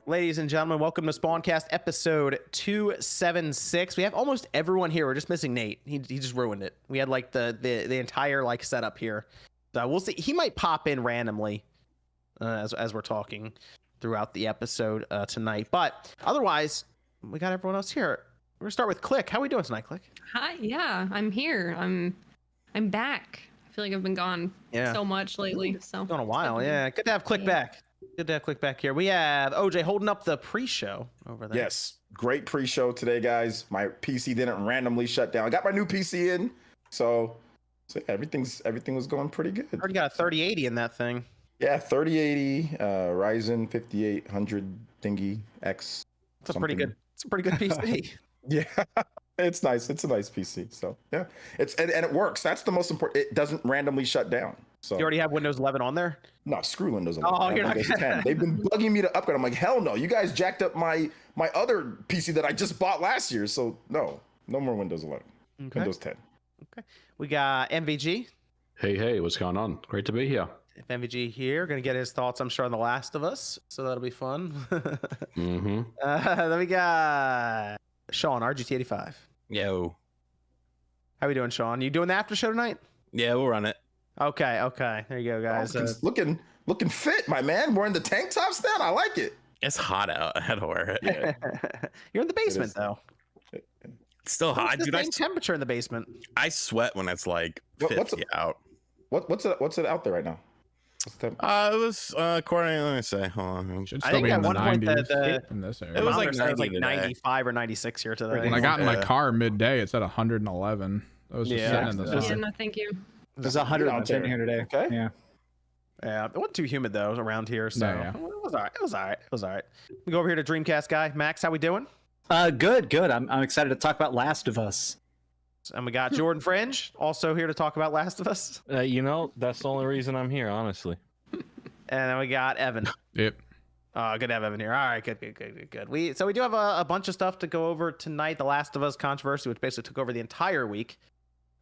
Ladies and gentlemen, welcome to Spawncast episode 276. We have almost everyone here. We're just missing Nate. He just ruined it. We had like the entire like setup here. So we'll see. He might pop in randomly as we're talking throughout the episode tonight. But otherwise, we got everyone else here. We're gonna start with Click. How are we doing tonight, Click? Hi. Yeah, I'm here. I'm back. I feel like I've been gone so much lately. So it's been a while. Yeah, good to have Click back. Good to have Click back here. We have OJ holding up the pre-show over there. Yes, great pre-show today, guys. My PC didn't randomly shut down. I got my new PC in, so yeah, everything was going pretty good. Already got a 3080 in that thing. Yeah, 3080 Ryzen 5800 thingy X. It's a pretty good PC. Yeah, it's nice. It's a nice PC. So yeah, and it works. That's the most important. It doesn't randomly shut down. So you already have Windows 11 on there? No, screw Windows 11. Oh, you're not Windows 10. They've been bugging me to upgrade. I'm like, hell no. You guys jacked up my other PC that I just bought last year. So no more Windows 11. Okay. Windows 10. Okay. We got MVG. Hey, what's going on? Great to be here. MVG here, gonna get his thoughts, I'm sure, on The Last of Us, so that'll be fun. Then we got Sean, RGT85. Yo. How we doing, Sean? You doing the after show tonight? Yeah, we'll run it. Okay. There you go, guys. Looking fit, my man. Wearing the tank top stand. I like it. It's hot out. I had to wear it. Yeah. You're in the basement, though. It's still hot, dude. The same temperature in the basement. I sweat when it's like 50 out. What's it out there right now? It was according. Let me say. Hold on. I think at one point in this area. It was like 95 or 96 here today. When I got in my car midday, it's at 111. I was just sitting in the sun. Yeah, no, thank you. There's 100 out there here today. Okay. Yeah, it wasn't too humid though around here, so yeah. It was all right. We go over here to Dreamcast guy Max. How we doing? Good. I'm excited to talk about Last of Us. And we got Jordan Fringe also here to talk about Last of Us. That's the only reason I'm here, honestly. And then we got Evan. Yep. Good to have Evan here. All right, good. We do have a bunch of stuff to go over tonight. The Last of Us controversy, which basically took over the entire week.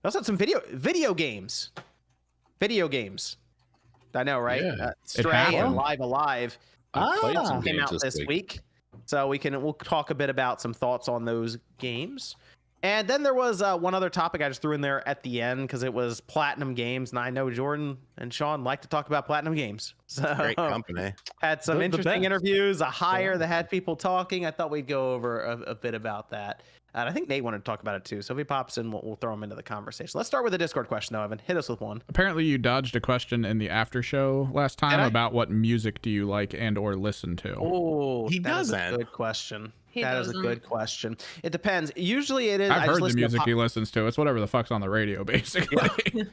We also had some video games. I know, right? Yeah, Stray and Live Alive came out this week. week. So we'll talk a bit about some thoughts on those games. And then there was one other topic I just threw in there at the end because it was PlatinumGames, and I know Jordan and Sean like to talk about PlatinumGames. So Great company. Had some interesting interviews, a hire that had people talking. I thought we'd go over a bit about that. And I think Nate wanted to talk about it too. So if he pops in, we'll throw him into the conversation. Let's start with a Discord question, though, Evan. Hit us with one. Apparently, you dodged a question in the after show last time about what music do you like and or listen to. Oh, he doesn't. That's a good question. That is a good question. It depends. Usually it is. I've heard the music he listens to. It's whatever the fuck's on the radio, basically. Yeah.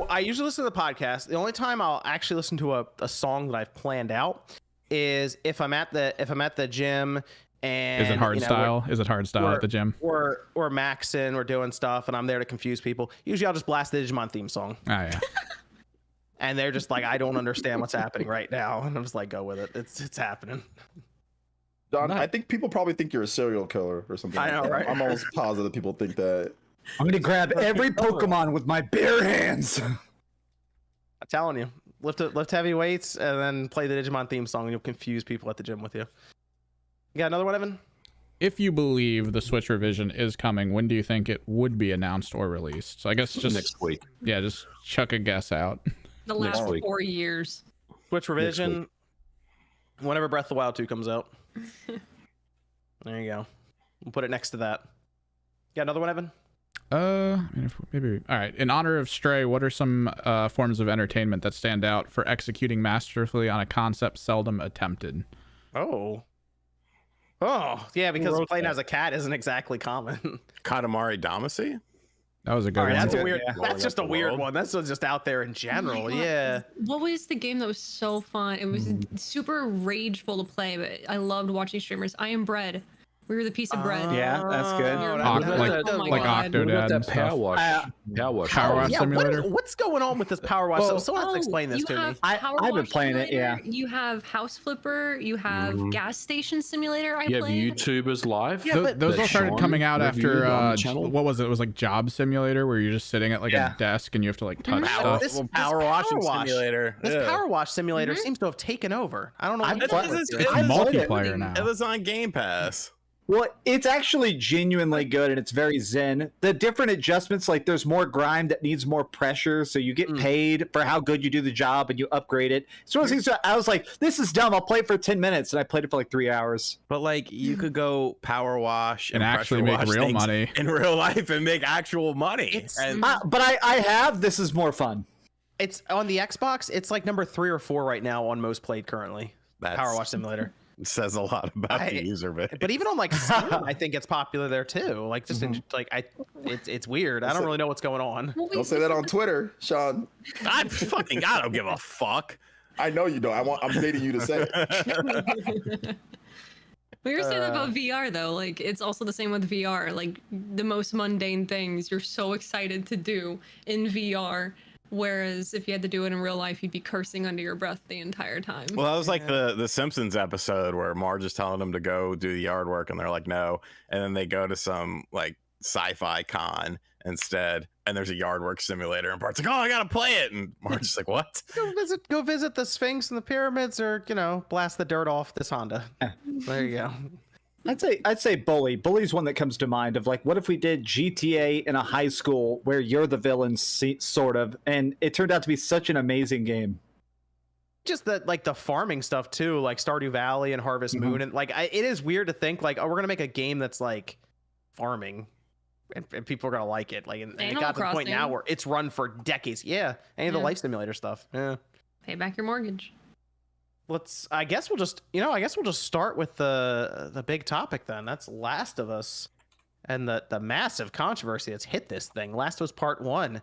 I usually listen to the podcast. The only time I'll actually listen to a song that I've planned out is if I'm at the gym. And is it hardstyle? Is it hardstyle at the gym? Or maxing, we're doing stuff, and I'm there to confuse people. Usually, I'll just blast the Digimon theme song. Oh yeah. And they're just like, I don't understand what's happening right now, and I'm just like, go with it. It's happening. Don, I think people probably think you're a serial killer or something. I know, right? I'm almost positive people think that. I'm gonna grab every Pokemon with my bare hands. I'm telling you, lift heavy weights, and then play the Digimon theme song, and you'll confuse people at the gym with you. You got another one, Evan? If you believe the Switch revision is coming, when do you think it would be announced or released? So I guess just next week. Yeah, just chuck a guess out. The last 4 years. Switch revision. Whenever Breath of the Wild 2 comes out. There you go. We'll put it next to that. Got another one, Evan? Maybe. All right. In honor of Stray, what are some forms of entertainment that stand out for executing masterfully on a concept seldom attempted? Oh, yeah, because playing as a cat isn't exactly common. Katamari Damacy? That was a good one. That's a weird. That's just a weird one. That's just out there in general. Yeah. What was the game that was so fun? It was super rageful to play, but I loved watching streamers. I Am Bread We were the piece of bread. Yeah, that's good. You're- Oh my God. Octodad that and power stuff. wash. Power wash. Power wash Yeah, simulator. what's going on with this power wash? Well, Someone has to explain this you to me. have I've Power been Wash playing it, Simulator, yeah. You have House Flipper. You have Gas Station Simulator. I You have played. YouTubers live. Yeah, but Those that all started Sean coming out after reviewed on the channel. what was it? It was like Job Simulator, where you're just sitting at like Yeah. a desk and you have to like touch Mhm. stuff. This Power washing wash- simulator. This Yeah. power wash simulator seems to have taken over. I don't know. I've what played- it's It's It's I played it. multiplayer now. It was on Game Pass. Well, it's actually genuinely good and it's very zen. The different adjustments, like there's more grime that needs more pressure, so you get paid for how good you do the job and you upgrade it. So I was like, this is dumb. I'll play it for 10 minutes, and I played it for like 3 hours. But like you could go power wash And actually pressure make wash real things money. in real life and make actual money. It's- And But I have. This is more fun. It's on the Xbox. It's like number 3 or 4 right now on most played currently. That's- Power wash simulator. says a lot about the user base. But even on like Steam, I think it's popular there too. Like just in, like it's weird. I don't really know what's going on. Well, Don't say that on Twitter, Sean. I don't give a fuck. I know you don't. I'm baiting you to say it. We were saying about VR though, like it's also the same with VR. Like the most mundane things you're so excited to do in VR, whereas if you had to do it in real life, you'd be cursing under your breath the entire time. Well, that was like the Simpsons episode where Marge is telling them to go do the yard work, and they're like, no. And then they go to some like sci-fi con instead, and there's a yard work simulator, and Bart's like, oh, I gotta play it, and Marge is like, what? Go visit the Sphinx and the pyramids, or blast the dirt off this Honda. There you go. I'd say Bully. Bully's one that comes to mind of like, what if we did GTA in a high school where you're the villain, sort of, and it turned out to be such an amazing game. Just the farming stuff too, like Stardew Valley and Harvest Moon, and like it is weird to think like, oh, we're gonna make a game that's like farming, and people are gonna like it. Like, and it Animal got to the point now Crossing. where it's run for decades. Yeah, any of the Yeah. life simulator stuff. Yeah. Pay back your mortgage. I guess we'll just start with the big topic then. That's Last of Us and the massive controversy that's hit this thing. Last of Us Part 1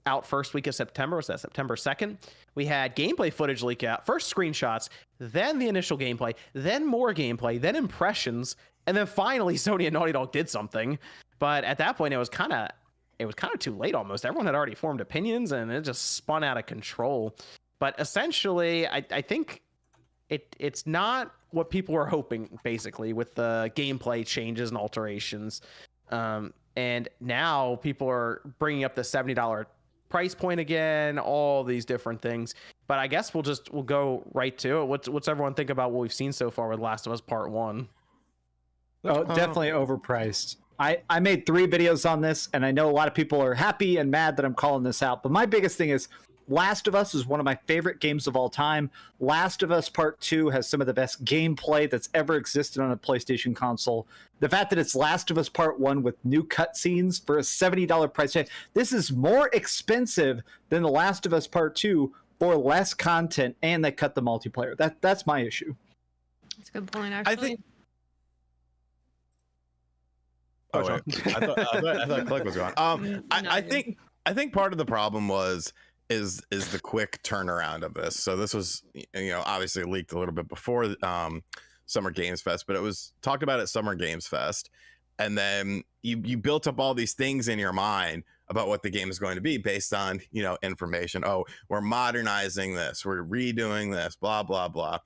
out first week of September. Was that September 2nd? We had gameplay footage leak out, first screenshots, then the initial gameplay, then more gameplay, then impressions, and then finally Sony and Naughty Dog did something. But at that point it was kind of too late almost. Everyone had already formed opinions and it just spun out of control. But essentially I think it's not what people were hoping, basically, with the gameplay changes and alterations. And now people are bringing up the $70 price point again, all these different things. But I guess we'll go right to it. What's everyone think about what we've seen so far with Last of Us Part 1? Oh, definitely overpriced. I made 3 videos on this, and I know a lot of people are happy and mad that I'm calling this out. But my biggest thing is Last of Us is one of my favorite games of all time. Last of Us Part 2 has some of the best gameplay that's ever existed on a PlayStation console. The fact that it's Last of Us Part 1 with new cutscenes for a $70 price tag, this is more expensive than The Last of Us Part 2 for less content, and they cut the multiplayer. That's my issue. That's a good point, actually. I think. Oh, wait. I thought Click was gone. I think part of the problem is the quick turnaround of this. So this was, obviously leaked a little bit before Summer Games Fest, but it was talked about at Summer Games Fest, and then you built up all these things in your mind about what the game is going to be based on information. Oh, we're modernizing this, we're redoing this, blah blah blah,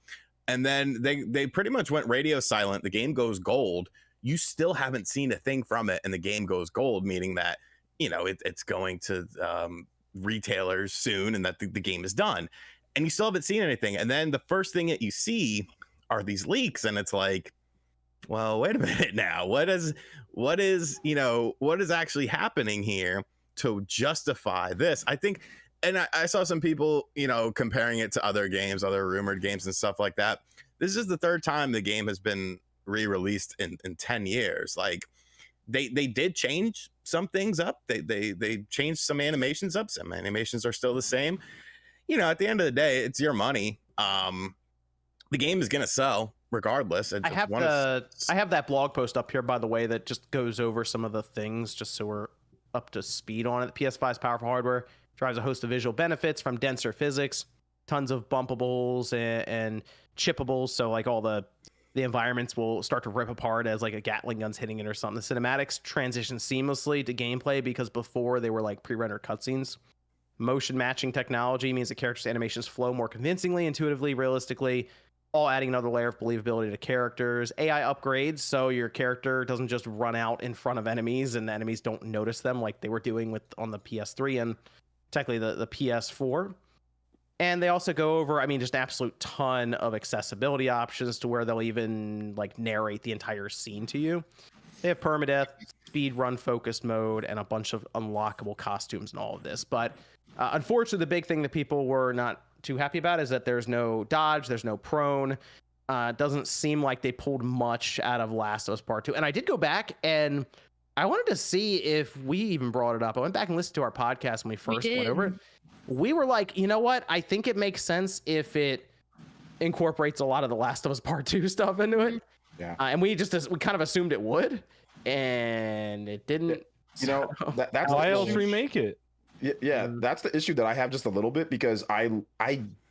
and then they pretty much went radio silent. The game goes gold. You still haven't seen a thing from it, and the game goes gold, meaning that it's going to retailers soon and that the game is done, and you still haven't seen anything. And then the first thing that you see are these leaks, and it's like, well, wait a minute now, what is actually happening here to justify this? I think, and I saw some people comparing it to other games, other rumored games and stuff like that. This is the 3rd time the game has been re-released in 10 years. Like, they did change some things up. They changed some animations up. Some animations are still the same. At the end of the day, it's your money. The game is gonna sell regardless. I have that blog post up here, by the way, that just goes over some of the things, just so we're up to speed on it. The PS5's powerful hardware drives a host of visual benefits, from denser physics, tons of bumpables and chippables. So like all the The environments will start to rip apart as like a Gatling gun's hitting it or something. The cinematics transition seamlessly to gameplay because before they were like pre-rendered cutscenes. Motion matching technology means the characters' animations flow more convincingly, intuitively, realistically, all adding another layer of believability to characters. AI upgrades, so your character doesn't just run out in front of enemies and the enemies don't notice them like they were doing on the PS3 and technically the PS4. And they also go over, I mean, just an absolute ton of accessibility options to where they'll even like narrate the entire scene to you. They have permadeath, speed run focused mode, and a bunch of unlockable costumes and all of this. But unfortunately, the big thing that people were not too happy about is that there's no dodge, there's no prone. Doesn't seem like they pulled much out of Last of Us Part 2. And I did go back and I wanted to see if we even brought it up. I went back and listened to our podcast when we first went over it. We were like, you know what? I think it makes sense if it incorporates a lot of the Last of Us Part 2 stuff into it. Yeah. And we kind of assumed it would, and it didn't. You know, that's Why the else issue. remake it? Yeah, that's the issue that I have just a little bit because I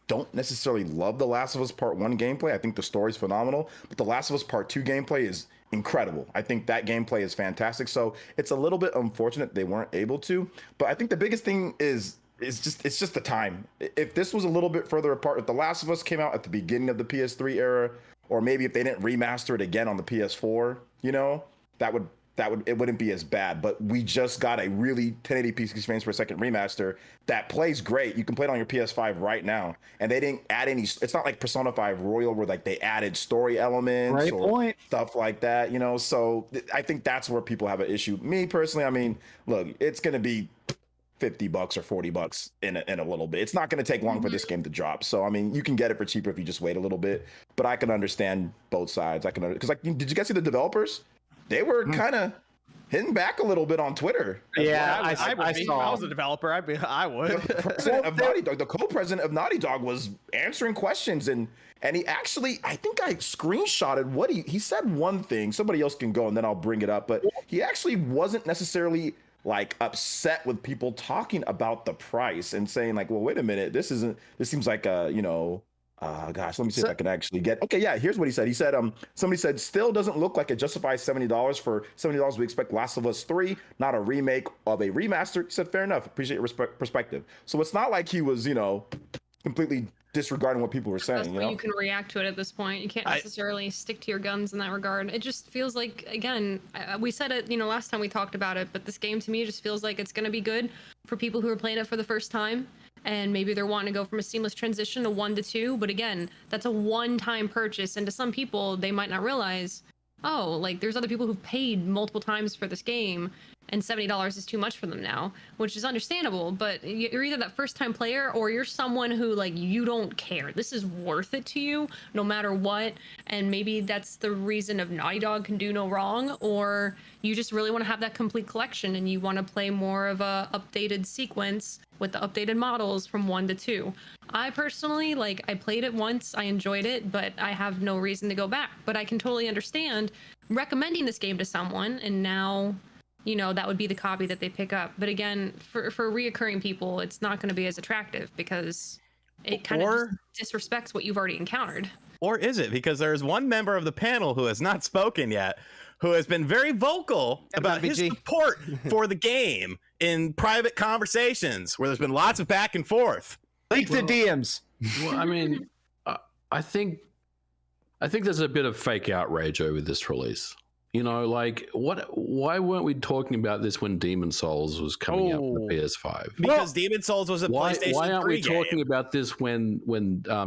don't necessarily love the Last of Us Part 1 gameplay. I think the story's phenomenal, but the Last of Us Part 2 gameplay is incredible. I think that gameplay is fantastic. So it's a little bit unfortunate they weren't able to, but I think the biggest thing is it's just the time. If this was a little bit further apart, if The Last of Us came out at the beginning of the PS3 era, or maybe if they didn't remaster it again on the PS4, you know, it wouldn't be as bad. But we just got a really 1080p 60 frames per second remaster that plays great. You can play it on your PS5 right now, and they didn't add any. It's not like Persona 5 Royal where like they added story elements or stuff like that, you know. So I think that's where people have an issue. Me personally, I mean, look, it's gonna be $50 or $40 in a little bit. It's not going to take long for this game to drop. So I mean, you can get it for cheaper if you just wait a little bit. But I can understand both sides. I can, because like, did you guys see the developers? They were kind of hitting back a little bit on Twitter. Yeah, I saw. I was a developer. I would. The president of Naughty Dog, the co-president of Naughty Dog, was answering questions, and he actually, I think I screenshotted what he said one thing. Somebody else can go, and then I'll bring it up. But he actually wasn't necessarily like upset with people talking about the price and saying like, well, wait a minute, this seems like a, you know, gosh, let me see if I can actually get, okay, yeah, here's what he said. He said, somebody said, still doesn't look like it justifies $70. For $70, we expect Last of Us 3, not a remake of a remaster. He said, fair enough, appreciate your perspective. So it's not like he was, you know, completely disregarding what people were saying. You can react to it at this point. You can't necessarily stick to your guns in that regard. It just feels like, again, we said it, you know, last time we talked about it, but this game to me just feels like it's going to be good for people who are playing it for the first time. And maybe they're wanting to go from a seamless transition to 1 to 2. But again, that's a one-time purchase. And to some people, they might not realize, oh, like there's other people who've paid multiple times for this game, and $70 is too much for them now, which is understandable. But you're either that first-time player or you're someone who, like, you don't care. This is worth it to you no matter what. And maybe that's the reason of Naughty Dog can do no wrong, or you just really want to have that complete collection and you want to play more of a updated sequence with the updated models from 1 to 2. I personally, like, I played it once, I enjoyed it, but I have no reason to go back. But I can totally understand recommending this game to someone, and now, you know, that would be the copy that they pick up. But again, for reoccurring people, it's not going to be as attractive because it kind of disrespects what you've already encountered. Or is it? Because there's one member of the panel who has not spoken yet, who has been very vocal about his support for the game in private conversations where there's been lots of back and forth. Leak the DMs. Well, I mean, I think there's a bit of fake outrage over this release. You know, like, why weren't we talking about this when Demon's Souls was coming out on the PS5? Because Demon's Souls was a PlayStation 3 game. Why aren't we talking about this when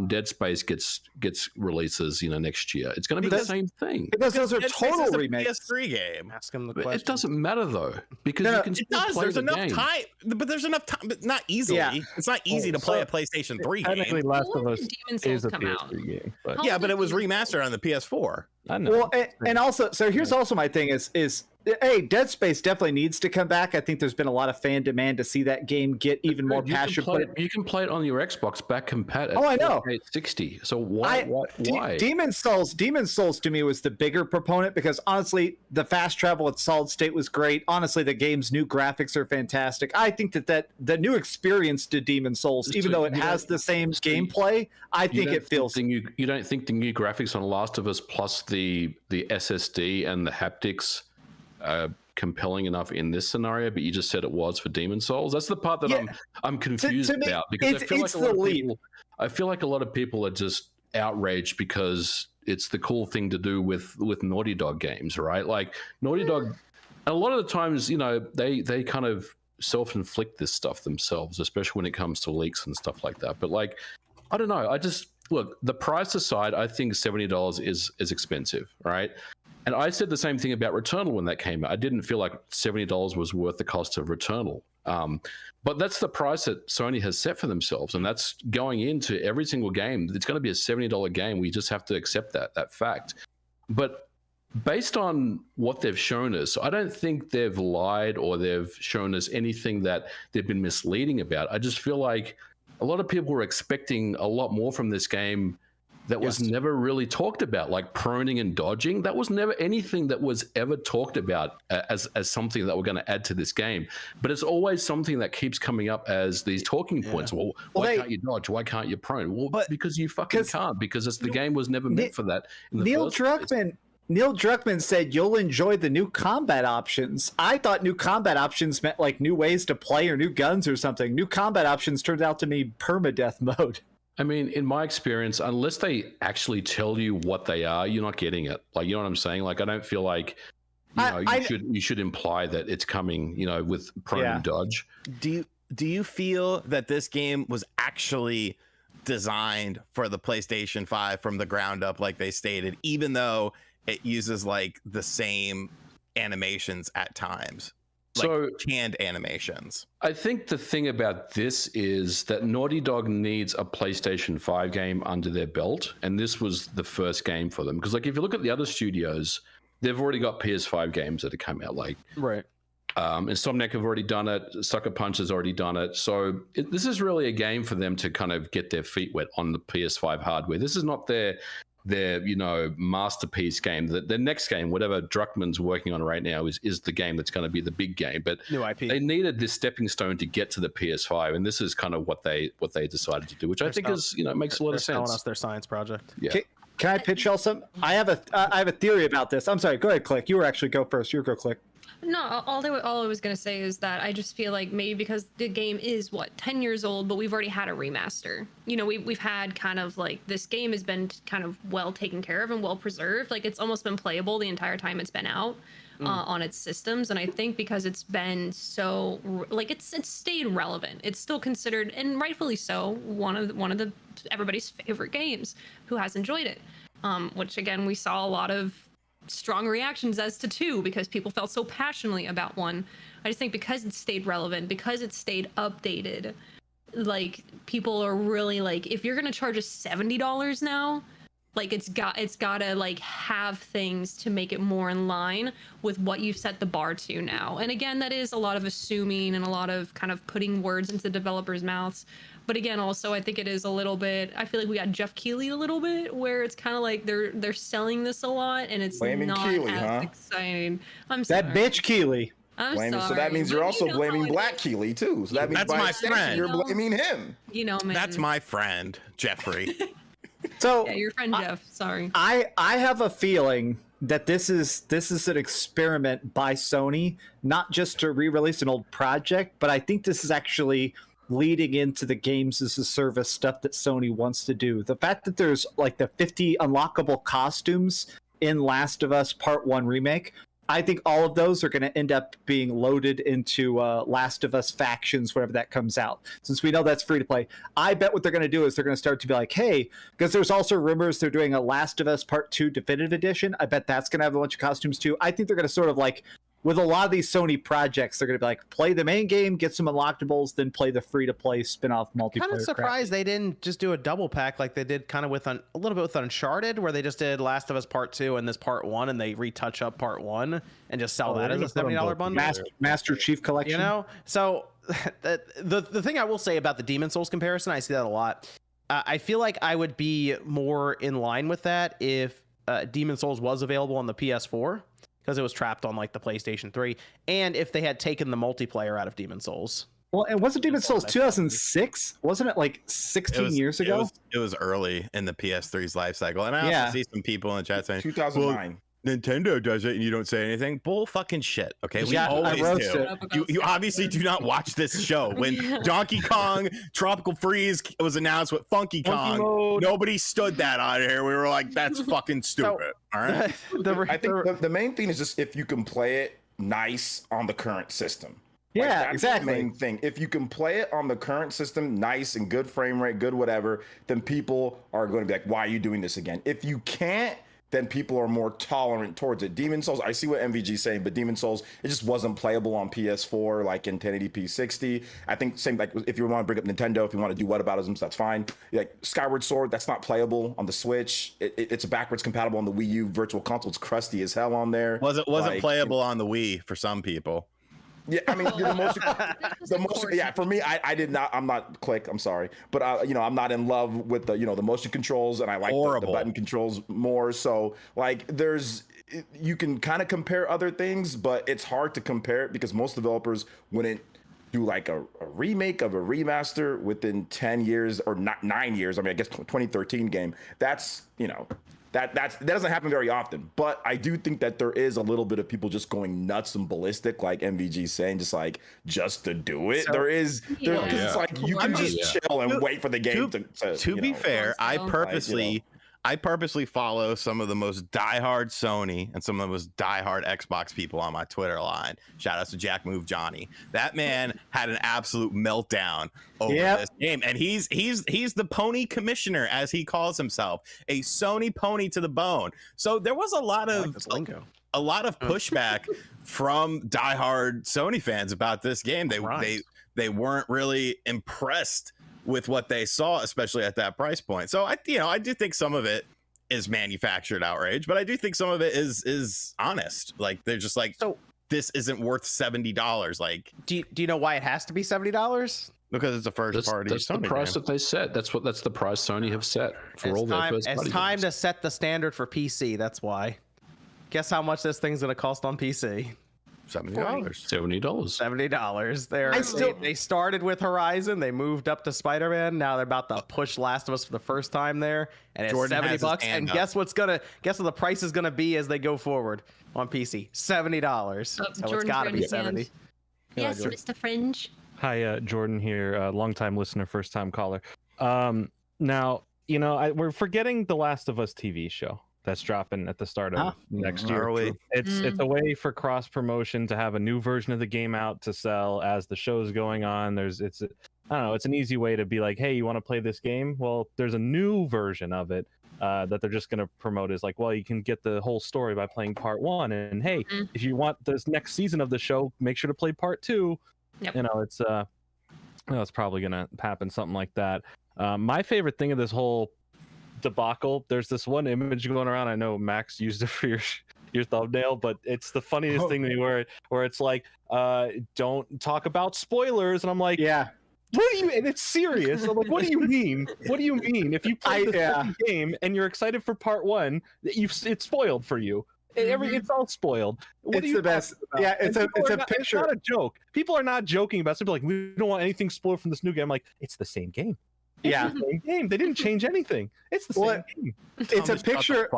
Dead Space gets releases, you know, next year? It's going to be the same thing. Because those are Dead Space total is a remakes. PS3 game. Ask him the But question. it doesn't matter though, because you can It still does. play There's the enough game. time, but there's enough time, but not easily. Yeah. It's not easy to play a PlayStation 3 Technically, game. Last of When Us did Demon's Souls is a come out? PS3 game. But Yeah, but it was remastered on the PS4. I know. Well, and also, so here's also my thing is Hey, Dead Space definitely needs to come back. I think there's been a lot of fan demand to see that game get even more passion. You can play it on your Xbox back compat. Oh, I know. 60. So why? Demon Souls to me was the bigger proponent because honestly, the fast travel at Solid State was great. Honestly, the game's new graphics are fantastic. I think that the new experience to Demon Souls, even though it has the same gameplay, I think it feels. You don't think the new graphics on Last of Us plus the SSD and the haptics compelling enough in this scenario, but you just said it was for Demon Souls. That's the part that I'm confused about, because I feel like a lot of people are just outraged because it's the cool thing to do with Naughty Dog games, right? Like Naughty Dog, a lot of the times, they kind of self-inflict this stuff themselves, especially when it comes to leaks and stuff like that. But like, I don't know. Look, the price aside, I think $70 is expensive, right? And I said the same thing about Returnal when that came out. I didn't feel like $70 was worth the cost of Returnal. But that's the price that Sony has set for themselves. And that's going into every single game. It's going to be a $70 game. We just have to accept that fact. But based on what they've shown us, I don't think they've lied or they've shown us anything that they've been misleading about. I just feel like a lot of people were expecting a lot more from this game that was never really talked about, like proning and dodging. That was never anything that was ever talked about as something that we're going to add to this game. But it's always something that keeps coming up as these talking points. Well, why can't you dodge? Why can't you prone? Well, because you fucking can't, because the game was never meant for that in the first place. Neil Druckmann said you'll enjoy the new combat options. I thought new combat options meant like new ways to play or new guns or something. New combat options turned out to mean permadeath mode. I mean, in my experience, unless they actually tell you what they are, you're not getting it. Like, you know what I'm saying? Like, I don't feel like you should imply that it's coming, with prone and dodge. Do you feel that this game was actually designed for the PlayStation 5 from the ground up, like they stated, even though it uses like the same animations at times? Like canned animations. I think the thing about this is that Naughty Dog needs a PlayStation 5 game under their belt, and this was the first game for them. Because like if you look at the other studios, they've already got PS5 games that have come out. Like Insomniac have already done it. Sucker Punch has already done it. So this is really a game for them to kind of get their feet wet on the PS5 hardware. This is not their masterpiece game. The next game, whatever Druckmann's working on right now, is the game that's going to be the big game. But new IP. They needed this stepping stone to get to the PS5, and this is kind of what they decided to do, which I think is makes a lot of sense. Telling us their science project. Yeah. Can I pitch y'all some? I have a theory about this. I'm sorry. Go ahead, Click. You were actually go first. You go, Click. No, all I was going to say is that I just feel like maybe because the game is 10 years old, but we've already had a remaster. We've had kind of like, this game has been kind of well taken care of and well preserved. Like it's almost been playable the entire time it's been out on its systems. And I think because it's been so like it's stayed relevant. It's still considered, and rightfully so, one of the everybody's favorite games who has enjoyed it. Which again, we saw a lot of strong reactions as to 2 because people felt so passionately about 1. I just think because it stayed relevant, because it stayed updated, like people are really like, if you're gonna charge us $70 now, like it's gotta like have things to make it more in line with what you've set the bar to now. And again, that is a lot of assuming and a lot of kind of putting words into the developers' mouths. But again, also, I think it is a little bit, I feel like we got Jeff Keighley a little bit, where it's kind of like they're selling this a lot, and it's blaming not Keighley, as exciting. I'm sorry. That bitch Keighley. I'm sorry. So that means you're also blaming Black Keighley, too. So that means That's by my extension, friend. you're blaming him. Man. That's my friend, Jeffrey. So yeah, your friend Jeff. Sorry. I have a feeling that this is an experiment by Sony, not just to re-release an old project, but I think this is actually leading into the games as a service stuff that Sony wants to do. The fact that there's like the 50 unlockable costumes in Last of Us Part 1 Remake, I think all of those are going to end up being loaded into Last of Us Factions, whenever that comes out. Since we know that's free to play, I bet what they're going to do is they're going to start to be like, hey, because there's also rumors they're doing a Last of Us Part 2 Definitive Edition. I bet that's going to have a bunch of costumes too. I think they're going to sort of like with a lot of these Sony projects, they're going to be like, play the main game, get some unlockables, then play the free-to-play spin-off multiplayer. Kind of surprised they didn't just do a double pack like they did kind of with a little bit with Uncharted, where they just did Last of Us Part 2 and this Part 1, and they retouch up Part 1 and just sell that as a $70 bundle. Master Chief Collection. You know? So the thing I will say about the Demon Souls comparison, I see that a lot. I feel like I would be more in line with that if Demon Souls was available on the PS4, because it was trapped on like the PlayStation 3, and if they had taken the multiplayer out of Demon Souls. Well, and wasn't Demon Souls 2006? Wasn't it like 16 years ago? It was early in the PS3's life cycle, and I also see some people in the chat saying 2009. Well, Nintendo does it and you don't say anything. Bull fucking shit. Okay, we Yeah, always do. it. You obviously do not watch this show. When Donkey Kong Tropical Freeze was announced with Funky Kong, nobody stood that on here. We were like, that's fucking stupid. All right. I think the main thing is just if you can play it nice on the current system. Yeah, that's exactly. the main thing. If you can play it on the current system, nice and good frame rate, good whatever, then people are going to be like, why are you doing this again? If you can't, then people are more tolerant towards it. Demon Souls, I see what MVG's saying, but Demon Souls, it just wasn't playable on PS4, like in 1080p 60. I think same, like if you want to bring up Nintendo, if you want to do whataboutisms, that's fine. Like Skyward Sword, that's not playable on the Switch. It's backwards compatible on the Wii U Virtual Console. It's crusty as hell on there. Wasn't playable on the Wii for some people. Yeah, I mean, the most, yeah, for me, I'm not Click, I'm sorry, but I'm not in love with the motion controls, and I like the button controls more. So like you can kind of compare other things, but it's hard to compare it because most developers wouldn't do like a remake of a remaster within 10 years or not 9 years. I mean, I guess 2013 game. That's, that doesn't happen very often, but I do think that there is a little bit of people just going nuts and ballistic, like MVG saying, just to do it. So, it's like you can just chill and wait for the game to be fair. I purposely follow some of the most diehard Sony and some of the most diehard Xbox people on my Twitter line. Shout out to Jack Move Johnny. That man had an absolute meltdown over this game, and he's the pony commissioner, as he calls himself, a Sony pony to the bone. So there was a lot of pushback from diehard Sony fans about this game. They weren't really impressed with what they saw, especially at that price point. So I do think some of it is manufactured outrage, but I do think some of it is honest. Like they're just like, so this isn't worth $70. Like, do you know why it has to be $70? Because it's a first party. That's the price that they set. That's the price Sony have set for all their first party. It's time to set the standard for PC. That's why. Guess how much this thing's gonna cost on PC? $70. They started with Horizon, they moved up to Spider-Man, now they're about to push Last of Us for the first time there, and it's $70. And guess what the price is gonna be as they go forward on PC? $70. So it's gotta be 70. Yes, Mr. Fringe. Hi, Jordan here, long-time listener, first-time caller. Now, we're forgetting the Last of Us TV show that's dropping at the start of next year. It's a way for cross promotion to have a new version of the game out to sell as the show's going on. It's an easy way to be like, hey, you want to play this game? Well, there's a new version of it that they're just going to promote as like, well, you can get the whole story by playing part 1, and hey, if you want this next season of the show, make sure to play part 2. Yep. It's probably going to happen, something like that. My favorite thing of this whole debacle, there's this one image going around. I know Max used it for your thumbnail, but it's the funniest thing to me where it's like, don't talk about spoilers, and I'm like, yeah, what do you? And it's serious. I'm like, what do you mean? What do you mean? If you play the game and you're excited for part 1, it's spoiled for you. It's all spoiled. It's the best. Yeah, it's a picture. It's not a joke. People are not joking about something like, we don't want anything spoiled from this new game. I'm like, it's the same game. It's the same game. They didn't change anything. It's the same game. It's a picture.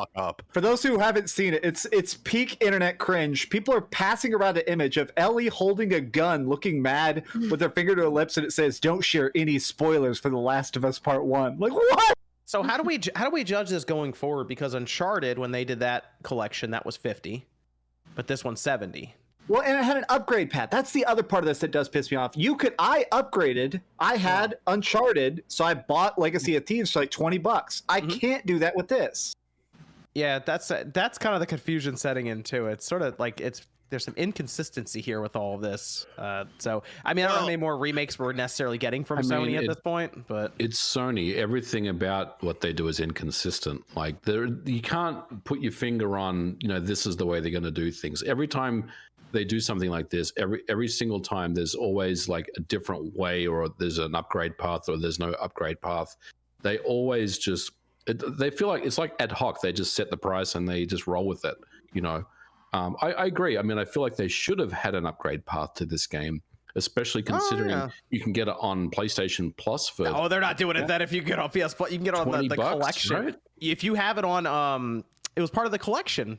For those who haven't seen it, it's peak internet cringe. People are passing around an image of Ellie holding a gun, looking mad with her finger to her lips, and it says, "Don't share any spoilers for The Last of Us Part 1." Like, what? So how do we judge this going forward? Because Uncharted, when they did that collection, that was 50, but this one's 70. Well, and it had an upgrade path. That's the other part of this that does piss me off. I upgraded. I had Uncharted, so I bought Legacy of Thieves for like $20. I can't do that with this. Yeah, that's kind of the confusion setting into it. It's sort of like it's there's some inconsistency here with all of this. So I mean, I don't know how many more remakes we're necessarily getting from Sony at this point, but it's Sony. Everything about what they do is inconsistent. Like you can't put your finger on, this is the way they're going to do things. Every time they do something like this, every single time, there's always like a different way, or there's an upgrade path, or there's no upgrade path. They always they feel like it's like ad hoc. They just set the price and they just roll with it. I agree. I mean, I feel like they should have had an upgrade path to this game, especially considering you can get it on PlayStation Plus for. Oh, they're not doing it then. If you get on PS Plus, you can get it on the collection. Right? If you have it on, it was part of the collection.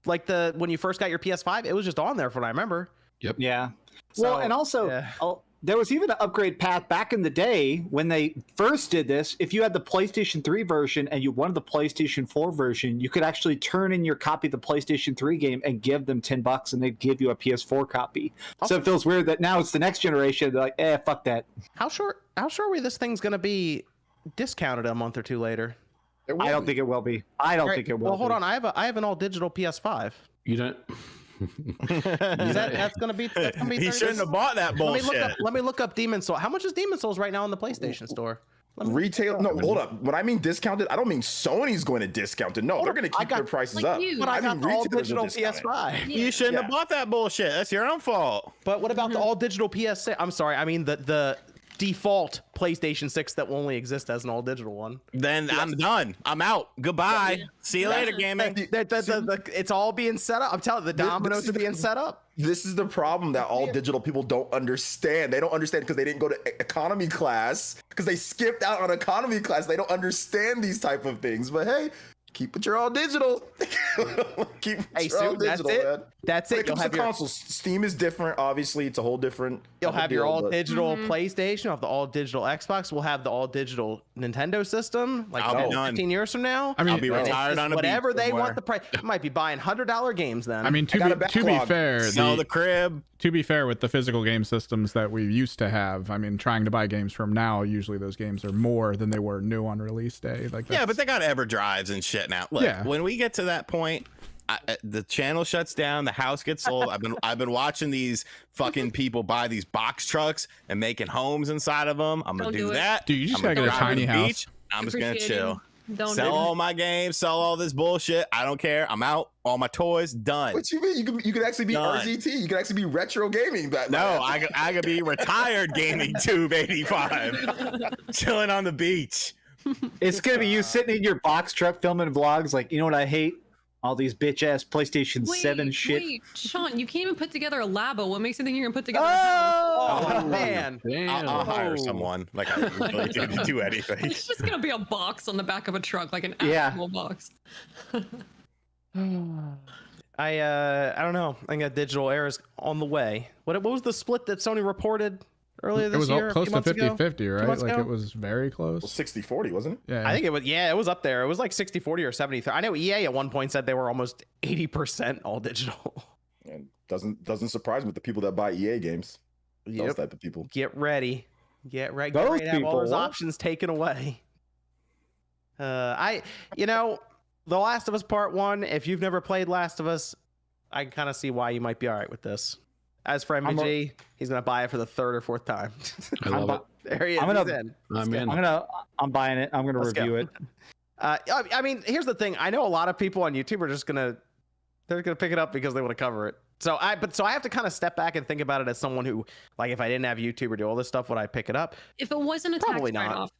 Like when you first got your PS5, it was just on there from what I remember. Yep. Yeah. Well, and also, there was even an upgrade path back in the day when they first did this. If you had the PlayStation 3 version and you wanted the PlayStation 4 version, you could actually turn in your copy of the PlayStation 3 game and give them $10 and they'd give you a PS4 copy. Also, so it feels weird that now it's the next generation. They're like, fuck that. How sure are we this thing's going to be discounted a month or two later? I don't think it will be. I don't think it will. Well, hold on. I have an all digital PS5. You don't. That's gonna be. He shouldn't have bought that bullshit. Let me look up Demon Souls. How much is Demon Souls right now in the PlayStation Store? Retail? No, hold up. When I mean discounted, I don't mean Sony's going to discount it. No, they're going to keep their prices up. But I got the all digital PS5. You shouldn't have bought that bullshit. That's your own fault. But what about the all digital PS6? I'm sorry. I memean the default PlayStation 6 that will only exist as an all digital one. Then I'm done. I'm out. Goodbye. See you later, gaming. It's all being set up. I'm telling you, the dominoes are being set up. This is the problem that all digital people don't understand. They don't understand because they didn't go to economy class, because they skipped out on economy class. They don't understand these type of things. But hey, keep it your all digital. Keep it your all digital, man. That's it. You'll have your consoles. Steam is different. Obviously, it's a whole different. You'll have your all digital PlayStation. You'll have the all digital Xbox. We'll have the all digital Nintendo system. Like 15 years from now. I mean, I'll be retired on a whatever they want the price. You might be buying $100 games then. I mean, to be fair, sell the crib. To be fair, with the physical game systems that we used to have, I mean, trying to buy games from now, usually those games are more than they were new on release day. Like, yeah, but they got EverDrives and shit now. Look, when we get to that point, the channel shuts down, the house gets sold. I've been watching these fucking people buy these box trucks and making homes inside of them. I'm gonna do that. Dude, you just gotta get a tiny house. Beach. I'm just gonna chill. Sell all my games, sell all this bullshit. I don't care. I'm out. All my toys done. What you mean? You could actually be RZT. You could actually be retro gaming. I could be retired gaming tube 85, chilling on the beach. It's gonna be you sitting in your box truck filming vlogs. Like, you know what I hate? All these bitch ass PlayStation 7 shit. Wait, Sean, you can't even put together a labo. What makes you think you're gonna put together? Oh man! I'll hire someone. Like, I don't really need to do anything. It's just gonna be a box on the back of a truck, like an actual box. I don't know. I think a digital era is on the way. What was the split that Sony reported earlier this year? It was close to 50-50, right? Like, it was very close. Well, 60-40, wasn't it? Yeah. I think it was. Yeah, it was up there. It was like 60-40 or 70-30. I know EA at one point said they were almost 80% all digital. And doesn't surprise me with the people that buy EA games. Those type of people. Get ready. Get ready to have all those options taken away. The Last of Us Part 1, if you've never played Last of Us, I can kind of see why you might be all right with this. As for MVG, he's going to buy it for the third or fourth time. I love it. There he is. I'm buying it. I'm going to review it. I mean, here's the thing. I know a lot of people on YouTube are just they're going to pick it up because they want to cover it. So I have to kind of step back and think about it as someone who, like, if I didn't have YouTube or do all this stuff, would I pick it up? If it wasn't a probably tax not. write-off.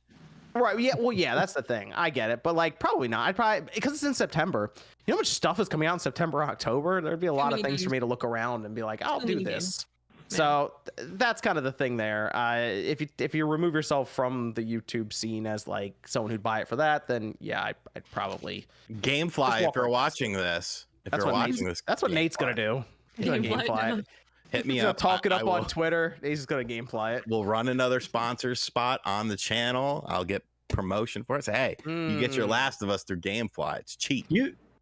Right. Yeah. Well, yeah, that's the thing. I get it. But like, probably not. I'd probably, because it's in September. You know how much stuff is coming out in September, October? There'd be a lot of things for me to look around and be like, I'll do this. So that's kind of the thing there. If you remove yourself from the YouTube scene as like someone who'd buy it for that, then yeah, I'd probably Gamefly. If you're watching this, that's what Nate's gonna do. He's gonna Gamefly it. Hit me He's up. Talk it up on Twitter. He's just gonna Gamefly it. We'll run another sponsor spot on the channel. I'll get promotion for us. Hey, you get your Last of Us through Gamefly. It's cheap.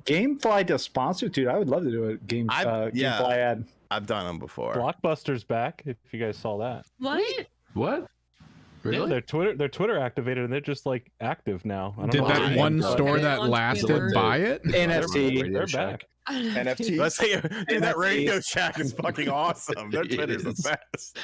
Gamefly does sponsor, dude. I would love to do a Gamefly ad. I've done them before. Blockbuster's back. If you guys saw that. What? Really? Yeah, they're Twitter activated and they're just like active now. I don't Did know that why. one But- store that On lasted Twitter. buy it? NFT. They're back. NFTs. Let's say, dude, that NFTs. Radio Shack is fucking awesome. Their Twitter's the is. best.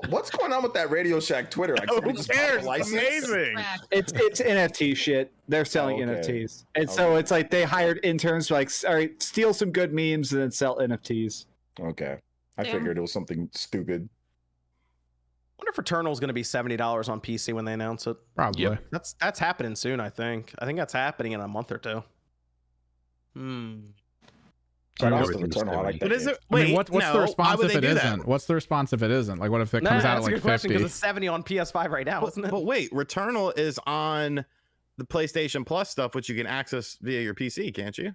What's going on with that Radio Shack Twitter? Like, Who somebody just bought the cares? It's license? amazing. It's NFT shit. They're selling Okay. NFTs, and so it's like they hired interns to like, all right, steal some good memes and then sell NFTs. Okay, I Yeah. figured it was something stupid. I wonder if Returnal is going to be $70 on PC when they announce it. Probably. Yep. That's happening soon. I think that's happening in a month or two. Shout out to everything's Returnal. I like that But is game. it? I mean, Wait, what's no, the response why would if they it do that? isn't? What's the response if it isn't? Like, what if it Nah, comes out that's at a like good question 50? because it's 70 on PS5 right now, isn't it? But wait, Returnal is on the PlayStation Plus stuff, which you can access via your PC, can't you?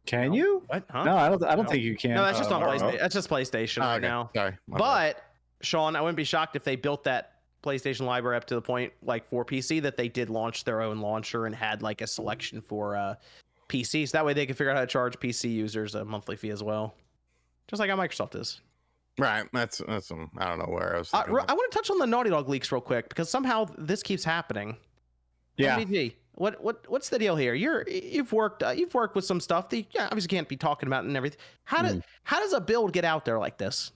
Can you? What? Huh? No, I don't No. think you can. No, that's just on I don't know. PlayStation. That's just PlayStation Oh, right okay. now. Sorry. My bad. But Sean, I wouldn't be shocked if they built that PlayStation library up to the point, like for PC, that they did launch their own launcher and had like a selection for PCs. That way they can figure out how to charge PC users a monthly fee as well, just like how Microsoft is. Right. That's I don't know where I was. I thinking that. want to touch on the Naughty Dog leaks real quick because somehow this keeps happening. Yeah. MVG, what's the deal here? You've worked with some stuff that you obviously can't be talking about and everything. How does a build get out there like this?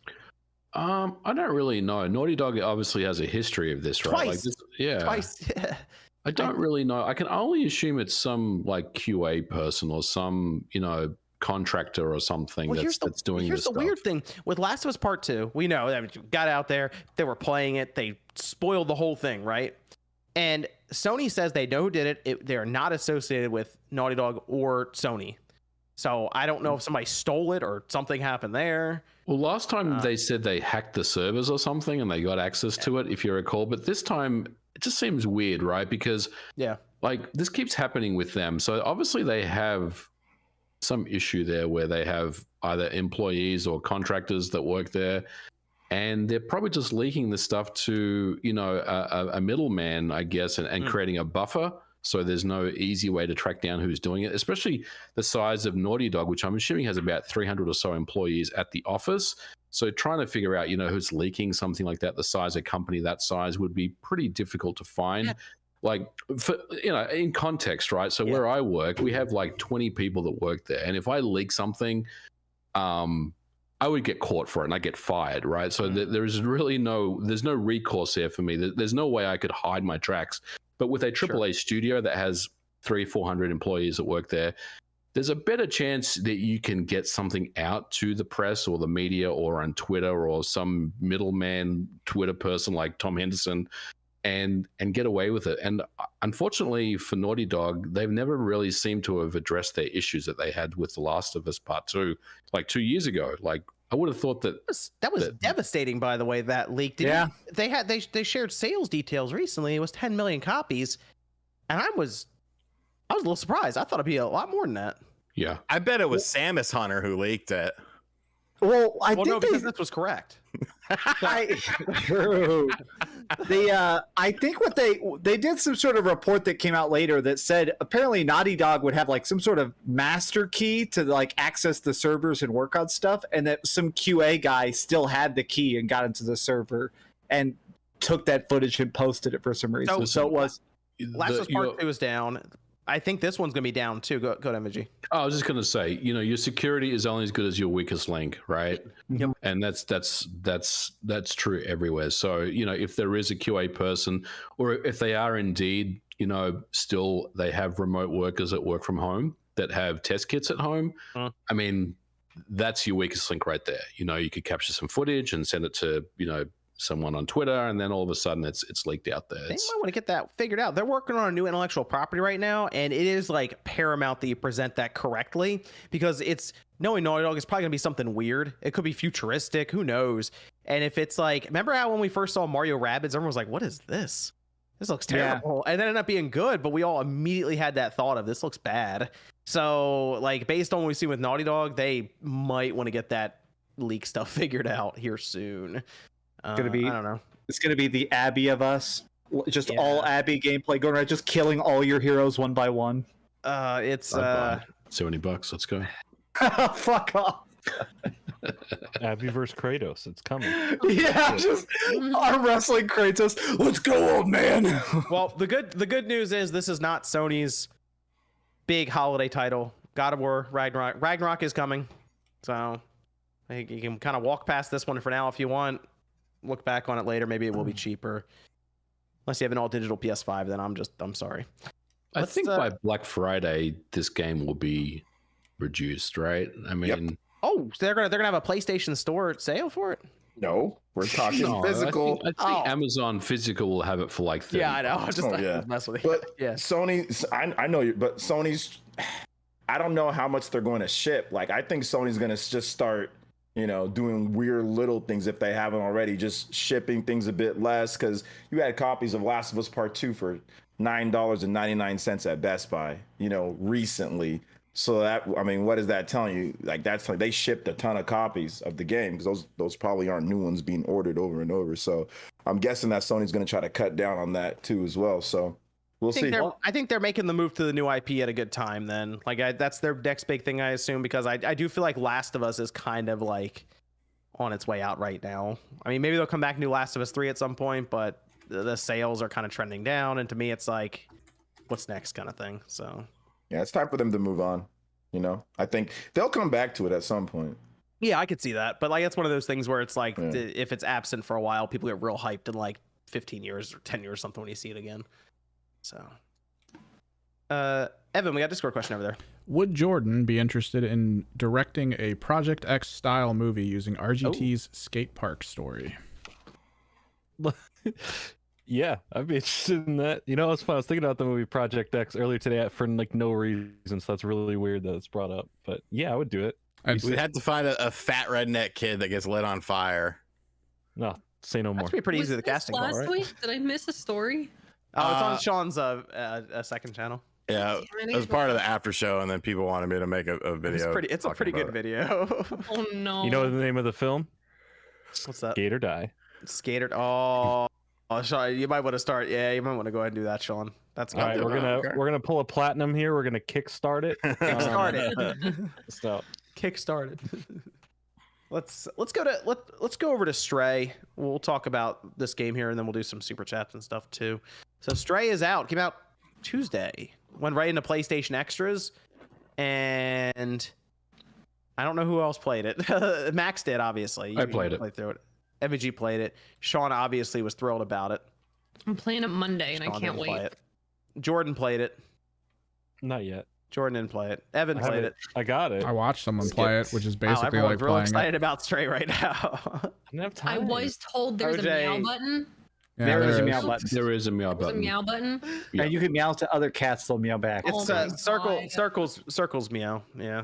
I don't really know. Naughty Dog obviously has a history of this, right? Like Twice. this, yeah. Twice. I don't really know. I can only assume it's some like QA person or some, contractor or something Well, that's doing here's this the stuff. weird thing with Last of Us Part 2. We know that got out there, they were playing it, they spoiled the whole thing, right? And Sony says they know who did it. They're not associated with Naughty Dog or Sony. So I don't know if somebody stole it or something happened there. Well, last time they said they hacked the servers or something and they got access to it, if you recall. But this time it just seems weird, right? Because like this keeps happening with them. So obviously they have some issue there where they have either employees or contractors that work there, and they're probably just leaking the stuff to a middleman, I guess, and creating a buffer. So there's no easy way to track down who's doing it, especially the size of Naughty Dog, which I'm assuming has about 300 or so employees at the office. So trying to figure out, who's leaking something like that, the size of company that size would be pretty difficult to find. Like, for, in context, right? So where I work, we have like 20 people that work there. And if I leak something, I would get caught for it and I get fired, right? So there's really there's no recourse there for me. There's no way I could hide my tracks. But with a AAA studio that has 300-400 employees that work there, there's a better chance that you can get something out to the press or the media or on Twitter or some middleman Twitter person like Tom Henderson and get away with it. And unfortunately for Naughty Dog, they've never really seemed to have addressed their issues that they had with The Last of Us Part 2, like 2 years ago. Like, I would have thought that was devastating, by the way, that leak. They shared sales details recently. It was 10 million copies, and I was a little surprised. I thought it'd be a lot more than that. Yeah, I bet it was Samus Hunter who leaked it. Well, I no, because this was correct. I think what they did some sort of report that came out later that said apparently Naughty Dog would have like some sort of master key to like access the servers and work on stuff, and that some QA guy still had the key and got into the server and took that footage and posted it for some reason. So it was Last of Us Part 2 is down. I think this one's gonna be down too. Go to MG. I was just gonna say, your security is only as good as your weakest link, right? Yep. And that's true everywhere. So if there is a QA person, or if they are indeed, still they have remote workers that work from home that have test kits at home. I mean, that's your weakest link right there. You could capture some footage and send it to someone on Twitter, and then all of a sudden it's leaked out there. They might want to get that figured out. They're working on a new intellectual property right now, and it is like paramount that you present that correctly, because it's knowing Naughty Dog is probably gonna be something weird. It could be futuristic, who knows? And if it's like, remember how when we first saw Mario Rabbids, everyone was like, "What is this? This looks terrible," and then it ended up being good. But we all immediately had that thought of this looks bad. So like based on what we see with Naughty Dog, they might want to get that leak stuff figured out here soon. gonna be, I don't know. It's gonna be the Abby of us, just all Abby gameplay going around, just killing all your heroes one by one. It's $70. Let's go. Fuck off. Abby versus Kratos. It's coming. Yeah, just arm wrestling Kratos. Let's go, old man. Well, the good news is this is not Sony's big holiday title. God of War Ragnarok. Ragnarok is coming, so I think you can kind of walk past this one for now if you want. Look back on it later. Maybe it will be cheaper. Unless you have an all digital PS5, then I'm sorry. I think by Black Friday this game will be reduced, right? I mean, oh, so they're gonna have a PlayStation Store sale for it? No, we're talking physical. I think Amazon physical will have it for like 30. Yeah, I know. I just mess with you. But yeah, Sony, I know you, but Sony's, I don't know how much they're going to ship. Like, I think Sony's going to just start, doing weird little things if they haven't already, just shipping things a bit less. Because you had copies of Last of Us Part 2 for $9.99 at Best Buy, recently. So that, what is that telling you? Like, that's like they shipped a ton of copies of the game, because those probably aren't new ones being ordered over and over. So I'm guessing that Sony's going to try to cut down on that too as well. So we'll see. I think they're making the move to the new IP at a good time then. Like, that's their next big thing, I assume, because I do feel like Last of Us is kind of like on its way out right now. I mean, maybe they'll come back new Last of Us 3 at some point, but the sales are kind of trending down. And to me, it's like, what's next kind of thing. So yeah, it's time for them to move on. I think they'll come back to it at some point. Yeah, I could see that. But like, it's one of those things where it's like, if it's absent for a while, people get real hyped in like 15 years or 10 years or something when you see it again. So, Evan, we got a Discord question over there. Would Jordan be interested in directing a Project X style movie using RGT's skate park story? Yeah, I'd be interested in that. It's fun. I was thinking about the movie Project X earlier today for like no reason, so that's really weird that it's brought up. But yeah, I would do it. We had to find a fat redneck kid that gets lit on fire. No, say no more. That's pretty easy. The casting call, last right? week? Did I miss a story? Oh, it's on Sean's second channel. Yeah, it was part of the after show, and then people wanted me to make a video. It's a pretty good video. Oh no! You know the name of the film? What's that? Skate or Die. Skate Oh, Sean, you might want to start. Yeah, you might want to go ahead and do that, Sean. That's all right. We're gonna pull a platinum here. We're gonna kickstart it. Kickstart it. So kickstart it. Let's go over to Stray. We'll talk about this game here, and then we'll do some super chats and stuff too. So Stray is out. Came out Tuesday. Went right into PlayStation Extras, and I don't know who else played it. Max did, obviously. I played it. Played through it. MVG played it. Sean obviously was thrilled about it. I'm playing it Monday, and Sean I can't didn't play wait. it. Jordan played it. not yet. Jordan didn't play it. Evan played it. I got it. I watched someone play it, which is basically everyone's like real playing excited it. about Stray right now. I didn't have I time. was told there's a meow button. Yeah, There is a meow button. There is a meow There's a button. meow button. Yeah. And you can meow to other cats, they'll meow back. It's Oh my God. circles meow. Yeah.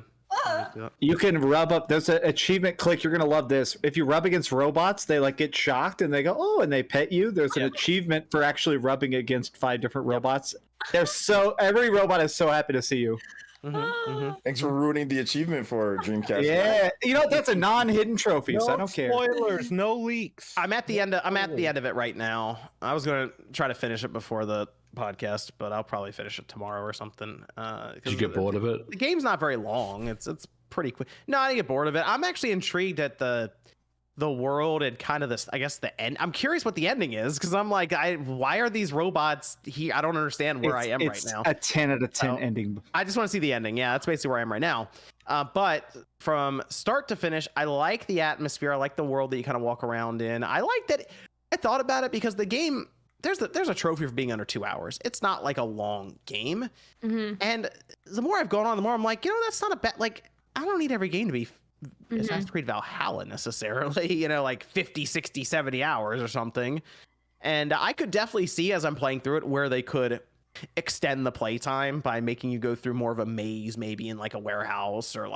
You can rub up. There's an achievement click. You're gonna love this. If you rub against robots, they like get shocked and they go, "Oh!" and they pet you. There's an achievement for actually rubbing against 5 different robots. Every robot is so happy to see you. Thanks for ruining the achievement for Dreamcast. Yeah, that's a non-hidden trophy, so I don't care. Spoilers, no leaks. I'm at the end of it right now. I was gonna try to finish it before the podcast, but I'll probably finish it tomorrow or something. Did you get bored of it? The game's not very long. It's pretty quick. No, I didn't get bored of it. I'm actually intrigued at the world and kind of this, I guess, the end. I'm curious what the ending is, because I'm like, why are these robots here? I don't understand where I am right now. It's a 10 out of 10 ending. I just want to see the ending. Yeah, that's basically where I am right now. But from start to finish, I like the atmosphere. I like the world that you kind of walk around in. I like that. I thought about it because the game, there's a trophy for being under 2 hours. It's not like a long game. And the more I've gone on, the more I'm like, that's not a bad, like, I don't need every game to be Assassin's Creed Valhalla necessarily, like 50, 60, 70 hours or something. And I could definitely see as I'm playing through it where they could extend the playtime by making you go through more of a maze, maybe in like a warehouse or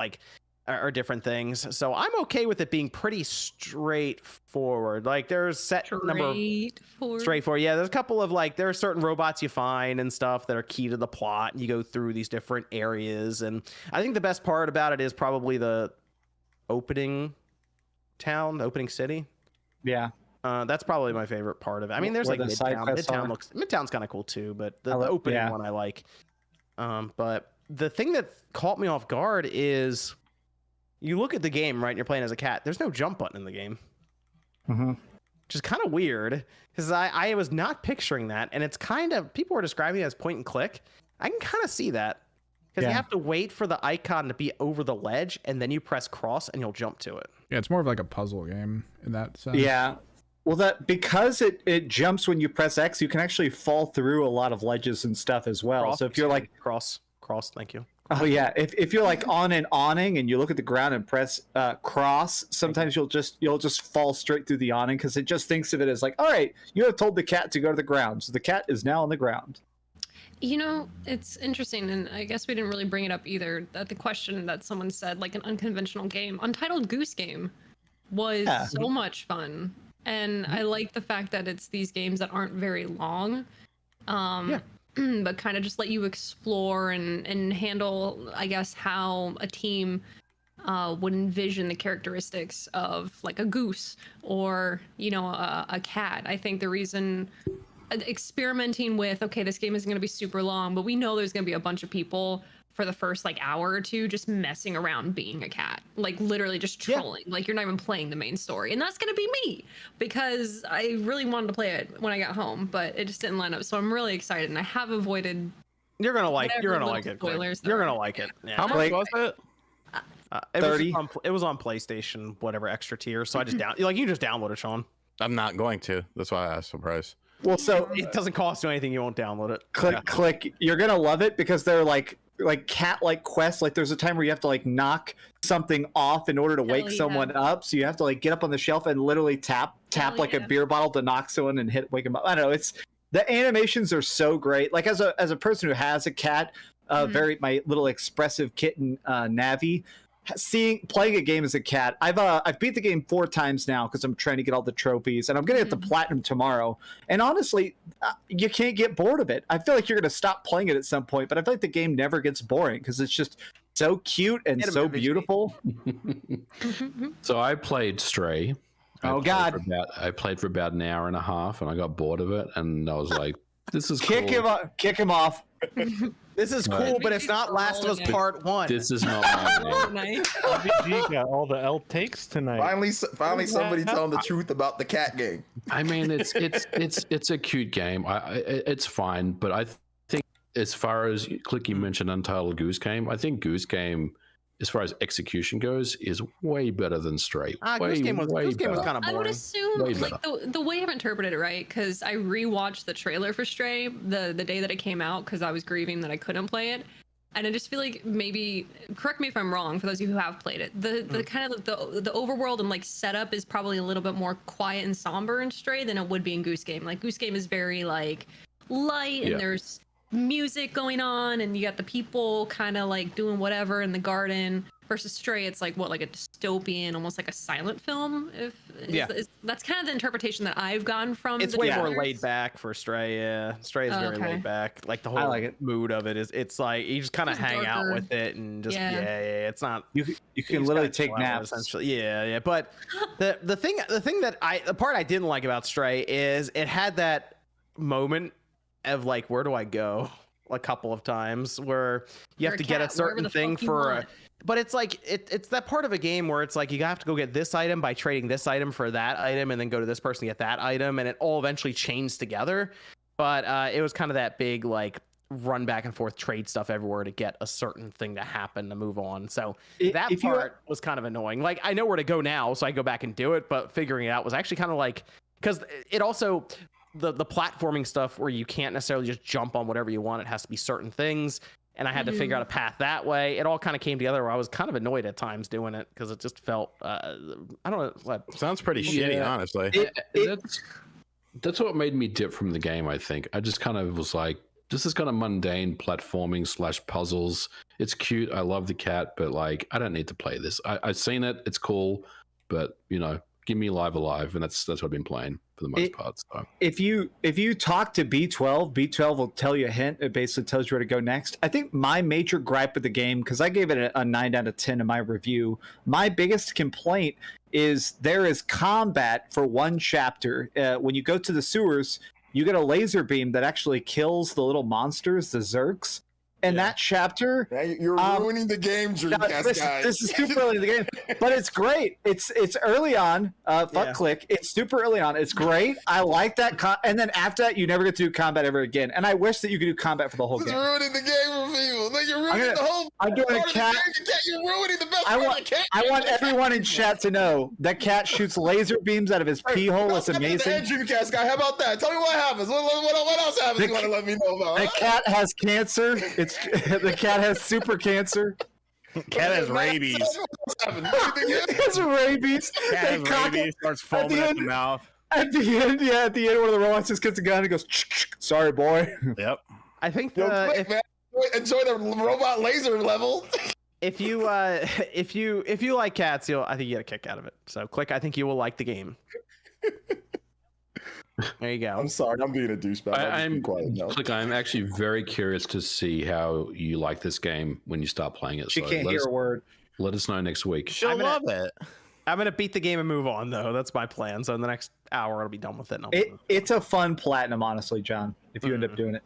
or different things. So I'm okay with it being pretty straightforward. Like there's straightforward. Yeah, there's a couple of there are certain robots you find and stuff that are key to the plot, and you go through these different areas. And I think the best part about it is probably the opening city. Yeah. That's probably my favorite part of it. I mean, there's Where like the side quests are. Midtown's kind of cool too, but the opening one I like. But the thing that caught me off guard is, you look at the game, right, and you're playing as a cat, there's no jump button in the game. Which is kind of weird, because I was not picturing that, and it's kind of, people were describing it as point and click. I can kind of see that, because you have to wait for the icon to be over the ledge, and then you press cross, and you'll jump to it. Yeah, it's more of like a puzzle game in that sense. Yeah. Well, because it jumps when you press X, you can actually fall through a lot of ledges and stuff as well. Cross, so if you're like cross, thank you. Oh yeah, if you're like on an awning and you look at the ground and press cross, sometimes you'll just fall straight through the awning because it just thinks of it as like, all right, you have told the cat to go to the ground, so the cat is now on the ground. You know, it's interesting, and I guess we didn't really bring it up either. That the question that someone said, like an unconventional game, Untitled Goose Game, was so much fun, and I like the fact that it's these games that aren't very long. But kind of just let you explore and handle, I guess, how a team would envision the characteristics of like a goose or, you know, a cat. I think the reason experimenting with, okay, this game isn't going to be super long, but we know there's going to be a bunch of people for the first like hour or two just messing around being a cat, like literally just trolling. Like you're not even playing the main story, and that's gonna be me because I really wanted to play it when I got home, but it just didn't line up. So I'm really excited, and I have avoided. You're gonna like it. You're gonna like it. You're gonna like it. Yeah. How much was it? It 30. It was on PlayStation, whatever extra tier. So I just you just download it, Sean. I'm not going to. That's why I asked the price. Well, so it doesn't cost you anything. You won't download it. Click. You're gonna love it because they're like cat-like quests. Like there's a time where you have to like knock something off in order to wake someone up. So you have to like get up on the shelf and literally tap like a beer bottle to knock someone and wake them up. I don't know. It's the animations are so great. Like as a person who has a cat, my little expressive kitten Navi. Playing a game as a cat, I've beat the game 4 times now because I'm trying to get all the trophies, and I'm gonna get the platinum tomorrow. And honestly, you can't get bored of it. I feel like you're gonna stop playing it at some point, but I feel like the game never gets boring because it's just so cute and so beautiful. So I played Stray. I played for about an hour and a half, and I got bored of it, and I was like, "This is kick him off." This is cool, but it's not Last of Us Part 1. This is not my game. RPG got all the L takes tonight. Finally, somebody telling the truth about the cat game. I mean, it's a cute game. It's fine, but I think as far as Clicky mentioned, Untitled Goose Game, I think Goose Game, as far as execution goes, is way better than Stray. Goose Game was kind of boring. I would assume, like the way I've interpreted it, right? Because I rewatched the trailer for Stray the day that it came out because I was grieving that I couldn't play it, and I just feel like maybe, correct me if I'm wrong, for those of you who have played it, the kind of the overworld and like setup is probably a little bit more quiet and somber in Stray than it would be in Goose Game. Like Goose Game is very like light and there's music going on and you got the people kind of like doing whatever in the garden, versus Stray, it's like like a dystopian, almost like a silent film. That's kind of the interpretation that I've gotten from it's way more laid back for Stray. Stray is very laid back. Like the whole mood of it is, it's like you just kind of hang out with it and just it's not, you can literally take naps essentially. But the part I didn't like about Stray is it had that moment of like, where do I go, a couple of times where you have to get a certain thing but it's like it's that part of a game where it's like you have to go get this item by trading this item for that item and then go to this person to get that item, and it all eventually chains together. But it was kind of that big like run back and forth trade stuff everywhere to get a certain thing to happen to move on. So that part was kind of annoying. Like I know where to go now, so I go back and do it, but figuring it out was actually kind of like, because it also the platforming stuff where you can't necessarily just jump on whatever you want. It has to be certain things. And I had to figure out a path that way. It all kind of came together where I was kind of annoyed at times doing it because it just felt, I don't know what. Sounds pretty shitty, honestly. That's what made me dip from the game, I think. I just kind of was like, this is kind of mundane platforming / puzzles. It's cute. I love the cat, but like, I don't need to play this. I've seen it. It's cool, but you know, give me Live Alive, and that's what I've been playing for the most part. So. If you talk to B12 will tell you a hint. It basically tells you where to go next. I think my major gripe with the game, because I gave it a 9 out of 10 in my review, my biggest complaint is there is combat for one chapter. When you go to the sewers, you get a laser beam that actually kills the little monsters, the Zergs. And that chapter, you're ruining the game, Dreamcast guys. This is super early in the game, but it's great. It's early on. Click. It's super early on. It's great. I like that. And then after that, you never get to do combat ever again. And I wish that you could do combat for the whole game. You're ruining the game for people. Like, you're ruining the whole. I'm doing a cat. You're ruining the best part of the cat. I want everyone in chat to know that cat shoots laser beams out of his pee hole. It's amazing. Dreamcast guy, how about that? Tell me what happens. What else happens? You want to let me know about? The cat has cancer. The cat has super cancer. Cat has rabies. It has rabies. Cat has rabies. Starts foaming at the mouth. At the end, one of the robots just gets a gun and goes, "Sorry, boy." Yep. I think enjoy the robot laser level. If you like cats, I think you get a kick out of it. So Click, I think you will like the game. There you go. I'm sorry, I'm being a douchebag. I'm actually very curious to see how you like this game when you start playing it. She can't hear a word. Let us know next week. She'll love it. I'm gonna beat the game and move on, though. That's my plan. So in the next hour, I'll be done with it. It's a fun platinum, honestly, John. If you end up doing it.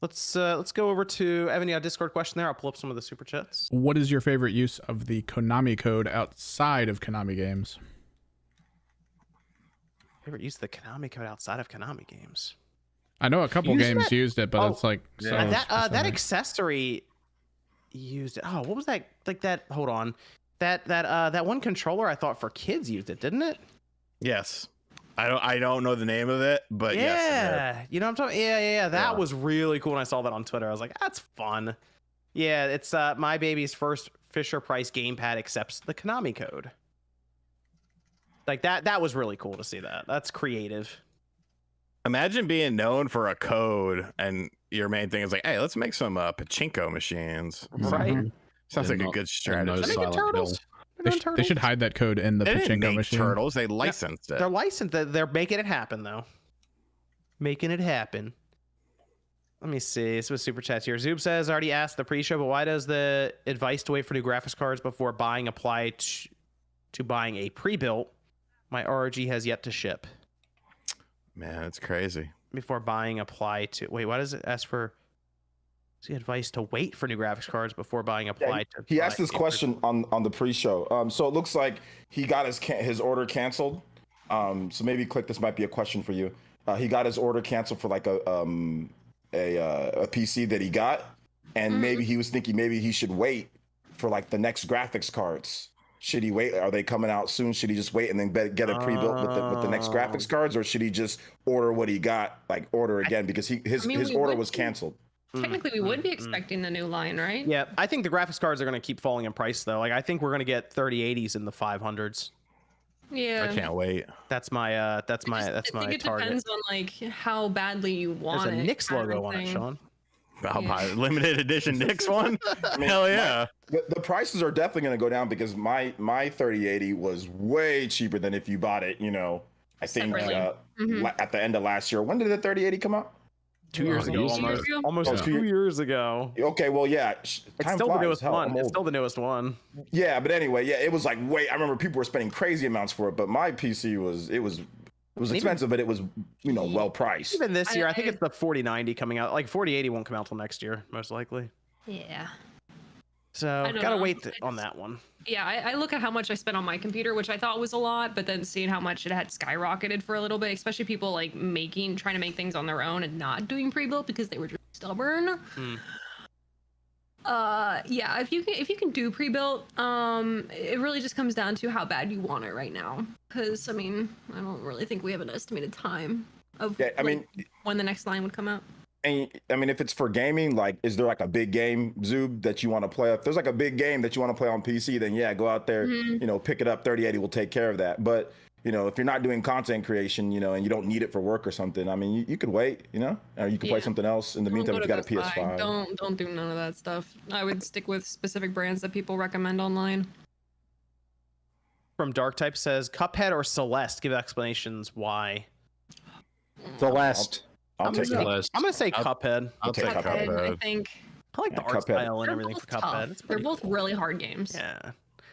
Let's go over to Evan. You have a Discord question there. I'll pull up some of the super chats. What is your favorite use of the Konami code outside of Konami games? Favorite use of the Konami code outside of Konami games? I know a couple games used it, but it's like that accessory used it. Oh, what was that? Like that? Hold on. That one controller I thought for kids used it, didn't it? Yes. I don't know the name of it, but yes. You know what I'm talking? Yeah. That was really cool when I saw that on Twitter. I was like, that's fun. Yeah, it's my baby's first Fisher Price gamepad accepts the Konami code. Like that was really cool to see that. That's creative. Imagine being known for a code and your main thing is like, hey, let's make some pachinko machines. Right. Sounds like a good strategy. They should hide that code in the pachinko machine. Turtles, they licensed it. They're licensed. They're making it happen though. Making it happen. Let me see. This was super chats here. Zoob says, I already asked the pre-show, but why does the advice to wait for new graphics cards before buying apply to buying a pre-built? My ROG has yet to ship. Man, it's crazy. Before buying apply to... Wait, why does it ask for... the advice to wait for new graphics cards before buying apply to... He asked this question on the pre-show. So it looks like he got his order canceled. So maybe Click, this might be a question for you. He got his order canceled for like a PC that he got, and maybe he was thinking maybe he should wait for like the next graphics cards. Should he wait? Are they coming out soon? Should he just wait and then get a pre-built with the next graphics cards, or should he just order what he got, like order again, because his order was canceled? Technically, we would be expecting the new line, right? Yeah, I think the graphics cards are going to keep falling in price though. Like I think we're going to get 3080s in the 500s. Yeah, I can't wait. That's my I think it target. depends on like how badly you want it. There's a Knicks logo on it, Sean. I'll buy a limited edition Knicks one. Hell yeah. The prices are definitely going to go down because my 3080 was way cheaper than if you bought it, I think at the end of last year. When did the 3080 come out? 2 years ago, almost 2 years ago. Okay, well, yeah. It's still the newest one. It's still the newest one. Yeah, but anyway, yeah, it was like I remember people were spending crazy amounts for it, but my PC was expensive, but it was well priced. Even this year, I think it's the 4090 coming out. Like 4080 won't come out till next year, most likely. Yeah. So gotta wait on that one. Yeah, I look at how much I spent on my computer, which I thought was a lot, but then seeing how much it had skyrocketed for a little bit, especially people like trying to make things on their own and not doing pre-built because they were just stubborn. Yeah, if you can do pre-built, it really just comes down to how bad you want it right now. Because I don't really think we have an estimated time of when the next line would come out. And if it's for gaming, like, is there like a big game, Zoob, that you want to play? If there's like a big game that you want to play on PC, then yeah, go out there, pick it up. 3080 will take care of that. But if you're not doing content creation, and you don't need it for work or something, you could wait, or you could play something else in the meantime if you got a PS5. Don't do none of that stuff. I would stick with specific brands that people recommend online. From Dark Type says Cuphead or Celeste. Give explanations why. Celeste. I'm gonna say Cuphead. I'll take Cuphead. I think. I like the art style and everything for Cuphead. They're both really hard games. Yeah.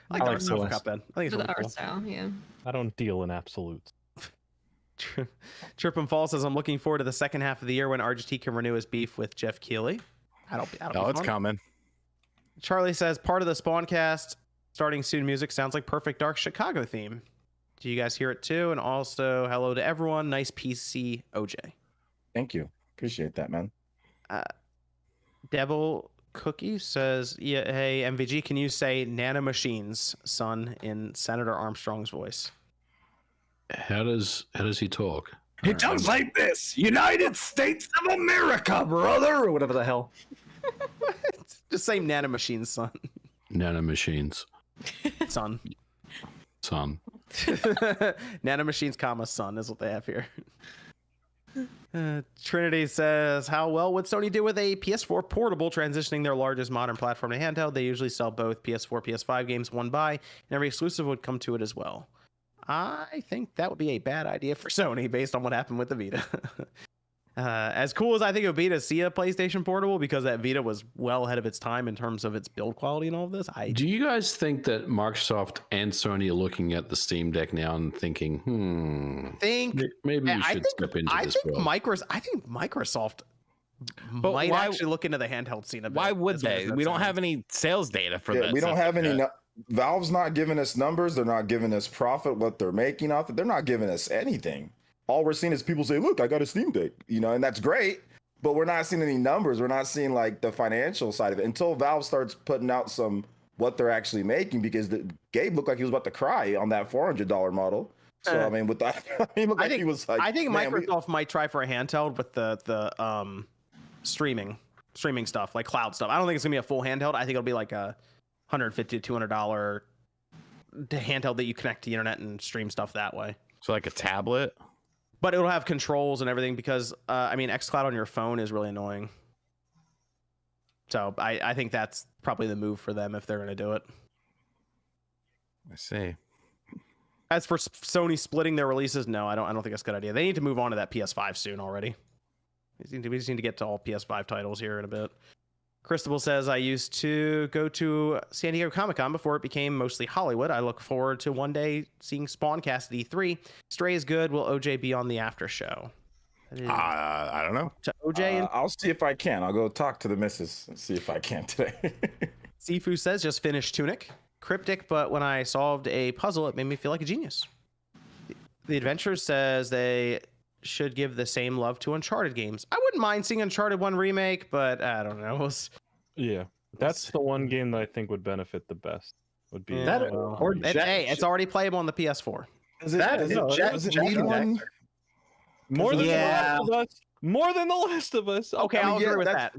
I like the art style for Cuphead. I think it's really the art cool. style, yeah. I don't deal in absolutes. Trip and Fall says, I'm looking forward to the second half of the year when RGT can renew his beef with Jeff Keighley. That'll be it's fun. coming. Charlie says, part of the Spawncast starting soon music sounds like Perfect Dark Chicago theme. Do you guys hear it too? And also, hello to everyone. Nice PC, OJ. Thank you. Appreciate that, man. Devil Cookie says, yeah, hey, MVG, can you say nanomachines, son, in Senator Armstrong's voice? How does he talk? It sounds like this: United States of America, brother, or whatever the hell. Just say nanomachines, son. Nanomachines. Son. Nanomachines, comma, son is what they have here. Trinity says, how well would Sony do with a PS4 portable transitioning their largest modern platform to handheld? They usually sell both PS4, PS5 games one buy, and every exclusive would come to it as well. I think that would be a bad idea for Sony based on what happened with the Vita. As cool as I think it would be to see a PlayStation Portable, because that Vita was well ahead of its time in terms of its build quality and all of this. Do you guys think that Microsoft and Sony are looking at the Steam Deck now and thinking, maybe we should step into this world? I think Microsoft might actually look into the handheld scene a bit. Why would they? We don't have any sales data for this. We don't have any. Valve's not giving us numbers. They're not giving us profit, what they're making off it. They're not giving us anything. All we're seeing is people say, look, I got a Steam Deck, and that's great, but we're not seeing any numbers. We're not seeing like the financial side of it until Valve starts putting out what they're actually making, because Gabe looked like he was about to cry on that $400 model. So, I mean, with that, he looked like he was like, I think Microsoft might try for a handheld with the streaming stuff, like cloud stuff. I don't think it's gonna be a full handheld. I think it'll be like a $150 to $200 handheld that you connect to the internet and stream stuff that way. So like a tablet? But it'll have controls and everything, because xCloud on your phone is really annoying. So I think that's probably the move for them if they're going to do it. I see. As for Sony splitting their releases, no, I don't think that's a good idea. They need to move on to that PS5 soon already. We just need to get to all PS5 titles here in a bit. Christabel says, I used to go to San Diego Comic-Con before it became mostly Hollywood. I look forward to one day seeing Spawncast at E3. Stray is good. Will OJ be on the after show? I don't know. To OJ? I'll see if I can. I'll go talk to the missus and see if I can today. Sifu says, just finished Tunic. Cryptic, but when I solved a puzzle, it made me feel like a genius. The Adventurer says they should give the same love to Uncharted games. I wouldn't mind seeing Uncharted 1 remake, but I don't know. Yeah, that's the one game that I think would benefit the best. Would be that or hey, it's already playable on the PS4. Does it need one? More than the Last of Us. More than the Last of Us. Okay, I'll agree with that.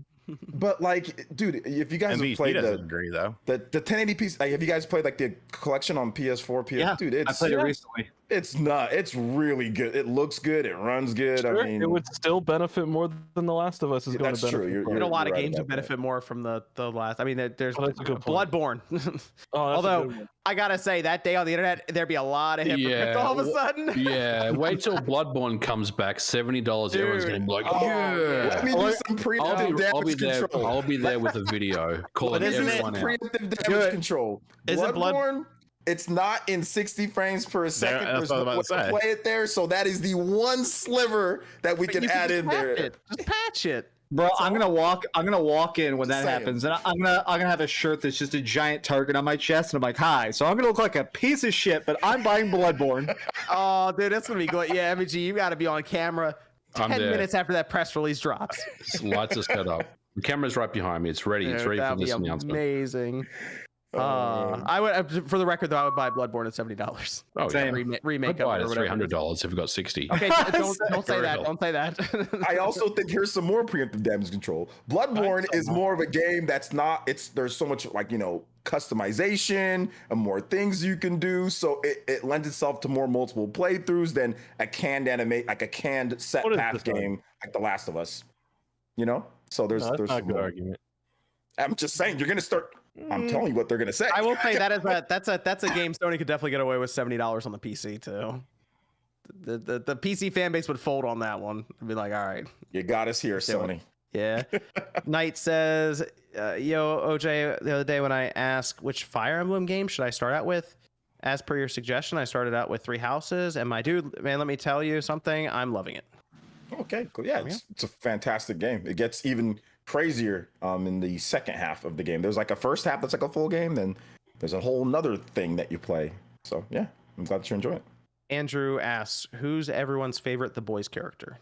But like, dude, if you guys have played agree though. The 1080p, like, have you guys played like the collection on PS4? Yeah, dude, I played it recently. It's really good. It looks good. It runs good. Sure, I mean, it would still benefit more than The Last of Us is going to benefit. True. From. A lot of games would benefit more from the last. I mean, there's Bloodborne. Although I gotta say, that day on the internet, there'd be a lot of hypocrites all of a sudden. Yeah, wait till Bloodborne comes back, $70. Everyone's going to be like, let me do some preemptive damage control. I'll be there with a video calling everyone out. Preemptive damage control. Bloodborne. It's not in 60 frames per second. That's what I'm about to say. Play it there, so that is the one sliver that we can add in there. Just patch it, bro. I'm gonna walk in when that happens, and I'm gonna have a shirt that's just a giant target on my chest, and I'm like, hi. So I'm gonna look like a piece of shit, but I'm buying Bloodborne. Oh, dude, that's gonna be good. Yeah, MG, you got to be on camera 10 minutes after that press release drops. Lights are set up. The camera's right behind me. It's ready. It's ready for this announcement. Amazing. I would, for the record though, I would buy Bloodborne at $70. Oh, yeah. Remake I'd buy it at $300 if it got 60. Okay, don't say that. Don't say that. I also think here's some more preemptive damage control. Bloodborne is more of a game that's not. There's so much customization and more things you can do, so it lends itself to more multiple playthroughs than a canned set path game like The Last of Us. So there's not a some good argument. I'm just saying you're gonna start. I'm telling you what they're gonna say. I will say that's a game Sony could definitely get away with $70 on the PC too. The PC fan base would fold on that one. I'd be like, all right, you got us here, Sony. Yeah. Knight says, yo, OJ, the other day when I asked which Fire Emblem game should I start out with, As per your suggestion, I started out with 3 houses, and my dude, man, let me tell you something. I'm loving it. Okay, cool. Yeah, it's a fantastic game. It gets even crazier in the second half of the game. There's like a first half that's like a full game, then there's a whole nother thing that you play. So yeah, I'm glad that you enjoy it. Andrew asks, who's everyone's favorite The Boys character?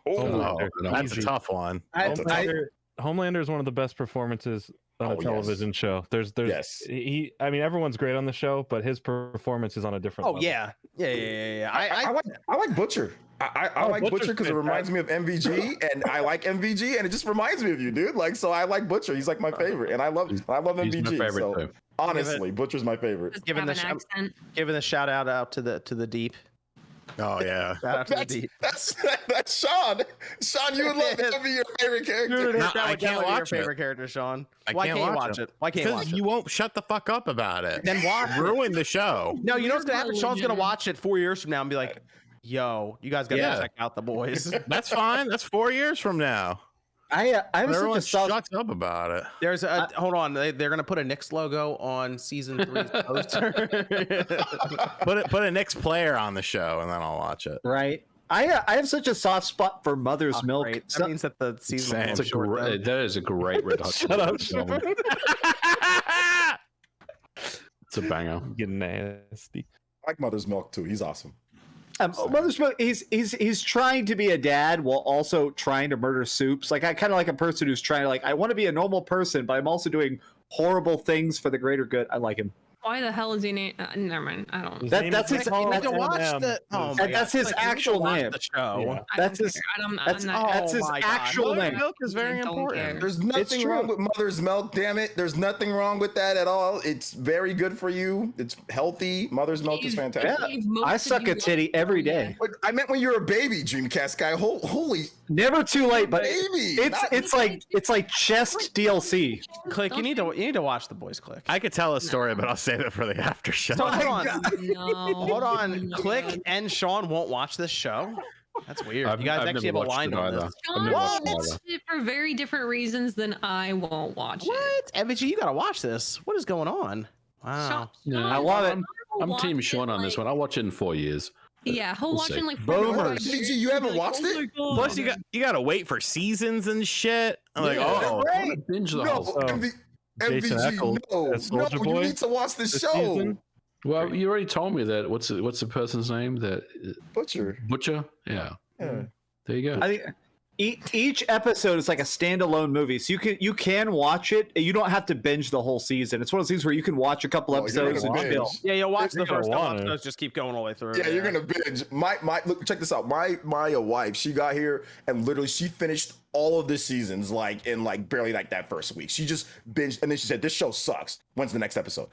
Oh, that's a tough one. Homelander is one of the best performances on a television show. There's I mean, everyone's great on the show, but his performance is on a different level. Yeah. I like Butcher. I like Butcher because it reminds me of MVG, and I like MVG, and it just reminds me of you, dude. Like, so I like Butcher. He's like my favorite, and I love MVG. He's my favorite so too. honestly, Butcher's my favorite. Giving the shout out to the deep. Oh yeah, that's Sean. Sean, you would love that to be your favorite character. Dude, I can't watch your favorite character, Sean. Why can't you watch it? Why can't you watch it? You won't shut the fuck up about it. Then watch it. Ruin the show. No, you know what's gonna happen? Sean's gonna watch it 4 years from now and be like, "Yo, you guys gotta check out The Boys." That's fine. That's 4 years from now. I have Everyone shuts up about it. There's a hold on. They're gonna put a Knicks logo on season 3's poster. Put a Knicks player on the show, and then I'll watch it. Right. I have such a soft spot for Mother's Milk. Great. That means that the season will be short, that is a great Red Hot. Shut up, It's a banger. Getting nasty. I like Mother's Milk too. He's awesome. Mother's Milk, he's trying to be a dad while also trying to murder Soups. Like, I kind of like a person who's trying to, like, I want to be a normal person, but I'm also doing horrible things for the greater good. I like him. Why the hell is he named? Never mind. I don't. That's his. You need to watch the. Oh my that's his actual name. The show. Yeah. That's his. That's his actual name. Milk is very important. There's nothing wrong with Mother's Milk. Damn it, there's nothing wrong with that at all. It's very good for you. It's healthy. Mother's Milk is fantastic. Yeah. I suck a titty every day. But I meant when you're a baby, Dreamcast guy. Holy. Never too late, but baby. It's like chest DLC. Click. You need to watch The Boys. Click. I could tell a story, but I'll save it for the after show. So, hold on. No. Hold on. Click and Sean won't watch this show. That's weird. You guys actually have a line on this. Sean watched it for very different reasons than I won't watch it. What? MVG, you gotta watch this. What is going on? Wow. Yeah, I love it. I'm Team Sean on this one. I'll watch it in 4 years. Yeah, he'll watch it in like Boomers. MVG, you haven't watched it? Plus, you gotta wait for seasons and shit. I'm like, Binge the whole. Jason Ackles as Soulja you Boy need to watch this show. season. Well, you already told me that. What's the person's name? That Butcher. Butcher. Yeah. Yeah. There you go. I think each episode is like a standalone movie, so you can watch it. You don't have to binge the whole season. It's one of those things where you can watch a couple episodes and chill. Yeah, you'll watch the first couple want it. episodes. Just keep going all the way through. Yeah, you're gonna binge. My look, check this out. My wife, she got here and literally she finished all of the seasons like in like barely like that first week. She just binged and then she said, "This show sucks. When's the next episode?"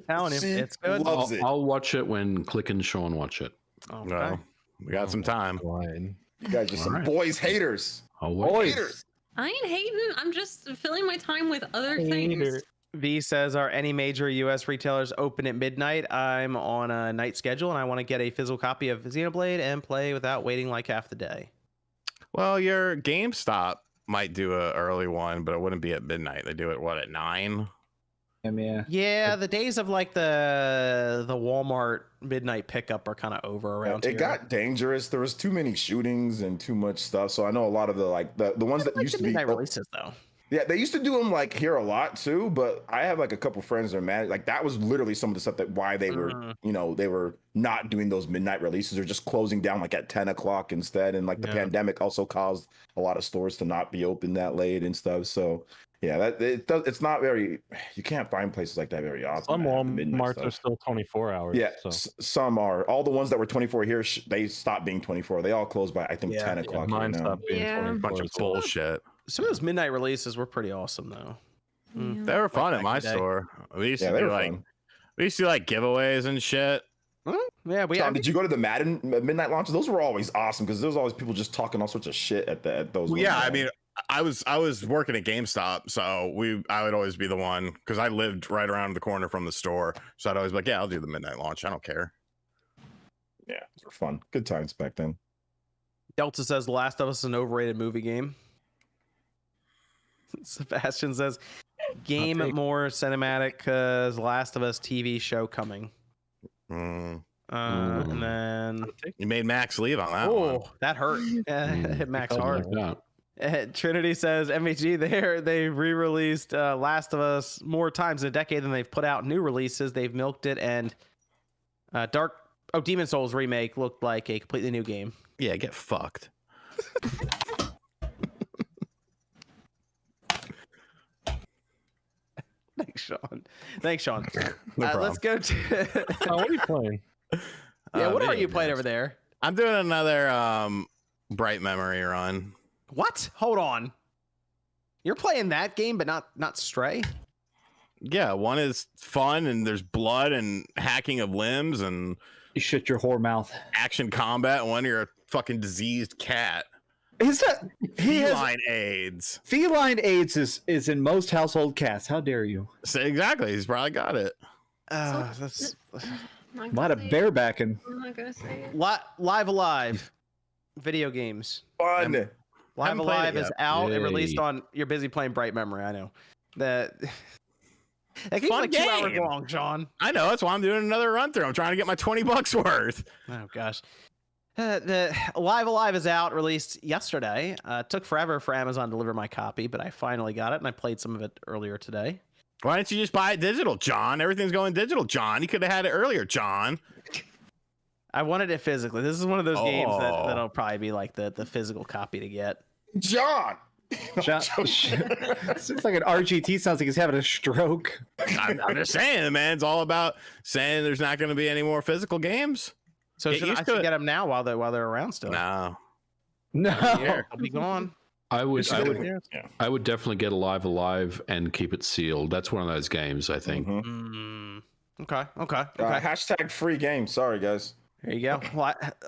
Telling him, it's good. Loves it. I'll watch it when Click and Sean watch it. Okay. no, we got some time. Line. You guys are some boys haters. I'll watch it. Haters. I ain't hating. I'm just filling my time with other things. V says, "Are any major U.S. retailers open at midnight? I'm on a night schedule, and I want to get a physical copy of Xenoblade and play without waiting like half the day." Well, your GameStop might do a early one, but it wouldn't be at midnight. They do it at 9? Yeah, the days of like the Walmart midnight pickup are kind of over around here. It got dangerous. There was too many shootings and too much stuff. So I know a lot of the the ones that used to be midnight releases though. Yeah, they used to do them like here a lot too, but I have like a couple friends that are mad. Like that was literally some of the stuff that why they were, they were not doing those midnight releases or just closing down like at 10 o'clock instead. And like the pandemic also caused a lot of stores to not be open that late and stuff. So yeah, it's not very, you can't find places like that very often. Some Walmarts are still 24 hours. Yeah, so. Some are. All the ones that were 24 here, they stopped being 24. They all closed by I think 10 o'clock. Mine stopped being 24. Bunch of bullshit. Some of those midnight releases were pretty awesome though. They were fun at my store. We used to do like giveaways and shit. Yeah, Tom, did you go to the Madden midnight launches? Those were always awesome because there was always people just talking all sorts of shit at those. Well, yeah, I mean, I was working at GameStop, so I would always be the one because I lived right around the corner from the store, so I'd always be like, yeah, I'll do the midnight launch. I don't care. Yeah, those were fun. Good times back then. Delta says The Last of Us is an overrated movie game. Sebastian says, Game more cinematic because Last of Us TV show coming. And then you made Max leave on that one. Oh, that hurt. Hit Max hard. Like Trinity says MVG they re-released Last of Us more times in a decade than they've put out new releases. They've milked it, and Demon Souls remake looked like a completely new game. Yeah, get fucked. Thanks, Sean. No let's go to. What are you playing? Yeah, what are video you playing games. over there? I'm doing another Bright Memory run. What? Hold on. You're playing that game, but not Stray? Yeah, one is fun and there's blood and hacking of limbs and You shut your whore mouth. action combat. And one you're a fucking diseased cat. Is that Feline AIDS. Feline AIDS is in most household cats. How dare you? So exactly, he's probably got it. That's A lot of barebacking. I'm not gonna say it. Live Alive video games. Fun. Live Haven't played Alive it is yet. out and Yay. released on. You're busy playing Bright Memory. I know that. That game's Fun like 2 hours game. long, Sean. I know, that's why I'm doing another run through. I'm trying to get my $20 worth. Oh gosh. The Live Alive is out, released yesterday. Took forever for Amazon to deliver my copy, but I finally got it, and I played some of it earlier today. Why didn't you just buy it digital, John? Everything's going digital, John. You could have had it earlier, John. I wanted it physically. This is one of those games Oh. that'll probably be like the physical copy to get. John. Seems like an RGT. Sounds like he's having a stroke. I'm just saying, man. It's all about saying there's not going to be any more physical games. So Get should used I to should it. get them now while they're around still. No. No. I'll be gone. I would Yeah. definitely get Alive and keep it sealed. That's one of those games, I think. Mhm. Okay. Hashtag free game. Sorry, guys. There you go.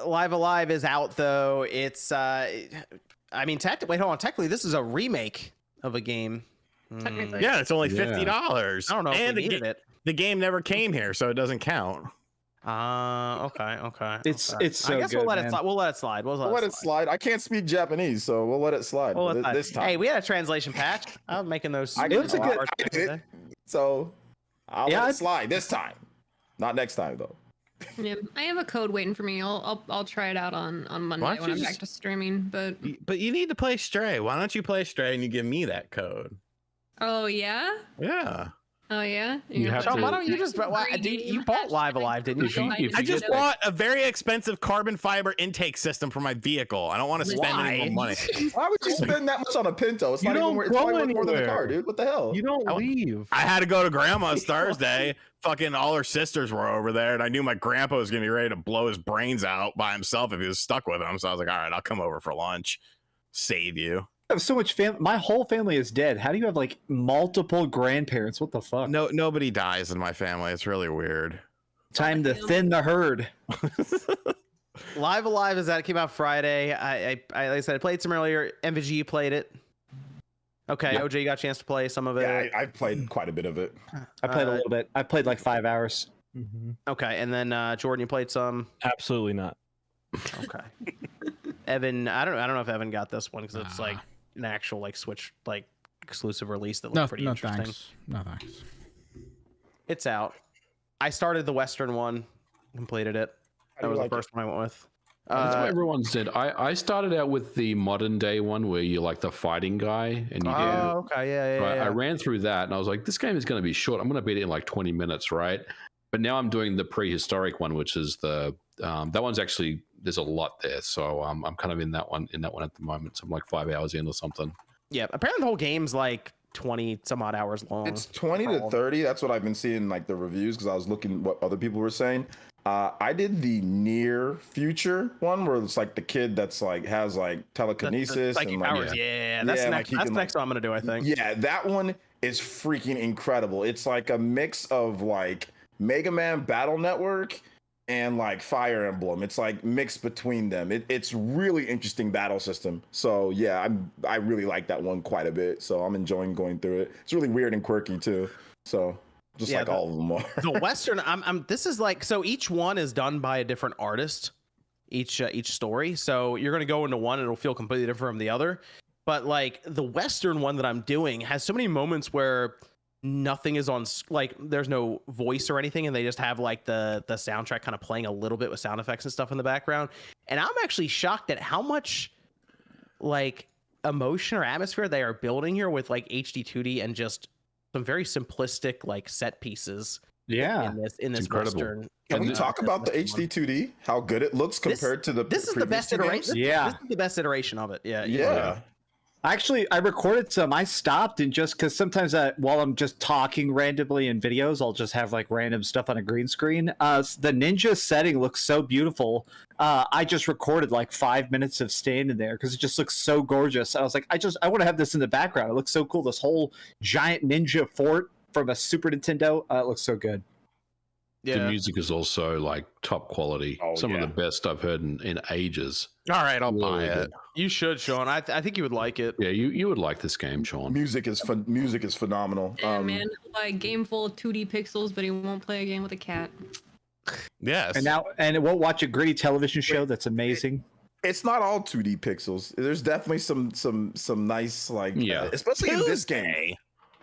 Live Alive is out though. It's I mean, wait, hold on. Technically, this is a remake of a game. Technically. Yeah, it's only Yeah. $50. I don't know if and we needed it. the game never came here, so it doesn't count. Okay. It's so I guess good, we'll let man. it slide. We'll let it slide. We'll let it slide. I can't speak Japanese, so we'll let it slide We'll let it slide. this time. Hey, we had a translation patch. I'm making those. I It was a good- I did it, so I'll Yeah, let I- it slide this time. Not next time though. Yeah, I have a code waiting for me. I'll try it out on Monday Why don't when you I'm back just- to streaming. But But you need to play Stray. Why don't you play Stray and you give me that code? oh yeah, Yeah. You have Sean, to- why don't you just? You bought Live Alive, didn't you? If you- Sean? if I you just get- bought a very expensive carbon fiber intake system for my vehicle. I don't want to spend any more money. Why would you spend that much on a Pinto? It's You not even don't worth. It's go probably worth more than the anywhere. car, dude. What the hell? You don't leave. I had to go to grandma's Thursday. Fucking all her sisters were over there, and I knew my grandpa was gonna be ready to blow his brains out by himself if he was stuck with him. So I was like, all right, I'll come over for lunch. Save you. I have so much family. My whole family is dead. How do you have like multiple grandparents? What the fuck? No, nobody dies in my family. It's really weird. Time to thin the herd. Live Alive is that? It came out Friday. I like I said, I played some earlier. MVG played it. Okay, Yeah. OJ, you got a chance to play some of it. Yeah, I've played quite a bit of it. I played a little bit. I played like 5 hours. Okay, and then Jordan, you played some. Absolutely not. Okay. Evan, I don't know if Evan got this one because it's like an actual like Switch like exclusive release that looked pretty interesting. Thanks. No thanks. It's out. I started the Western one, completed it. How do That you was like the first one I went with. That's what everyone said. I started out with the modern day one where you're like the fighting guy and you Oh, okay, yeah. I ran through that and I was like, this game is going to be short. I'm going to beat it in like 20 minutes, right? But now I'm doing the prehistoric one, which is the that one's actually there's a lot there, so I'm kind of in that one at the moment. So I'm like 5 hours in or something. Yeah, apparently the whole game's like 20 some odd hours long. It's 20 to 30. That's what I've been seeing, like the reviews, because I was looking what other people were saying. I did the near future one where it's like the kid that's like has like telekinesis Psychic and like, powers. Yeah, that's Yeah, the like next. he That's can, the next one I'm gonna do. I think. Yeah, that one is freaking incredible. It's like a mix of like Mega Man Battle Network and like Fire Emblem. It's like mixed between them. It's really interesting battle system. So yeah, I really like that one quite a bit. So I'm enjoying going through it. It's really weird and quirky too. So just Yeah, like all of them are. The Western. This is like so. Each one is done by a different artist. Each story. So you're gonna go into one, and it'll feel completely different from the other. But like the Western one that I'm doing has so many moments where nothing is on like there's no voice or anything, and they just have like the soundtrack kind of playing a little bit with sound effects and stuff in the background. And I'm actually shocked at how much like emotion or atmosphere they are building here with like HD 2D and just some very simplistic like set pieces. Yeah, in this Western. Can we talk about the HD 2D? How good it looks compared to the this is the best iteration. Yeah, this is the best iteration of it. Yeah. Actually, I recorded some. I stopped and just because sometimes while I'm just talking randomly in videos, I'll just have like random stuff on a green screen. The ninja setting looks so beautiful. I just recorded like 5 minutes of standing there because it just looks so gorgeous. I was like, I want to have this in the background. It looks so cool. This whole giant ninja fort from a Super Nintendo. It looks so good. Yeah. The music is also like top quality. Some of the best I've heard in ages. All right, I'll buy it. Good. You should, Sean. I think you would like it. Yeah, you would like this game, Sean. Music is phenomenal. Yeah, man, he'll buy a game full of 2D pixels, but he won't play a game with a cat. Yes. And it won't watch a gritty television show that's amazing. It's not all 2D pixels. There's definitely some nice like especially in this game.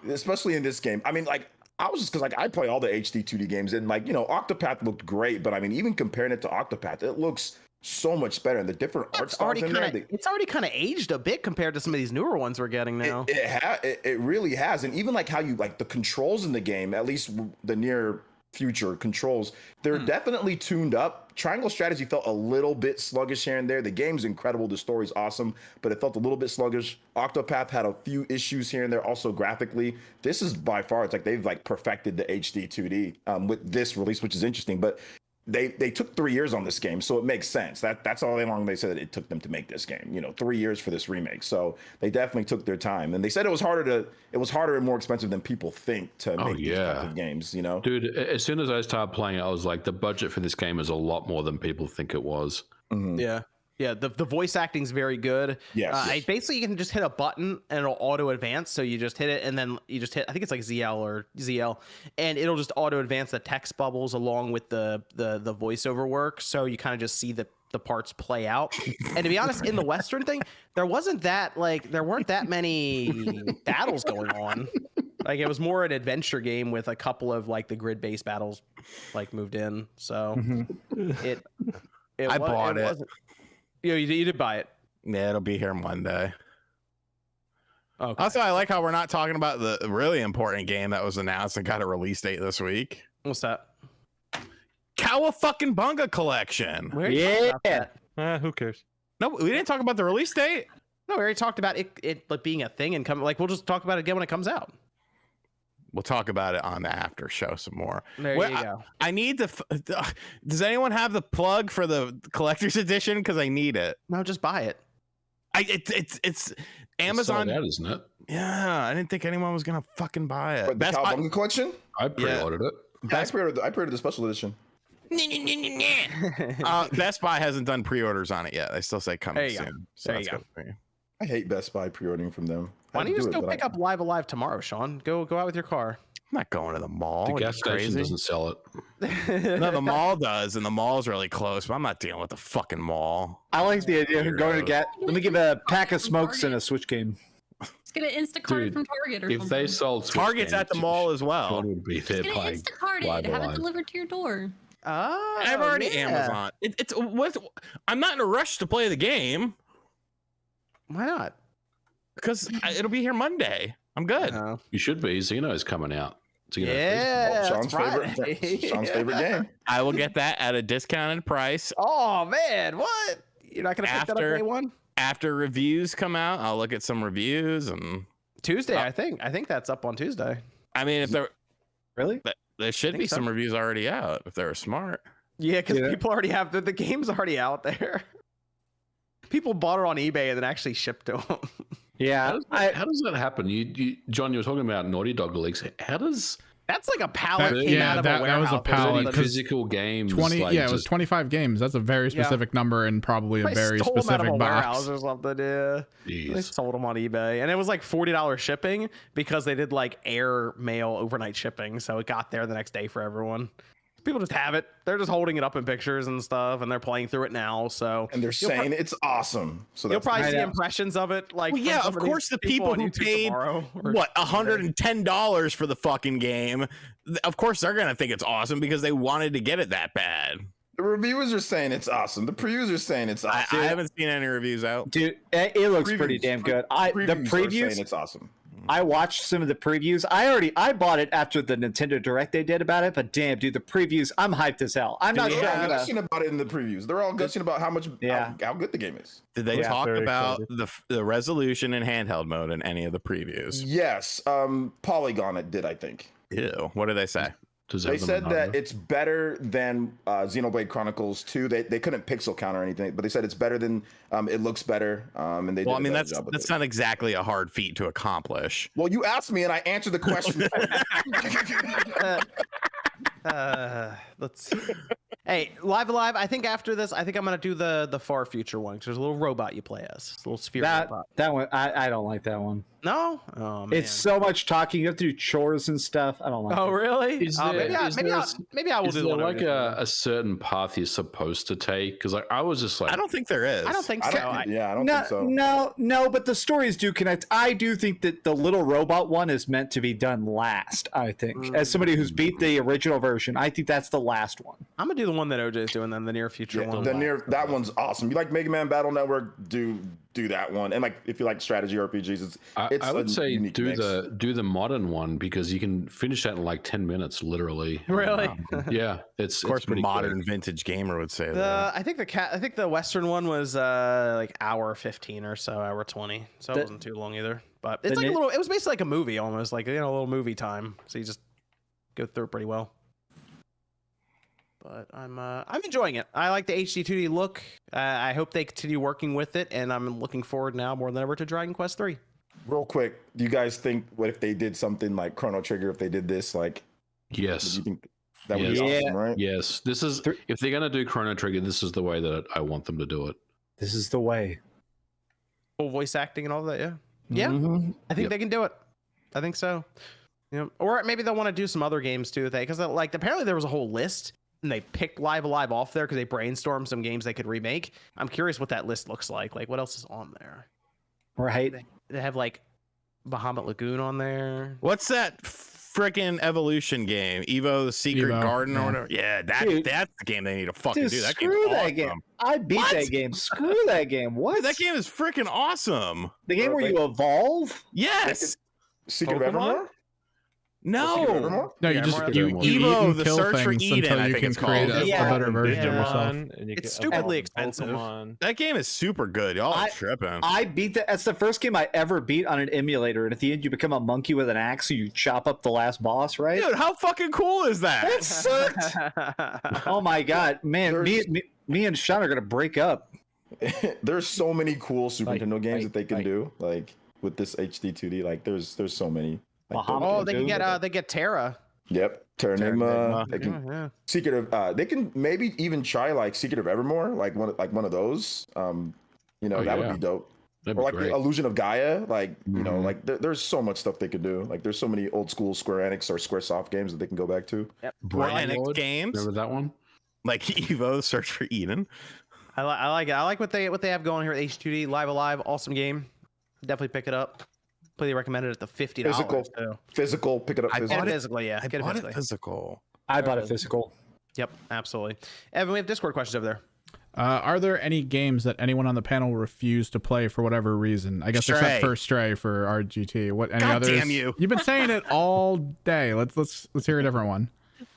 Especially in this game. I mean, like I was just because like I play all the HD 2D games and like Octopath looked great, but I mean even comparing it to Octopath, it looks so much better. And the different art styles in there. It's already kind of aged a bit compared to some of these newer ones we're getting now. It really has, and even like how you like the controls in the game, at least the near future controls, they're definitely tuned up. Triangle strategy felt a little bit sluggish here and there. The game's incredible, the story's awesome, but it felt a little bit sluggish. Octopath had a few issues here and there, also graphically. This is by far, it's like they've like perfected the HD 2D with this release, which is interesting. But they took 3 years on this game, so it makes sense. That's all long they said that it took them to make this game. 3 years for this remake, so they definitely took their time. And they said it was harder and more expensive than people think to make these type of games. Dude, as soon as I started playing it, I was like, the budget for this game is a lot more than people think it was. Mm-hmm. Yeah, the voice acting's very good. Yes. Basically, you can just hit a button and it'll auto advance. So you just hit it and then you just hit, I think it's like ZL, and it'll just auto advance the text bubbles along with the voiceover work. So you kind of just see the parts play out. And to be honest, in the Western thing, there weren't that many battles going on. Like it was more an adventure game with a couple of like the grid-based battles like moved in. So I bought it. You did buy it. Yeah, it'll be here Monday. Okay. Also, I like how we're not talking about the really important game that was announced and got a release date this week. What's that? Cowabunga Collection. Who cares? No, we didn't talk about the release date. No, we already talked about it like being a thing and we'll just talk about it again when it comes out. We'll talk about it on the after show some more. There you go. I need does anyone have the plug for the collector's edition? Because I need it. No, just buy it. It's Amazon. That isn't it? Yeah, I didn't think anyone was gonna fucking buy it. But the Cowabunga collection? I pre-ordered it. I pre-ordered the special edition. Best Buy hasn't done pre-orders on it yet. They still say coming soon. So there you go. I hate Best Buy pre-ordering from them. Why don't you just go pick up Live Alive tomorrow, Sean? Go out with your car. I'm not going to the mall. The gas station doesn't sell it. No, the mall does, and the mall's really close, but I'm not dealing with the fucking mall. I like the idea of going to let me give a pack of smokes and a Switch game. It's gonna Instacart from Target or something. If they sold Switch Target's games, at the mall as well. Sean would be there Just gonna buying Instacart it. Live Have it Alive. delivered to your door. Oh, I've already Amazon. I'm not in a rush to play the game Why not? because it'll be here Monday. I'm good. You should be. Xeno's coming out. Sean's favorite game. I will get that at a discounted price. Oh man, what? You're not gonna pick that up day one? After reviews come out, I'll look at some reviews and Tuesday. I think that's up on Tuesday. I mean, if there Really? there should be some reviews already out if they were smart. Yeah, because people already have the game's already out there. People bought it on eBay and then actually shipped to them. Yeah. How does that happen? You John, you were talking about Naughty Dog leaks. How does That's like a pallet came out of a warehouse. That was a pallet. any physical games? 20, like, it was 25 games. That's a very specific number and probably a very specific box. Or something. Yeah, they sold them on eBay, and it was like $40 shipping because they did like air mail overnight shipping, so it got there the next day for everyone. People just have it. They're just holding it up in pictures and stuff, and they're playing through it now. So And they're saying it's awesome. So you'll that's probably see impressions of it. Like, Well, yeah, of course, the people on who YouTube paid tomorrow or what $110 for the fucking game, of course they're gonna think it's awesome because they wanted to get it that bad. the reviewers are saying it's awesome. The previews are saying it's awesome. I haven't seen any reviews out. Dude, it looks Previews- pretty damn good. The Are saying previews, it's awesome. I watched some of the previews. I bought it after the Nintendo Direct they did about it, but damn, dude, the previews, I'm hyped as hell. I'm not They're sure. all I'm gonna, gushing about it in the previews. They're all gushing about how much how good the game is. Did they Yeah, talk very about the resolution and handheld mode in any of the previews? Yes, Polygon it did, I think. Ew. What did they say? They said that it's better than Xenoblade Chronicles 2. They couldn't pixel count or anything, but they said it's better than it looks better. And they Well, I did a mean, better job with that's it. not exactly a hard feat to accomplish. Well, you asked me and I answered the question. Let's. Hey, Live Alive. I think after this, I think I'm gonna do the far future one because there's a little robot you play as. It's a little sphere robot. that one, I don't like that one. No, oh, man. It's so much talking. You have to do chores and stuff. I don't like Oh it. really? Is there- maybe is there maybe I will Is do the there one. like a certain path you're supposed to take? Because I was just like, I don't think there is. I don't think I so. don't, I, yeah, I don't No, think so. no, but the stories do connect. I do think that the little robot one is meant to be done last. I think, as somebody who's beat the original version, I think that's the last one. I'm gonna do the one that OJ is doing, then the near future Yeah, one. that one's awesome. You like Mega Man Battle Network? Do that one. And like if you like strategy RPGs, it's I would a say unique do mix. the modern one because you can finish that in like 10 minutes, literally. Really? Yeah, it's Of course, it's pretty modern quick. vintage gamer would say that. I think the Western one was like hour 15 or so, hour 20. So it wasn't too long either. But it's like it was basically like a movie almost, like a little movie time. So you just go through it pretty well. But I'm enjoying it. I like the HD 2D look. I hope they continue working with it, and I'm looking forward now more than ever to Dragon Quest 3. Real quick, do you guys think what if they did something like Chrono Trigger? If they did this, like, do Yes. you think that would Yes. be awesome, right? Yes. This is if they're gonna do Chrono Trigger, this is the way that I want them to do it. This is the way. Full voice acting and all that, yeah. Yeah, Mhm. I think Yep. they can do it. I think so. You know, or maybe they'll want to do some other games too, because like apparently there was a whole list and they picked Live Alive off there because they brainstormed some games they could remake. I'm curious what that list looks like. Like what else is on there? Right. They have like Bahamut Lagoon on there. What's that freaking evolution game? Evo the Secret Evo, Garden yeah. or whatever? Yeah, Dude. that's the game they need to fucking Dude, do. That game's screw that awesome. game. I beat What? that game. Screw that game. What? Dude, that game is freaking awesome. The game where you evolve? Yes. Secret of Pokemon? Evermore? No. Secret of Evermore? No, you Yeah, just more you like eat Evo, and the kill Search for things Eden, until I you think can it's create called. a Yeah. better version of yourself. And you It's get stupidly evolve expensive. Pokemon. That game is super good. Y'all are I- tripping. I beat that. That's the first game I ever beat on an emulator. And at the end, you become a monkey with an axe, so you chop up the last boss, right? Dude, how fucking cool is that? That sucked. Oh my god, man! Me and Sean are gonna break up. There's so many cool Super Like, Nintendo games like, that they can like- do, like with this HD 2D. Like, there's so many. Like, Bahamut. Oh, they can get they get Terra. Yep, Terra Enigma. They can Yeah. Secret of. They can maybe even try like Secret of Evermore, like one of those. You know, Oh, that yeah. would be dope. That'd Or be like great. the Illusion of Gaia, like you know, Mhm. like there's so much stuff they could do. Like there's so many old school Square Enix or SquareSoft games that they can go back to. Brian Lord, games Remember that one? like Evo Search for Eden. I like it. I like what they have going here at H2D Live Alive. Awesome game. Definitely pick it up. Completely recommended at the $50. Physical. too. Physical, pick it up. I Physical. Get it physically, yeah. I Get it bought physically. it physical. I bought it physical. Yep, absolutely. Evan, we have Discord questions over there. Are there any games that anyone on the panel refused to play for whatever reason? I guess Stray. except for Stray for RGT. What any God others? damn you. You've been saying it all day. Let's hear a different one.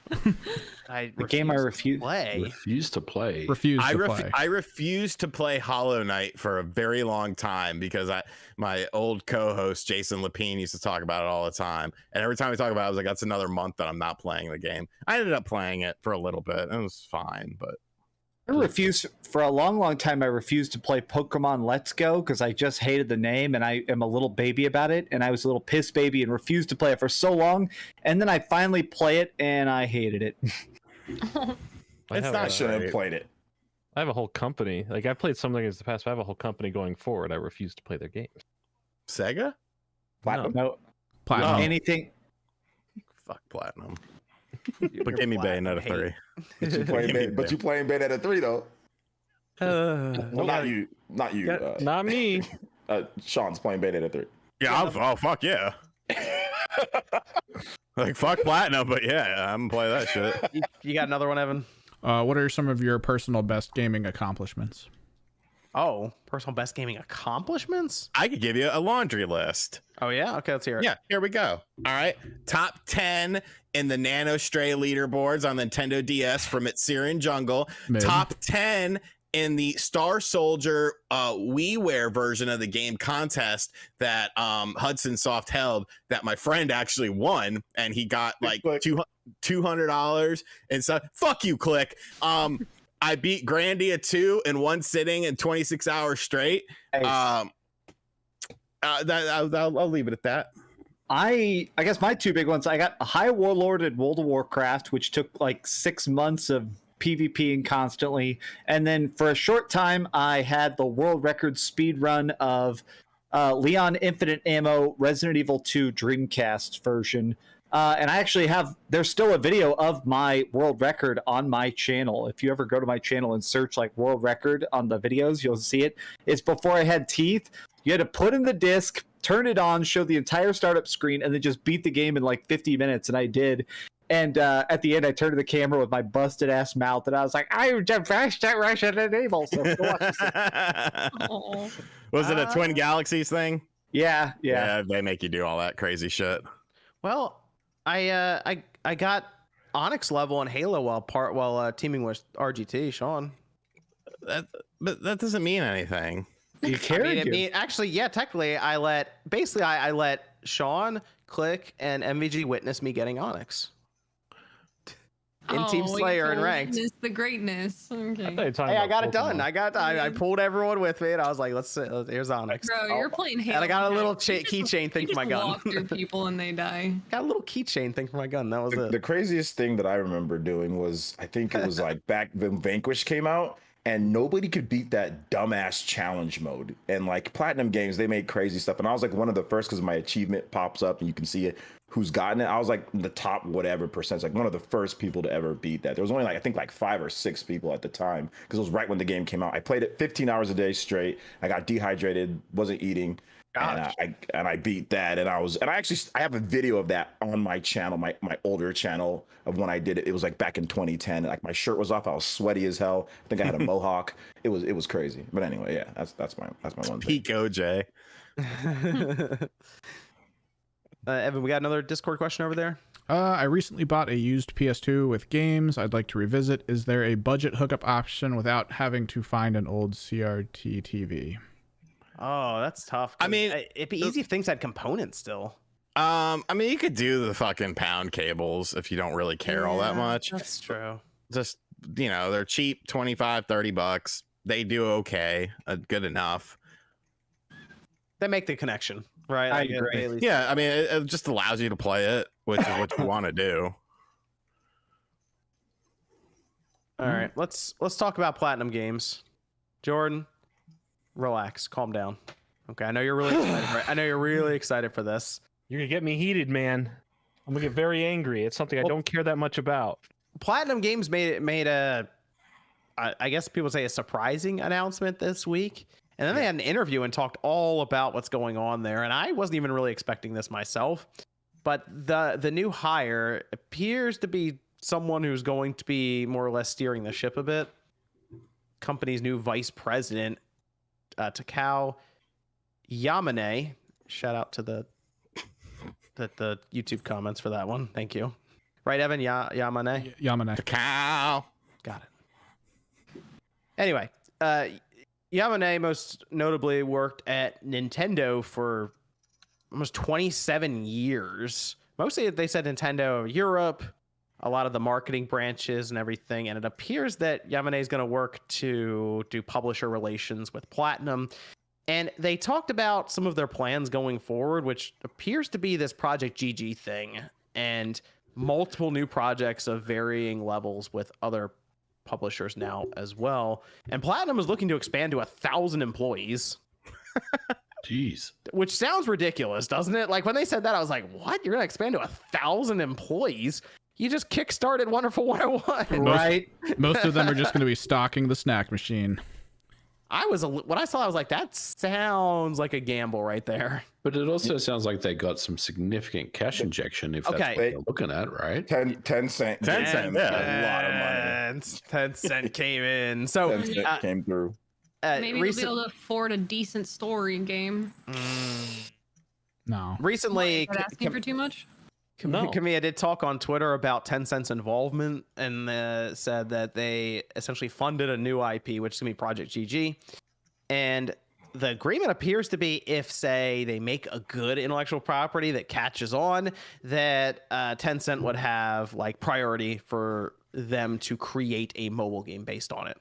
The game I refuse. play. Refuse to play. Refused to play. I refused to play Hollow Knight for a very long time because my old co-host Jason Lapine used to talk about it all the time, and every time we talk about it, I was like, "That's another month that I'm not playing the game." I ended up playing it for a little bit, and it was fine, but I refused for a long time. I refused to play Pokemon Let's Go because I just hated the name, and I am a little baby about it. And I was a little piss baby and refused to play it for so long. And then I finally play it, and I hated it. I It's have not I a- shouldn't have played it. I have a whole company. Like I played some games in the past, but I have a whole company going forward. I refuse to play their games. Sega, Platinum. No, Platinum. anything. fuck Platinum. But give me Bayonetta 3. But you playing Bayonetta 3 though. Well, not you. Not me. Sean's playing Bayonetta 3. Yeah, oh fuck yeah. Like fuck Platinum, but yeah, I'm gonna play that shit. You got another one, Evan? What are some of your personal best gaming accomplishments? Oh, personal best gaming accomplishments? I could give you a laundry list. Oh yeah, okay, let's hear it. Yeah, here we go. All right, top 10 in the Nano Stray leaderboards on the Nintendo DS from its Syrian Jungle. Mid. Top 10 in the Star Soldier WiiWare version of the game contest that Hudson Soft held, that my friend actually won, and he got like $200 and stuff. Fuck you, Click. I beat Grandia 2 in one sitting in 26 hours straight. I'll leave it at that. I guess my two big ones, I got a High Warlord in World of Warcraft, which took like 6 months of PvPing constantly. And then for a short time, I had the world record speed run of Leon Infinite Ammo Resident Evil 2 Dreamcast version. And I actually there's still a video of my world record on my channel. If you ever go to my channel and search like world record on the videos, you'll see it. It's before I had teeth. You had to put in the disc, turn it on, show the entire startup screen, and then just beat the game in like 50 minutes. And I did. And at the end, I turned to the camera with my busted ass mouth, and I was like, "I refreshed that Resident Evil." So go watch this. Was it a Twin Galaxies thing? Yeah. They make you do all that crazy shit. Well, I got Onyx level in Halo while teaming with RGT, Sean. But that doesn't mean anything. You carried actually, yeah, technically, I let Sean, Click, and MVG witness me getting Onyx. In Team Slayer and ranked. Witness the greatness. Okay. I got it done. I pulled everyone with me, and I was like, here's Onyx. Bro, you're playing Halo. And I got a little keychain thing for my gun. Walk through people and they die. Got a little keychain thing for my gun. That was it. The craziest thing that I remember doing was, I think it was like back when Vanquish came out, and nobody could beat that dumbass challenge mode. And like PlatinumGames, they made crazy stuff. And I was like one of the first, because my achievement pops up and you can see it, who's gotten it. I was like the top whatever percent, like one of the first people to ever beat that. There was only like, I think like 5 or 6 people at the time, because it was right when the game came out. I played it 15 hours a day straight. I got dehydrated, wasn't eating. And I beat that, and I have a video of that on my channel, my older channel, of when I did it. It was like back in 2010. Like my shirt was off, I was sweaty as hell. I think I had a mohawk. It was crazy. But anyway, yeah, that's my one. Peak OJ. Evan, we got another Discord question over there. I recently bought a used PS2 with games I'd like to revisit. Is there a budget hookup option without having to find an old CRT TV? Oh, that's tough. I mean, it'd be easy if things had components still. I mean, you could do the fucking pound cables if you don't really care all that much. That's true. Just, they're cheap, $25-$30. They do okay, good enough. They make the connection, right? I agree. Yeah, I mean, it just allows you to play it, which is what you want to do. All right, let's talk about PlatinumGames. Jordan, relax, calm down. Okay, I know you're really excited. I know you're really excited for this. You're gonna get me heated, man. I'm gonna get very angry. It's something I don't care that much about. PlatinumGames made a, I guess people say, a surprising announcement this week, and then they had an interview and talked all about what's going on there. And I wasn't even really expecting this myself, but the new hire appears to be someone who's going to be more or less steering the ship a bit. Company's new vice president, Takao Yamane. Shout out to the YouTube comments for that one. Thank you. Right, Evan? Yamane? Yamane. Takao. Got it. Anyway, Yamane most notably worked at Nintendo for almost 27 years. Mostly, they said Nintendo Europe, a lot of the marketing branches and everything. And it appears that Yamane is going to work to do publisher relations with Platinum. And they talked about some of their plans going forward, which appears to be this Project GG thing and multiple new projects of varying levels with other publishers now as well. And Platinum is looking to expand to 1,000 employees. Jeez. Which sounds ridiculous, doesn't it? Like when they said that, I was like, what? You're going to expand to 1,000 employees? You just kickstarted Wonderful 101. Right. Most of them are just going to be stocking the snack machine. When I saw, I was like, that sounds like a gamble right there. But it also sounds like they got some significant cash injection if that's what they're looking at, right? 10 cent. 10 cent, yeah. A lot of money. 10 cent came in. So 10 cent came through. Maybe you'll be able to afford a decent story game. No. Recently, Is that asking for too much? Camilla did talk on Twitter about Tencent's involvement and said that they essentially funded a new IP, which is going to be Project GG. And the agreement appears to be if, say, they make a good intellectual property that catches on, that Tencent would have like priority for them to create a mobile game based on it.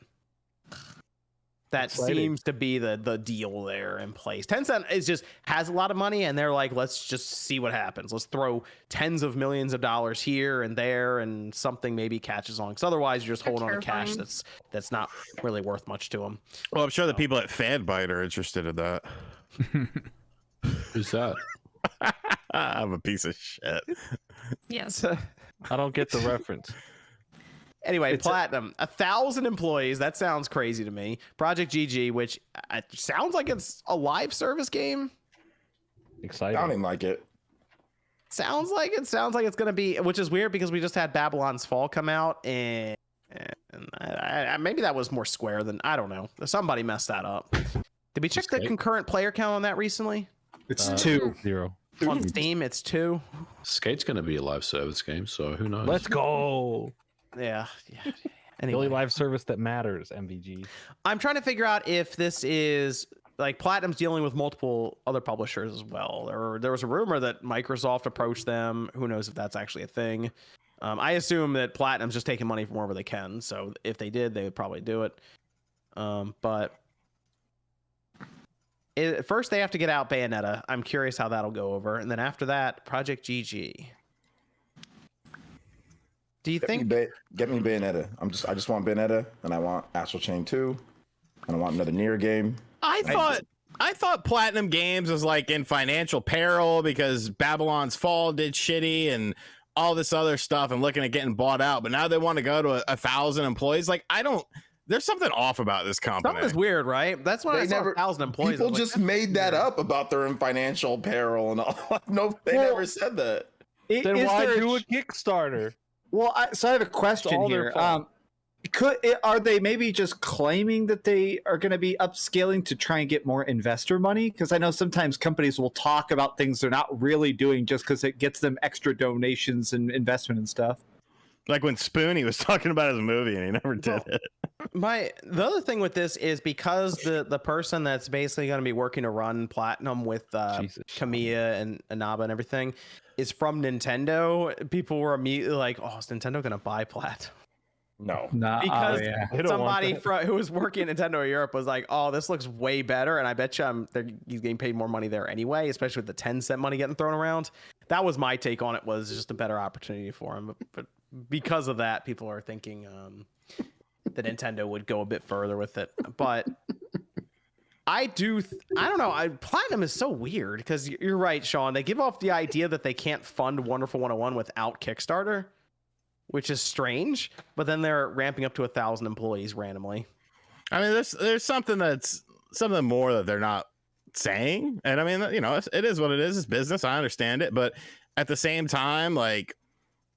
That seems to be the deal there in place. Tencent has a lot of money, and they're like, let's just see what happens. Let's throw tens of millions of dollars here and there, and something maybe catches on. Because otherwise, you're just holding on to cash that's not really worth much to them. Well, I'm sure the people at Fanbyte are interested in that. Who's that? I'm a piece of shit. Yes. I don't get the reference. Anyway, Platinum, 1,000 employees. That sounds crazy to me. Project GG, which sounds like it's a live service game. Exciting. Sounding like it. Sounds like it's going to be, which is weird because we just had Babylon's Fall come out, and maybe that was more Square than, I don't know. Somebody messed that up. Did we check the concurrent player count on that recently? It's 2. 0. On Steam, it's 2. Skate's going to be a live service game, so who knows? Let's go. Yeah. The only live service that matters, MVG. I'm trying to figure out if this is like Platinum's dealing with multiple other publishers as well. There was a rumor that Microsoft approached them. Who knows if that's actually a thing? I assume that Platinum's just taking money from wherever they can. So if they did, they would probably do it. But first they have to get out Bayonetta. I'm curious how that'll go over. And then after that, Project GG. Do you think? Get me Bayonetta. I just want Bayonetta, and I want Astral Chain 2, and I want another Nier game. I thought Platinum Games was like in financial peril because Babylon's Fall did shitty and all this other stuff and looking at getting bought out. But now they want to go to 1,000 employees. Like, there's something off about this company. Something's weird, right? That's when I saw 1,000 employees. People just made that up about they're in financial peril and all. No, they never said that. Then why do a Kickstarter? Well, so I have a question here. Are they maybe just claiming that they are going to be upscaling to try and get more investor money? Because I know sometimes companies will talk about things they're not really doing just because it gets them extra donations and investment and stuff. Like when Spoonie was talking about his movie and he never did it. The other thing with this is because the person that's basically going to be working to run Platinum with Camilla and Inaba and everything is from Nintendo. People were immediately like, "Oh, is Nintendo going to buy Platinum?" No, because somebody who was working at Nintendo Europe was like, "Oh, this looks way better," and I bet you he's getting paid more money there anyway, especially with the 10-cent money getting thrown around. That was my take on it. Was just a better opportunity for him, but because of that, people are thinking that Nintendo would go a bit further with it. But I don't know. Platinum is so weird because you're right, Sean. They give off the idea that they can't fund Wonderful 101 without Kickstarter, which is strange. But then they're ramping up to 1,000 employees randomly. I mean, there's something more that they're not saying. And I mean, it is what it is. It's business. I understand it. But at the same time, like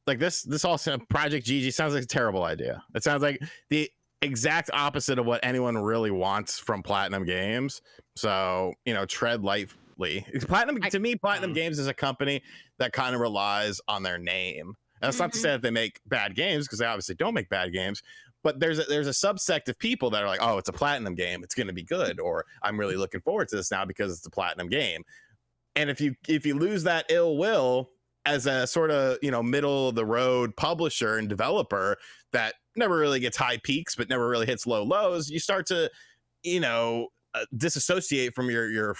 this also Project GG sounds like a terrible idea. It sounds like the exact opposite of what anyone really wants from Platinum Games. So, tread lightly. Platinum Games is a company that kind of relies on their name. And that's not to say that they make bad games, because they obviously don't make bad games. But there's a subsect of people that are like, oh, it's a Platinum game, it's going to be good, or I'm really looking forward to this now because it's a Platinum game. And if you lose that ill will as a sort of middle of the road publisher and developer that never really gets high peaks but never really hits low lows, you start to disassociate from your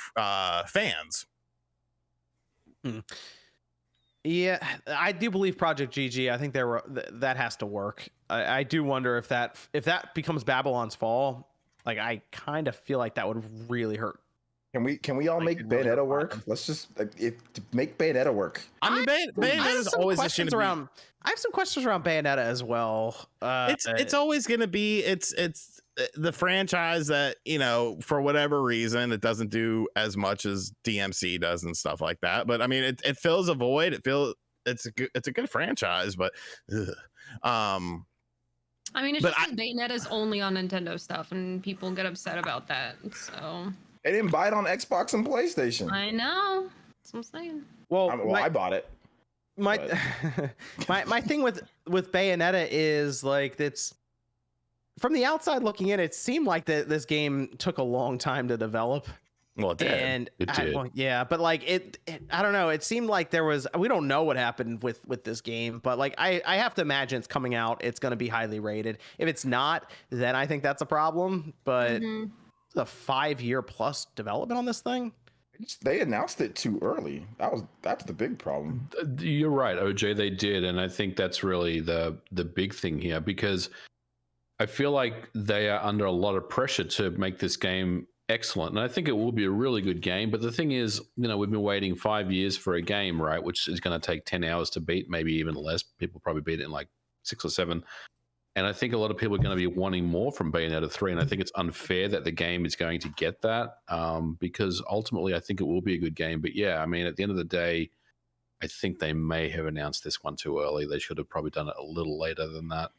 fans. Yeah, I do believe Project GG. I think that has to work. I do wonder if that becomes Babylon's Fall. Like, I kind of feel like that would really hurt Can we all make Bayonetta work? Let's just make Bayonetta work. I mean, Bayonetta's always questions around. I have some questions around Bayonetta as well. It's always going to be it's the franchise that, you know, for whatever reason it doesn't do as much as DMC does and stuff like that. But I mean, it fills a void. It's a good franchise, but I mean, it's just that Bayonetta's only on Nintendo stuff, and people get upset about that. So they didn't buy it on Xbox and PlayStation. I know. That's what I'm saying. Well, I bought it. My thing with Bayonetta is like, it's from the outside looking in, it seemed like this game took a long time to develop. Well, it did. And it did. Yeah, but like it I don't know. It seemed like we don't know what happened with this game, but like I have to imagine it's coming out. It's going to be highly rated. If it's not, then I think that's a problem. But it's a 5-year plus development on this thing. They announced it too early. That's the big problem. You're right, OJ. They did, and I think that's really the big thing here, because I feel like they are under a lot of pressure to make this game excellent, and I think it will be a really good game. But the thing is, you know, we've been waiting 5 years for a game, right? Which is going to take 10 hours to beat, maybe even less. People probably beat it in like 6 or 7. And I think a lot of people are going to be wanting more from Bayonetta 3, and I think it's unfair that the game is going to get that, because ultimately I think it will be a good game. But yeah, I mean, at the end of the day, I think they may have announced this one too early. They should have probably done it a little later than that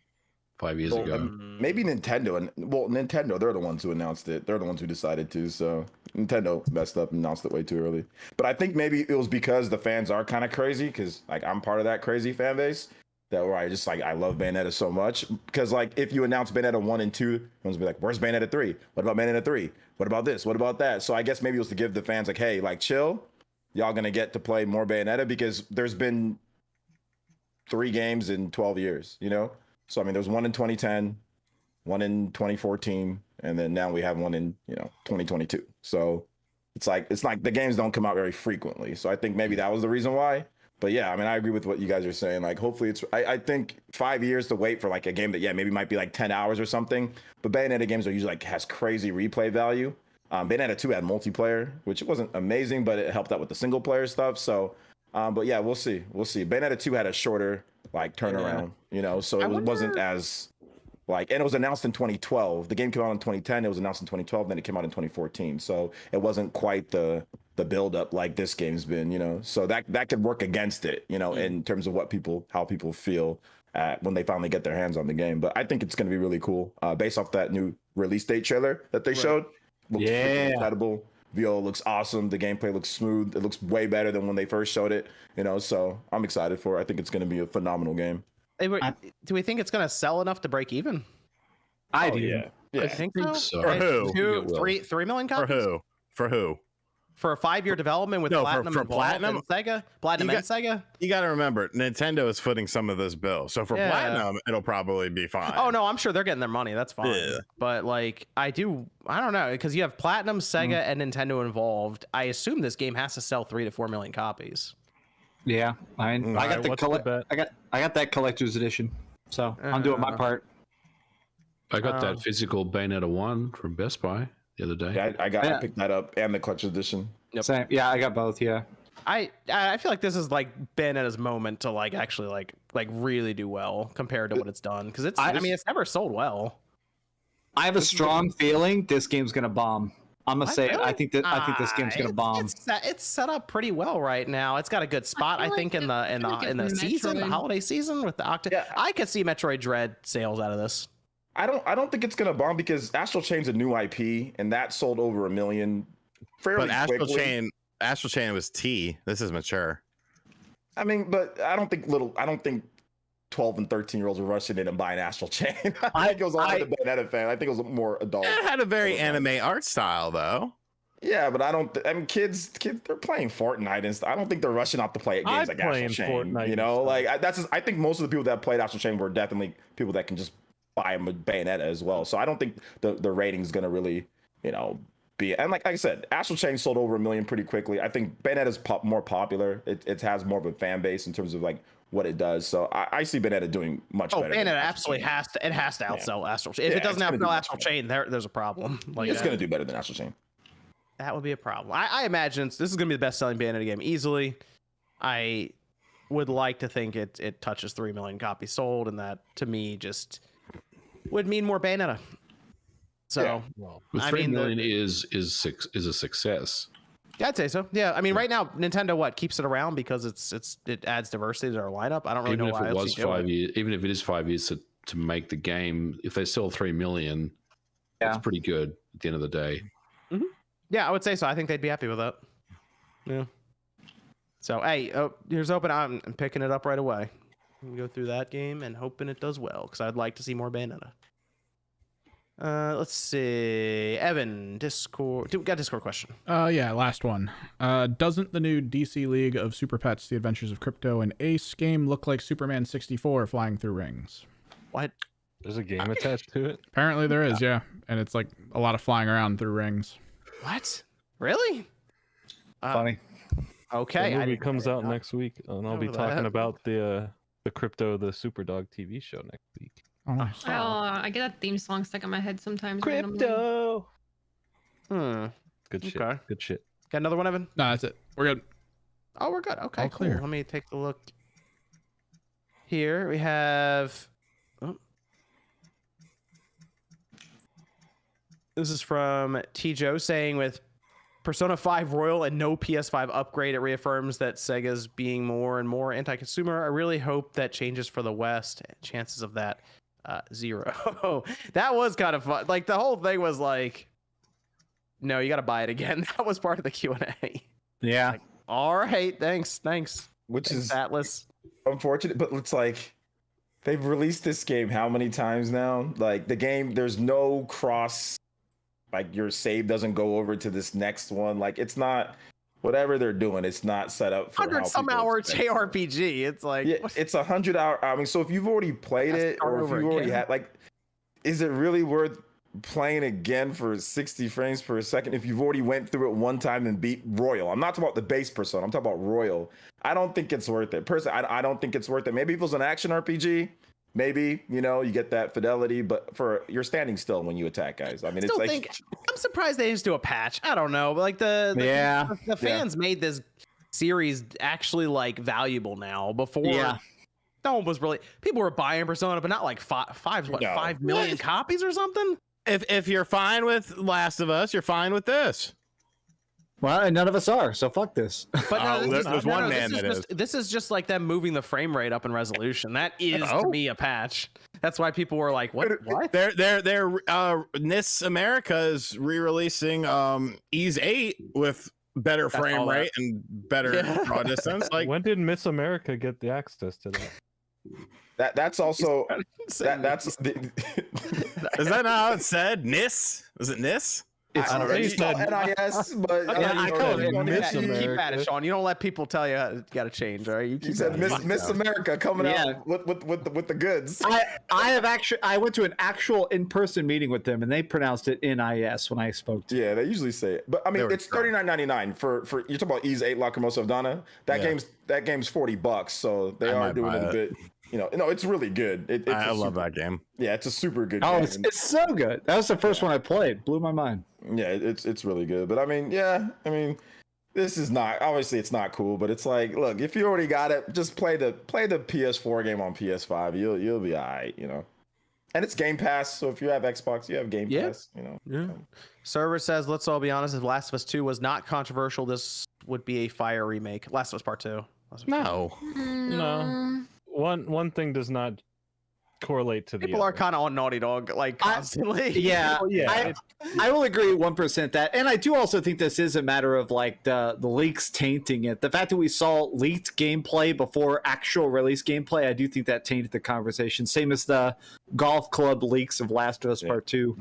5 years ago. Maybe Nintendo, Nintendo, they're the ones who announced it. They're the ones who decided to. So Nintendo messed up and announced it way too early. But I think maybe it was because the fans are kind of crazy, because like I'm part of that crazy fan base. That where I just like, I love Bayonetta so much, because like if you announce Bayonetta 1 and 2, everyone's be like, where's Bayonetta 3? What about Bayonetta 3? What about this? What about that? So I guess maybe it was to give the fans like, hey, like chill, y'all gonna get to play more Bayonetta, because there's been 3 games in 12 years, you know? So I mean, there's one in 2010, one in 2014, and then now we have one in, you know, 2022. So it's like the games don't come out very frequently. So I think maybe that was the reason why. But yeah, I mean, I agree with what you guys are saying. Like, hopefully I think 5 years to wait for like a game that, yeah, maybe might be like 10 hours or something. But Bayonetta games are usually like has crazy replay value. Bayonetta 2 had multiplayer, which wasn't amazing, but it helped out with the single player stuff. So, but yeah, we'll see. Bayonetta 2 had a shorter like turnaround, you know, so it wasn't as like, and it was announced in 2012. The game came out in 2010. It was announced in 2012. Then it came out in 2014. So it wasn't quite the build up like this game's been, you know, so that could work against it, you know, in terms of how people feel when they finally get their hands on the game. But I think it's going to be really cool based off that new release date trailer that they showed. Looks incredible. VO looks awesome. The gameplay looks smooth. It looks way better than when they first showed it, you know, so I'm excited for it. I think it's going to be a phenomenal game. Do we think it's going to sell enough to break even? I do. Yeah. I think so. For who? 3 million copies? For who? For a 5-year development with Platinum for and Platinum and Sega, Platinum and Sega. You got to remember, Nintendo is footing some of this bill, so for Platinum, it'll probably be fine. Oh no, I'm sure they're getting their money. That's fine. Yeah. But like, I don't know, because you have Platinum, Sega, and Nintendo involved. I assume this game has to sell 3 to 4 million copies. Yeah, I mean, I got that collector's edition, so I'm doing my part. I got that physical Bayonetta 1 from Best Buy the other day. Yeah, I picked that up, and the collector's edition. Yep. Same. Yeah, I got both. Yeah. I feel like this is like Bayonetta's moment to like actually like really do well compared to what it's done, because I mean it's never sold well. I have a strong feeling this game's gonna bomb. I'm gonna say I think this game's gonna bomb. It's set up pretty well right now. It's got a good spot, I think, in the season, the holiday season with the Octa. Yeah. I could see Metroid Dread sales out of this. I don't think it's gonna bomb, because Astral Chain's a new IP, and that sold over 1 million fairly quickly. Astral Chain was T. This is mature. I mean, but I don't think 12 and 13-year-olds were rushing in and buying Astral Chain. I think it was all the Bayonetta fan. I think it was more adult. It had a very anime art style, though. Yeah, but I mean, kids, they're playing Fortnite and stuff. I don't think they're rushing out to play games like Astral Chain. Fortnite, you know, like I think most of the people that played Astral Chain were definitely people that can just buy them with Bayonetta as well. So I don't think the rating's gonna really, you know, be. And like I said, Astral Chain sold over 1 million pretty quickly. I think Bayonetta's more popular. It has more of a fan base in terms of like what it does. So I see Bayonetta doing much better. Bayonetta absolutely has to outsell Astral Chain. If it doesn't outsell Astral Chain, there's a problem. Like it's gonna do better than Astral Chain. that would be a problem. I imagine this is gonna be the best selling Bayonetta game easily. I would like to think it touches 3 million copies sold, and that to me just would mean more Bayonetta. So well, 3 million is a success. Yeah, I'd say so. Yeah, I mean, right now Nintendo keeps it around because it adds diversity to our lineup. I don't really know why it was 5 years. Even if it is 5 years to make the game, if they sell 3 million, that's pretty good at the end of the day. Mm-hmm. Yeah, I would say so. I think they'd be happy with that. Yeah. So hey, here's hoping I'm picking it up right away. We go through that game and hoping it does well because I'd like to see more Bayonetta. Let's see. Evan, Discord. Got a Discord question. Yeah, last one. Doesn't the new DC League of Super Pets, The Adventures of Crypto, and Ace game look like Superman 64 flying through rings? What? There's a game attached to it? Apparently there is, yeah. And it's like a lot of flying around through rings. What? Really? Funny. Okay. The movie comes out next week, and I'll be talking about the Crypto, the Superdog TV show next week. Oh, nice. Oh, I get that theme song stuck in my head sometimes. Crypto. Good shit. Okay. Good shit. Got another one, Evan? No, that's it. We're good. Oh, we're good. Okay, All cool. clear. Let me take a look. Here we have. Oh. This is from T. Joe saying with Persona 5 Royal and no PS5 upgrade, it reaffirms that Sega's being more and more anti-consumer. I really hope that changes for the West. Chances of that, 0. That was kind of fun. Like the whole thing was like, no, you got to buy it again. That was part of the Q&A. Yeah. Like, all right, thanks. Which is Atlas. unfortunate, but it's like they've released this game how many times now? Like the game, there's no cross. Like your save doesn't go over to this next one. Like it's not whatever they're doing. It's not set up for 100-some hour JRPG. It's like it's 100 hour. I mean, so if you've already played it, or if you already had is it really worth playing again for 60 frames per second if you've already went through it one time and beat Royal? I'm not talking about the base Persona. I'm talking about Royal. I don't think it's worth it. Personally, I don't think it's worth it. Maybe if it was an action RPG. Maybe, you get that fidelity, but you're standing still when you attack, guys. I mean, it's like I'm surprised they just do a patch. I don't know, but like the fans made this series actually like valuable now. Before, no one was really, people were buying Persona, but not like 5 million copies or something. If you're fine with Last of Us, you're fine with this. Well, and none of us are, so fuck this. But no, this is just like them moving the frame rate up in resolution. That is to me a patch. That's why people were like, "What? They're NIS America is re-releasing Ease 8 with better frame rate and better draw distance. Like, when did Miss America get the access to that? That's also that's is that not how it said? NIS? Was it NIS? I don't know. You call NIS, but I call it Miss America. Keep at it, Sean. You don't let people tell you you got to change. All right, you said Miss America coming out with the goods. I went to an actual in-person meeting with them, and they pronounced it NIS when I spoke to them. Yeah, they usually say it, but I mean it's $39.99 for you're talking about Ease 8 Lacrimosa of Donna. That game's $40, so they are doing it a bit. It's really good. I love that game. Yeah, it's a super good game. Oh, it's so good. That was the first one I played. Blew my mind. Yeah, it's really good. But I mean, this is not, obviously it's not cool, but it's like, look, if you already got it, just play the PS4 game on PS5. You'll be all right, And it's Game Pass, so if you have Xbox, you have Game Pass, Yeah. Server says, let's all be honest, if Last of Us 2 was not controversial, this would be a fire remake. Last of Us Part 2. No. One thing does not correlate to the people are kind of on Naughty Dog constantly. I will agree 1% that, and I do also think this is a matter of like the leaks tainting it. The fact that we saw leaked gameplay before actual release gameplay, I do think that tainted the conversation. Same as the golf club leaks of Last of Us Part 2.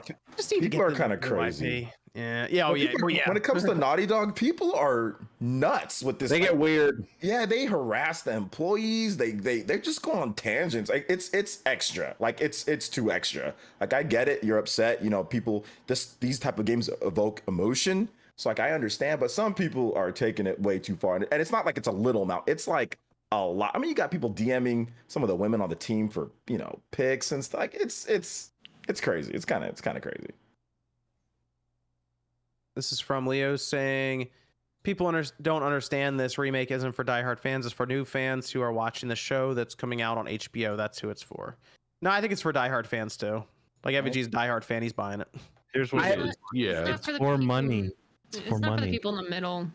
People are kind of crazy. Yeah. When it comes to Naughty Dog, people are nuts with this. They get weird. Yeah, they harass the employees. They just go on tangents. Like it's extra. Like it's too extra. Like I get it. You're upset. People. These type of games evoke emotion. So like I understand, but some people are taking it way too far. And it's not like it's a little amount. It's like a lot. I mean, you got people DMing some of the women on the team for pics and stuff. Like it's crazy. It's kind of crazy. This is from Leo saying, people don't understand this remake isn't for diehard fans. It's for new fans who are watching the show that's coming out on HBO. That's who it's for. No, I think it's for diehard fans too. Like FVG's a diehard fan, he's buying it. Here's what it is. Yeah, It's It's for money. It's for not for the money. people in the middle.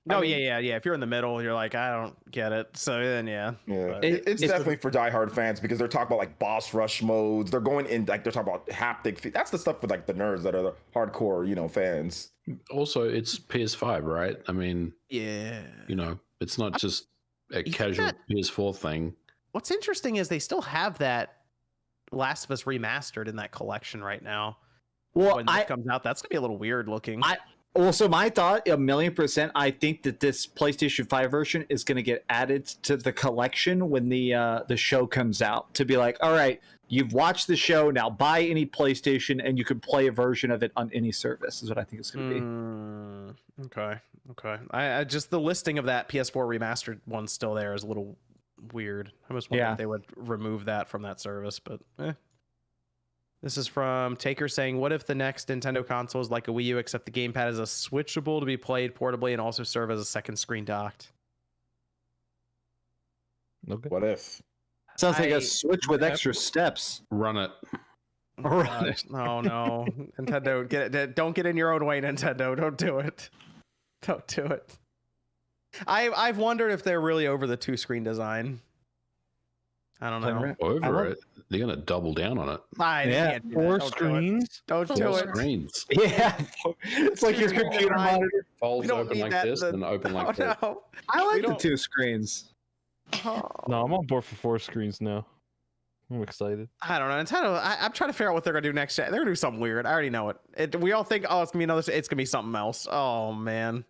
No, yeah. If you're in the middle, you're like, I don't get it. So then, yeah. Yeah, But- it's definitely for diehard fans because they're talking about like boss rush modes. They're going in like they're talking about haptic. That's the stuff for like the nerds that are the hardcore, fans. also it's PS5, right? I mean, Yeah. it's not just a think casual that- PS4 thing. What's interesting is they still have that Last of Us remastered in that collection right now. Well, When this comes out, that's gonna be a little weird looking. Also, my thought, 1,000,000%, I think that this PlayStation 5 version is going to get added to the collection when the show comes out. To be like, all right, you've watched the show, now buy any PlayStation, and you can play a version of it on any service. Is what I think it's going to be. Okay. I just the listing of that PS4 remastered one still there is a little weird. I was wondering Yeah. if they would remove that from that service, but This is from Taker saying, what if the next Nintendo console is like a Wii U, except the gamepad is a switchable to be played portably and also serve as a second screen docked? Okay. What if? Sounds like a Switch with extra steps. Run it. Right. Oh no, Nintendo, get it! Don't get in your own way, Nintendo. Don't do it. Don't do it. I've wondered if they're really over the two-screen design. I don't know. Over it. They're gonna double down on it. Yeah. Can't do that. 4 Don't do it. screens. Don't do Four it. screens. Yeah. It's like your computer monitor. Folds don't open need like that this in and open Oh like this. no. I like the don't- 2 screens. Oh. No, I'm on board for 4 screens now. I'm excited. I don't know. Nintendo. I'm trying to figure out what they're gonna do next. They're gonna do something weird. I already know it. We all think, oh, it's gonna be another. It's gonna be something else. Oh man.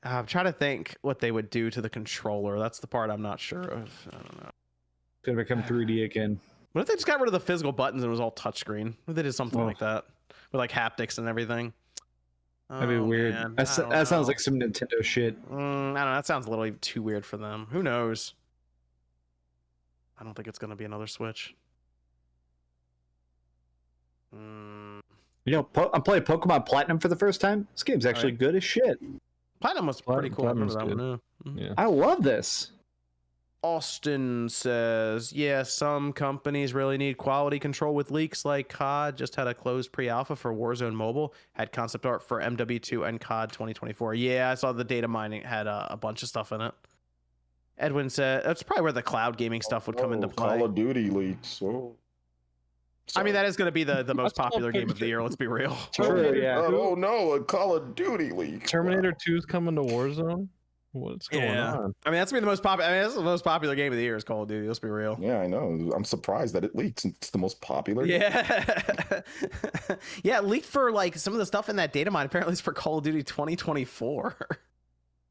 I'm trying to think what they would do to the controller. That's the part I'm not sure of. I don't know. It's going to become 3D again. What if they just got rid of the physical buttons and it was all touchscreen? What if they did something Oh. like that with like haptics and everything? That'd be Oh, weird. man. That I don't sounds know. like some Nintendo shit. I don't know. That sounds a little too weird for them. Who knows? I don't think it's gonna be another Switch. I'm playing Pokemon Platinum for the first time. This game's actually good as shit. Platinum was pretty cool. I remember that Platinum's one. Yeah. I love this. Austin says, yeah, some companies really need quality control with leaks like COD. Just had a closed pre-alpha for Warzone Mobile. Had concept art for MW2 and COD 2024. Yeah, I saw the data mining had a bunch of stuff in it. Edwin said, that's probably where the cloud gaming stuff would come into play. Call of Duty leaks. Oh. I mean, that is going to be the most That's all popular game of the pretty year. Let's be real. True, yeah. Oh no, a Call of Duty leak. Terminator 2 is coming to Warzone. What's going on? I mean, that's gonna be the most popular. I mean, that's the most popular game of the year is Call of Duty. Let's be real. Yeah, I know. I'm surprised that it leaks. It's the most popular. Yeah, yeah. It leaked for like some of the stuff in that data mine. Apparently, it's for Call of Duty 2024.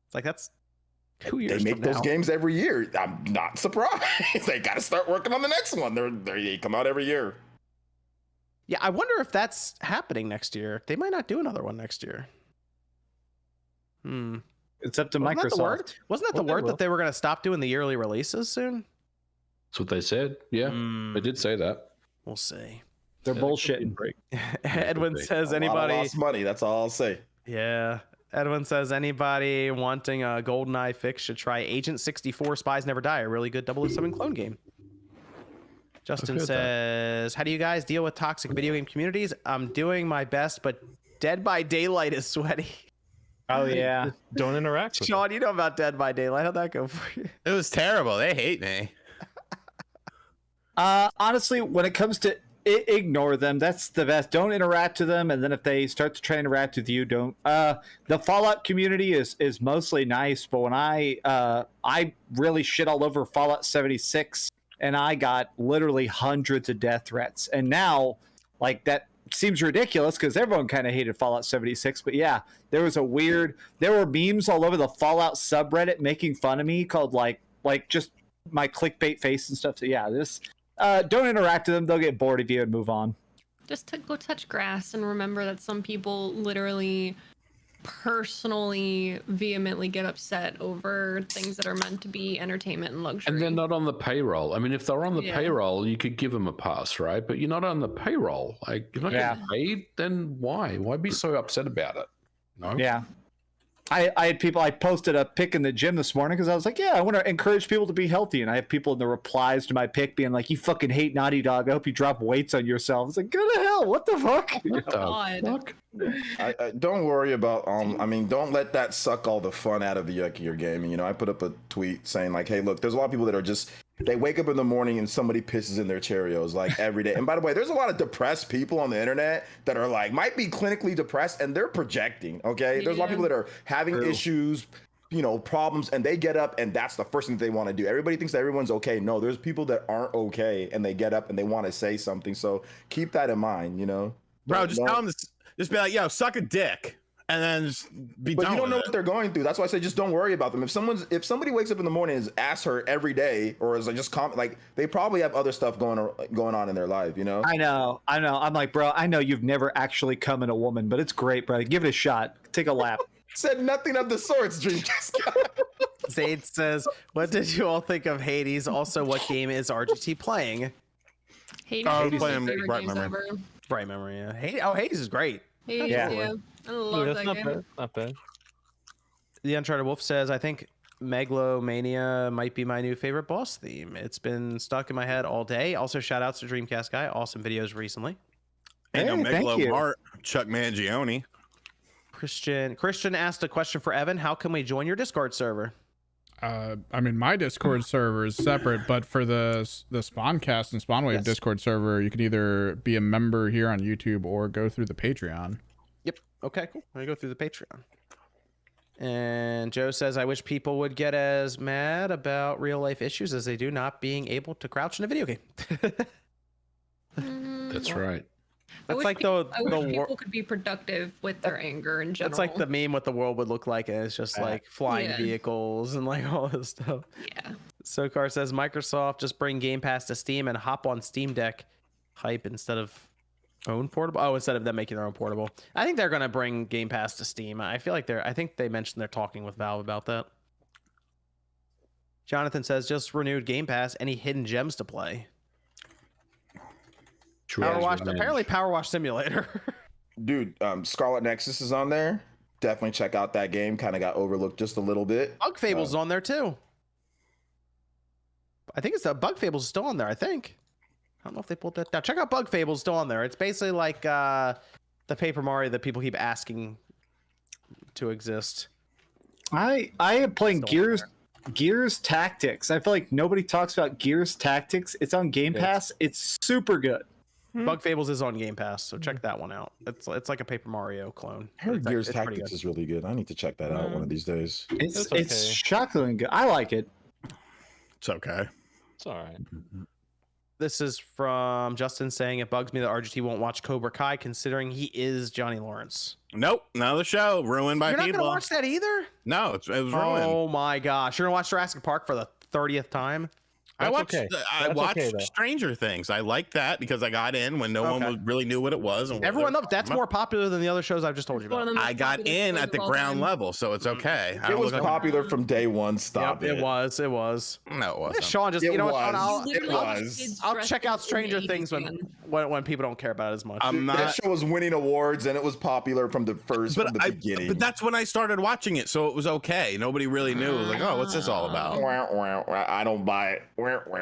It's like that's 2 years. They make from those now. games every year. I'm not surprised. They got to start working on the next one. They come out every year. Yeah, I wonder if that's happening next year. They might not do another one next year. It's up to Wasn't that the word? Microsoft. Wasn't that the Well, they word will. that they were going to stop doing the yearly releases soon? That's what they said. Yeah, they did say that. We'll see. They're Yeah, that could be bullshitting. break. Edwin be. says, A lot of anybody? lost money. That's all I'll say. Yeah. Edwin says, anybody wanting a GoldenEye fix should try Agent 64 Spies Never Die, a really good 007 clone game. Justin heard that. says, how do you guys deal with toxic video game communities? I'm doing my best, but Dead by Daylight is sweaty. Oh, yeah. Don't interact with Sean, you know about Dead by Daylight. How'd that go for you? It was terrible. They hate me. Honestly, when it comes to ignore them, that's the best. Don't interact with them, and then if they start to try and interact with you, don't. The Fallout community is mostly nice, but when I really shit all over Fallout 76, and I got literally hundreds of death threats, and now like that seems ridiculous because everyone kind of hated Fallout 76, but yeah, there were memes all over the Fallout subreddit making fun of me called like just my clickbait face and stuff. So yeah, this don't interact with them. They'll get bored of you and move on. Just to go touch grass and remember that some people literally personally vehemently get upset over things that are meant to be entertainment and luxury. And they're not on the payroll. I mean, if they're on the payroll, you could give them a pass, right? But you're not on the payroll. Like, you're not getting paid, then why? Why be so upset about it? No? Yeah. I had people, I posted a pic in the gym this morning because I was like, yeah, I want to encourage people to be healthy. And I have people in the replies to my pic being like, you fucking hate Naughty Dog. I hope you drop weights on yourself. It's like, go to hell. What the fuck? What the fuck? I don't worry about I mean, don't let that suck all the fun out of your gaming. You know, I put up a tweet saying like, hey, look, there's a lot of people that are just, they wake up in the morning and somebody pisses in their Cheerios like every day. And by the way, there's a lot of depressed people on the internet that are like, might be clinically depressed and they're projecting. Okay, there's a lot of people that are having issues, you know, problems, and they get up and that's the first thing that they want to do. Everybody thinks that everyone's okay. No, there's people that aren't okay and they get up and they want to say something. So keep that in mind, you know. Bro, just tell them this. Just be like, yo, suck a dick, and then just be done. But you don't know with what they're going through. That's why I say just don't worry about them. If somebody wakes up in the morning and is ass hurt every day, or is like just like they probably have other stuff going on in their life, you know. I know. I'm like, bro, I know you've never actually come in a woman, but it's great, bro. Give it a shot. Take a lap. Said nothing of the sorts, Dreamcast guy. Zayd says, what did you all think of Hades? Also, what game is RGT playing? Hades Hades is my playing favorite Bright games Memory. ever. Bright Memory, yeah. Hades is great. Hades, Yeah. I love That's that not game. bad. Not bad. The Uncharted Wolf says, I think Megalomania might be my new favorite boss theme. It's been stuck in my head all day. Also, shout outs to Dreamcast Guy. Awesome videos recently. Ain't no Hey, thank Megalo you. Mart, Chuck Mangione. Christian asked a question for Evan. How can we join your Discord server? I mean, my Discord server is separate, but for the Spawncast and Spawnwave Discord server, you can either be a member here on YouTube or go through the Patreon. Yep. Okay, cool. I'm going to go through the Patreon. And Joe says, I wish people would get as mad about real life issues as they do not being able to crouch in a video game. That's right. That's like I wish people could be productive with their anger in general. That's like the meme what the world would look like, and it's just like flying vehicles and like all this stuff. Yeah. Sokar says Microsoft just bring Game Pass to Steam and hop on Steam Deck hype instead of own portable. Oh, instead of them making their own portable. I think they're gonna bring Game Pass to Steam. I feel like I think they mentioned they're talking with Valve about that. Jonathan says just renewed Game Pass. Any hidden gems to play? Power Wash, apparently Power Wash Simulator. Dude, Scarlet Nexus is on there. Definitely check out that game. Kind of got overlooked just a little bit. Bug Fable's on there too. I think it's Bug Fable's still on there. I think. I don't know if they pulled that down. Check out Bug Fable's still on there. It's basically like the Paper Mario that people keep asking to exist. I am playing Gears Tactics. I feel like nobody talks about Gears Tactics. It's on Game Pass. It's super good. Bug Fables is on Game Pass, so check that one out. It's like a Paper Mario clone. I heard Gears it's pretty Tactics good. is really good. I need to check that out one of these days. It's shockingly good. I like it. It's okay. It's all right. This is from Justin saying it bugs me that RGT won't watch Cobra Kai considering he is Johnny Lawrence. Nope, another show ruined by You're not people. gonna watch that either? No, it was ruined. Oh my gosh! You're gonna watch Jurassic Park for the 30th time? I watched That's okay, though. Stranger Things. I liked that because I got in when no one really knew what it was. And Everyone knows that's more popular than the other shows I've just told you about. I got in at the ground level, so it's okay. It was popular from day one. Stop Yep, it was. It was. No, it wasn't. Sean just It what, was. Literally It all the was. kids I'll dressed check out in Stranger 80s Things again. when people don't care about it as much. I'm That not. show was winning awards and it was popular from the beginning. But that's when I started watching it, so it was okay. Nobody really knew. It was like, oh, what's this all about? I don't buy it.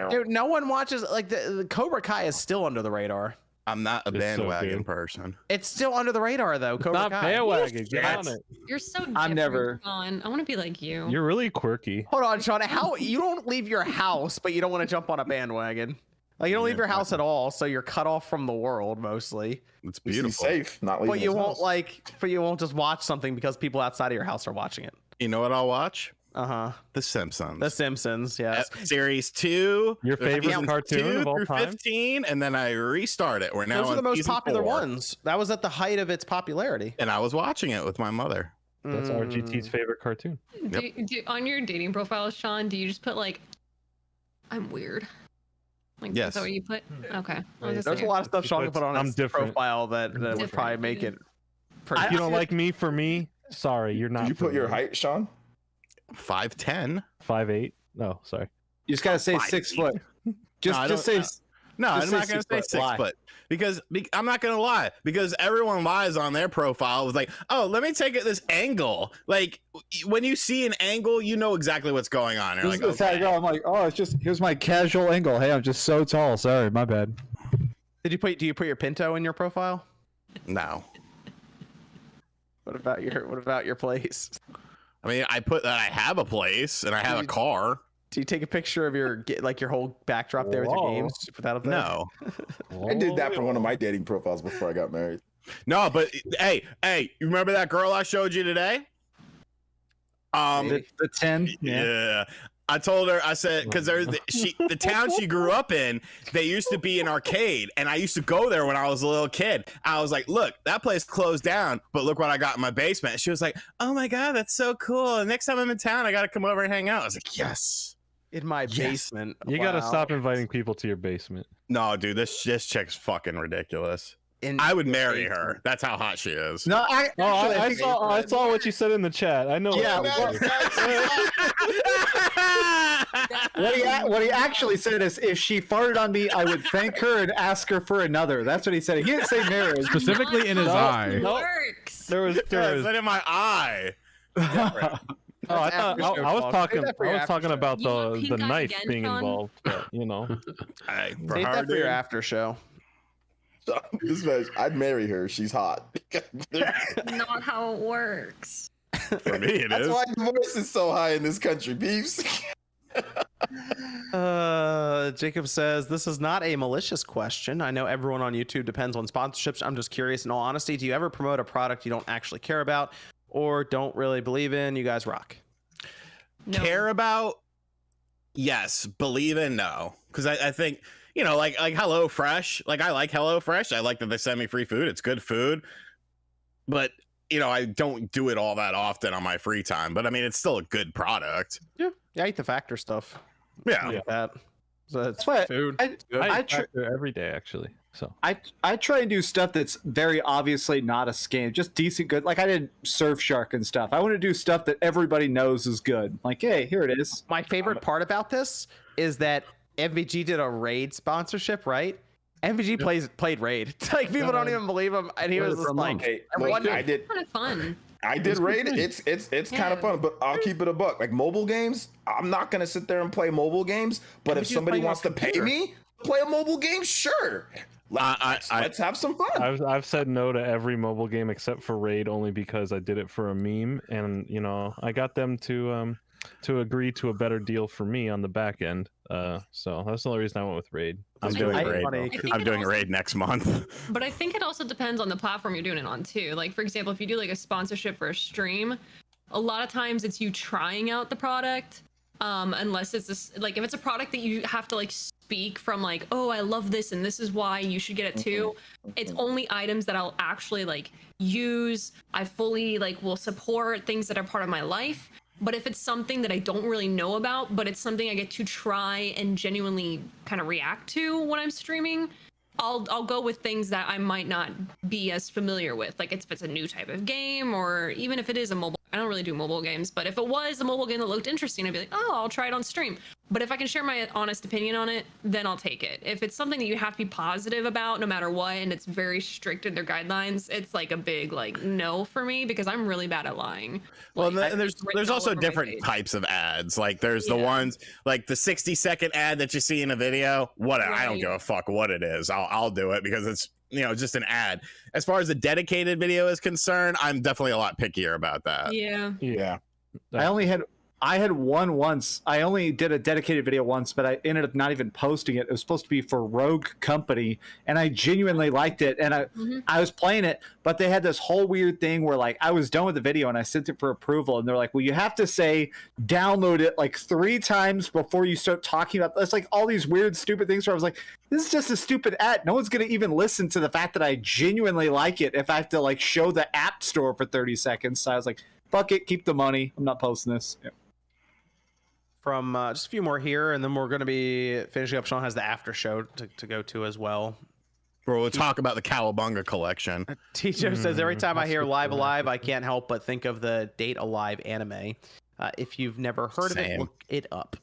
Dude, no one watches like the Cobra Kai is still under the radar. I'm not a It's so bandwagon good. person. It's still under the radar though. Cobra Not Kai. bandwagon. Get on Yes. it. You're so different, I'm never- Sean. I want to be like you. You're really quirky. Hold on, Sean. How you don't leave your house, but you don't want to jump on a bandwagon? Like you don't leave your house at all, so you're cut off from the world mostly. It's He's beautiful. safe, not leaving But you his won't house. but you won't just watch something because people outside of your house are watching it. You know what I'll watch? The The Simpsons. Simpsons. Yes. Series 2. Your favorite seasons cartoon 2 of all through time? 15 and then I restart it. We're now Those are on the most season popular 4, ones. That was at the height of its popularity. and I was watching it with my mother. That's RGT's favorite cartoon. On your dating profile, Sean, do you just put like, I'm weird? Like, Yes. Is that what you put? Okay. There's a lot of stuff Sean can put on I'm his different. profile that would probably make it. If you don't like me for me, Sorry, you're not. Did you put your height, Sean? 5'10". 5'8". No, sorry. You just gotta say 6 foot. Just say. No, I'm Just not say going to 6 say foot. 6 Lie. foot because I'm not going to lie because everyone lies on their profile with like, oh, let me take it this angle. Like when you see an angle, you know exactly what's going on. You're like, okay. I'm like, oh, it's just here's my casual angle. Hey, I'm just so tall. Sorry, my bad. Do you put your Pinto in your profile? No. What about your place? I mean, I put that I have a place and I have a car. Do you take a picture of your whole backdrop there with your games? Did you put that up there? No. I did that for one of my dating profiles before I got married. No, but hey, you remember that girl I showed you today? The 10. Yeah. I told her, I said, because there's the town she grew up in, they used to be an arcade, and I used to go there when I was a little kid. I was like, look, that place closed down, but look what I got in my basement. She was like, oh my God, that's so cool. And next time I'm in town, I got to come over and hang out. I was like, yes. In my basement. You gotta stop inviting people to your basement. No, dude, this chick's fucking ridiculous. I would marry her. That's how hot she is. No, I saw what you said in the chat. I know. Yeah. What he actually said is, if she farted on me, I would thank her and ask her for another. That's what he said. He didn't say marriage. Specifically in his eye. Works. There was in my eye. Oh, I was talking about the pink eye knife again, being Sean? involved. But, you know, Hey, for Save her, that for your dude. after show. This man, I'd marry her. She's hot. Not how it works. For me, it That's is. why divorce is so high in this country, beefs. Jacob says, this is not a malicious question. I know everyone on YouTube depends on sponsorships. I'm just curious, in all honesty, do you ever promote a product you don't actually care about or don't really believe in? You guys rock. No. Care about? Yes. Believe in? No. Because I think, you know, like HelloFresh. Like I like HelloFresh. I like that they send me free food. It's good food. But, you know, I don't do it all that often on my free time. But I mean, it's still a good product. Yeah, I eat the Factor stuff. Yeah. Like that. So it's But food. I every day actually. So I try and do stuff that's very obviously not a scam, just decent good. Like I did Surfshark and stuff. I want to do stuff that everybody knows is good. Like, hey, here it is. My favorite part about this is that MVG did a Raid sponsorship, right? MVG played Raid. Like people don't even believe him, and he was just like, Hey, everyone- look, I did Kind of fun. Raid. It's kind of fun, but I'll keep it a buck. Like mobile games, I'm not gonna sit there and play mobile games. But if somebody wants to pay me to play a mobile game, sure. Let's have some fun. I've said no to every mobile game except for Raid, only because I did it for a meme, and you know I got them to agree to a better deal for me on the back end. So that's the only reason I went with Raid. I'm doing Raid. think I'm it doing also- Raid next month. But I think it also depends on the platform you're doing it on too. Like for example, if you do like a sponsorship for a stream, a lot of times it's you trying out the product. Unless it's like if it's a product that you have to like speak from like, oh, I love this and this is why you should get it too. It's only items that I'll actually like use. I fully like will support things that are part of my life. But if it's something that I don't really know about, but it's something I get to try and genuinely kind of react to when I'm streaming, I'll go with things that I might not be as familiar with. Like if it's a new type of game, or even if it is a mobile. I don't really do mobile games, but if it was a mobile game that looked interesting, I'd be like, oh, I'll try it on stream. But if I can share my honest opinion on it, then I'll take it. If it's something that you have to be positive about no matter what, and it's very strict in their guidelines, it's like a big like no for me because I'm really bad at lying. Well, Like, and there's written all also over my different face. types of ads. Like there's the Yeah. ones like the 60-second ad that you see in a video. Whatever, I don't Right. give a fuck what it is. I'll do it because it's, you know, just an ad. As far as a dedicated video is concerned, I'm definitely a lot pickier about that. Yeah. Yeah. I had one once. I only did a dedicated video once, but I ended up not even posting it. It was supposed to be for Rogue Company, and I genuinely liked it. And I was playing it, but they had this whole weird thing where like I was done with the video and I sent it for approval, and they're like, "Well, you have to say download it like 3 times before you start talking about." It's like all these weird, stupid things. Where I was like, "This is just a stupid ad. No one's gonna even listen to the fact that I genuinely like it if I have to like show the app store for 30 seconds." So I was like, "Fuck it, keep the money. I'm not posting this." Yeah. From just a few more here, and then we're going to be finishing up. Sean has the after show to go to as well. Where we'll talk about the Cowabunga collection. Ticho says, every time I hear Live Alive, I can't help but think of the Date Alive anime. If you've never heard of it, look it up.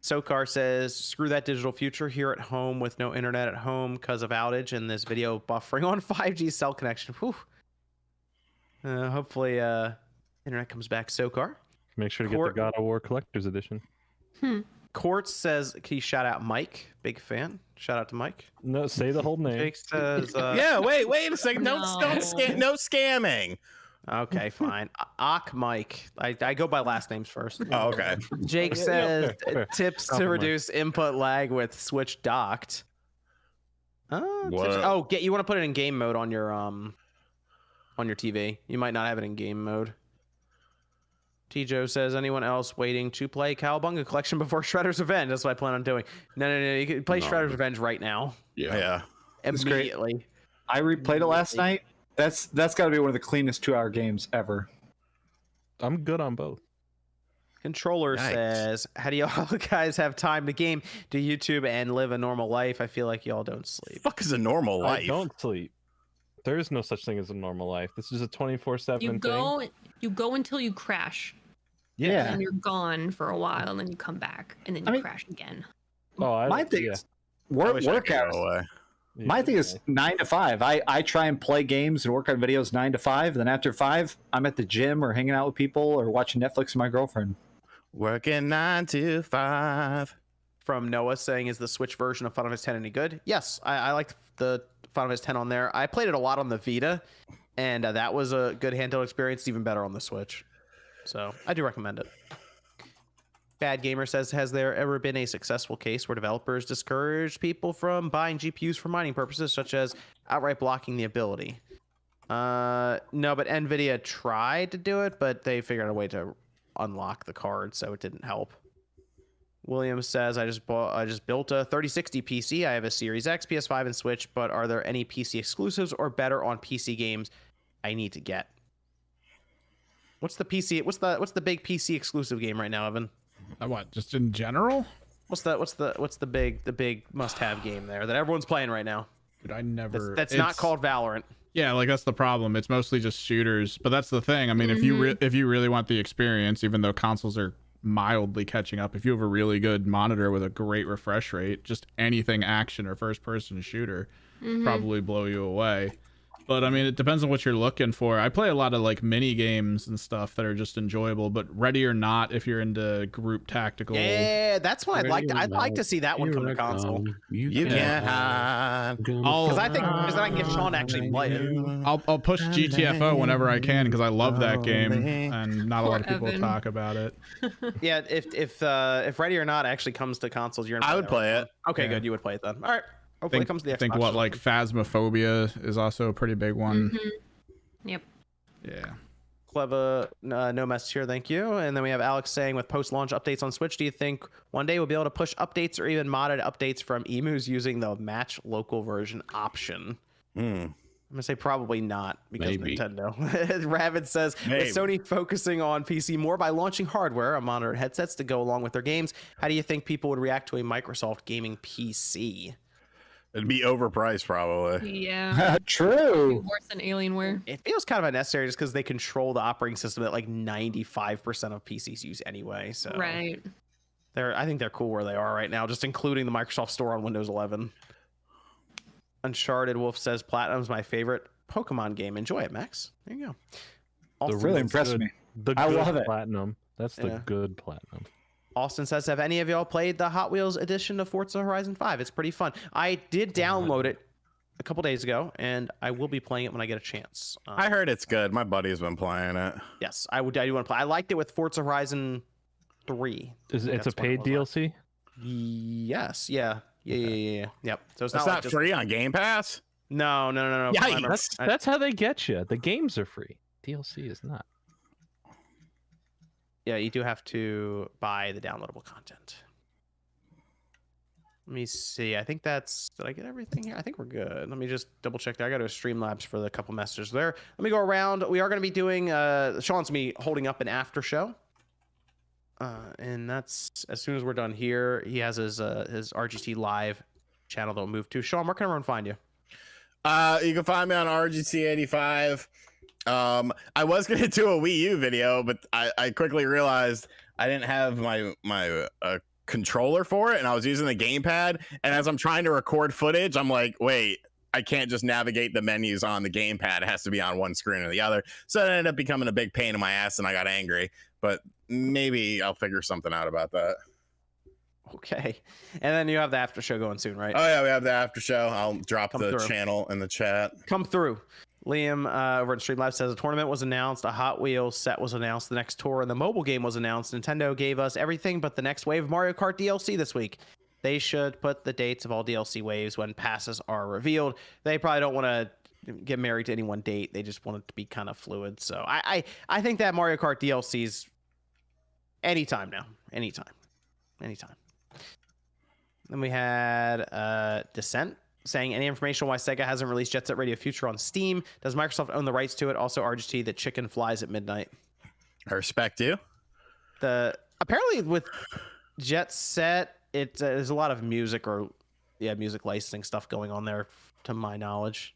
Sokar says, screw that digital future, here at home with no internet at home because of outage and this video buffering on 5G cell connection. Whew. Hopefully internet comes back, Sokar. Make sure to get the God of War Collector's Edition. Quartz says, can you shout out Mike? Big fan. Shout out to Mike. No, say the whole name. Jake says, yeah, wait a second. No scamming. Okay, fine. Mike. I go by last names first. Oh, okay. Jake says tips to reduce input lag with Switch docked. You want to put it in game mode on your TV. You might not have it in game mode. T-Joe says, anyone else waiting to play Cowabunga Collection before Shredder's Revenge? That's what I plan on doing. No. You can play Shredder's Revenge right now. Yeah. Immediately. I replayed it last night. That's got to be one of the cleanest 2-hour games ever. I'm good on both. Controller says, how do y'all guys have time to game, do YouTube, and live a normal life? I feel like y'all don't sleep. Fuck is a normal life? I don't sleep. There is no such thing as a normal life. This is a 24/7 thing. You go until you crash. Yeah. And then you're gone for a while, and then you come back, and then you crash again. My thing is work hours. My thing is 9 to 5. I try and play games and work on videos 9 to 5. Then after 5, I'm at the gym or hanging out with people or watching Netflix with my girlfriend. Working 9 to 5. From Noah saying, is the Switch version of Final Fantasy X any good? Yes, I like the Final Fantasy X on there. I played it a lot on the Vita, and that was a good handheld experience. It's even better on the Switch. So I do recommend it. Bad Gamer says, has there ever been a successful case where developers discouraged people from buying GPUs for mining purposes, such as outright blocking the ability? No, but NVIDIA tried to do it, but they figured out a way to unlock the card, so it didn't help. Williams says, I just built a 3060 PC. I have a Series X, PS5, and Switch, but are there any PC exclusives or better on PC games I need to get? What's the PC? What's the big PC exclusive game right now, Evan? What? Just in general? What's the big must-have game there that everyone's playing right now? Dude, I never. That's not called Valorant. Yeah, like that's the problem. It's mostly just shooters, but that's the thing. I mean, if you really want the experience, even though consoles are mildly catching up, if you have a really good monitor with a great refresh rate, just anything action or first-person shooter probably blow you away. But I mean, it depends on what you're looking for. I play a lot of like mini games and stuff that are just enjoyable. But Ready or Not, if you're into group tactical, yeah, that's what I'd like to see that one come to console. You can hide. Because I can get Sean to actually play it. I'll push GTFO whenever I can because I love that game and not a lot of people talk about it. Yeah, if Ready or Not actually comes to consoles, I would play it. Okay, good. You would play it then. All right. Hopefully it comes to the Xbox. I think like Phasmophobia is also a pretty big one. Yep. Yeah. Clever, no message here, thank you. And then we have Alex saying, with post-launch updates on Switch, do you think one day we'll be able to push updates or even modded updates from emus using the match local version option? I'm gonna say probably not because Nintendo. Rabbit says, with Sony focusing on PC more by launching hardware on monitored headsets to go along with their games, how do you think people would react to a Microsoft gaming PC? It'd be overpriced, probably. Yeah. True. Worse than Alienware. It feels kind of unnecessary just because they control the operating system that like 95% of PCs use anyway. So right. I think they're cool where they are right now, just including the Microsoft Store on Windows 11. Uncharted Wolf says, Platinum's my favorite Pokemon game. Enjoy it, Max. There you go. It really impressed me. I love it. Platinum. That's the good Platinum. Austin says, have any of y'all played the Hot Wheels edition of Forza Horizon 5? It's pretty fun. I did download it a couple days ago, and I will be playing it when I get a chance. I heard it's good. My buddy's been playing it. Yes, I do want to play. I liked it with Forza Horizon 3. It's a paid DLC? Yes. Yeah. Yep. So it's not free on Game Pass? No. Yeah, that's how they get you. The games are free. DLC is not. Yeah, you do have to buy the downloadable content. Let me see. I think did I get everything here? I think we're good. Let me just double check that. I got to Streamlabs for the couple messages there. Let me go around. We are going to be doing, Sean's going to be holding up an after show. And that's as soon as we're done here. He has his RGT Live channel that we'll move to. Sean, where can everyone find you? You can find me on RGT85. I was gonna do a Wii U video, but I quickly realized I didn't have my controller for it, and I was using the gamepad. And as I'm trying to record footage, I'm like, wait, I can't just navigate the menus on the gamepad. It has to be on one screen or the other. So it ended up becoming a big pain in my ass, and I got angry. But maybe I'll figure something out about that. Okay. And then you have the after show going soon, right? Oh yeah, we have the after show. I'll drop the through. channel in the chat. Come through. Liam over at Stream Live says a tournament was announced, a Hot Wheels set was announced, the next tour and the mobile game was announced. Nintendo gave us everything but the next wave of Mario Kart DLC this week. They should put the dates of all DLC waves when passes are revealed. They probably don't want to get married to any one date. They just want it to be kind of fluid. So I think that Mario Kart DLC's anytime now. Anytime. Then we had Descent saying any information why Sega hasn't released Jet Set Radio Future on Steam. Does Microsoft own the rights to it? Also, RGT, the chicken flies at midnight. I respect you. Apparently with Jet Set, there's a lot of music music licensing stuff going on there, to my knowledge.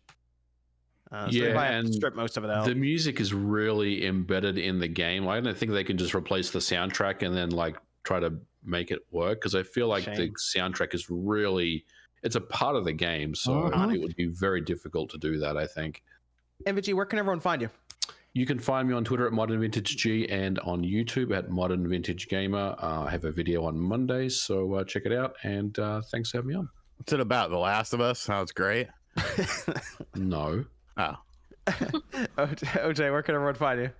So they might have to strip most of it out. The music is really embedded in the game. I don't think they can just replace the soundtrack and then like try to make it work, because I feel like the soundtrack is really, it's a part of the game, so it would be very difficult to do that, I think. MVG, where can everyone find you? You can find me on Twitter at Modern Vintage G and on YouTube at Modern Vintage Gamer. I have a video on Mondays, so check it out, and thanks for having me on. What's it about? The Last of Us? How it's great? No. Oh. OJ, where can everyone find you?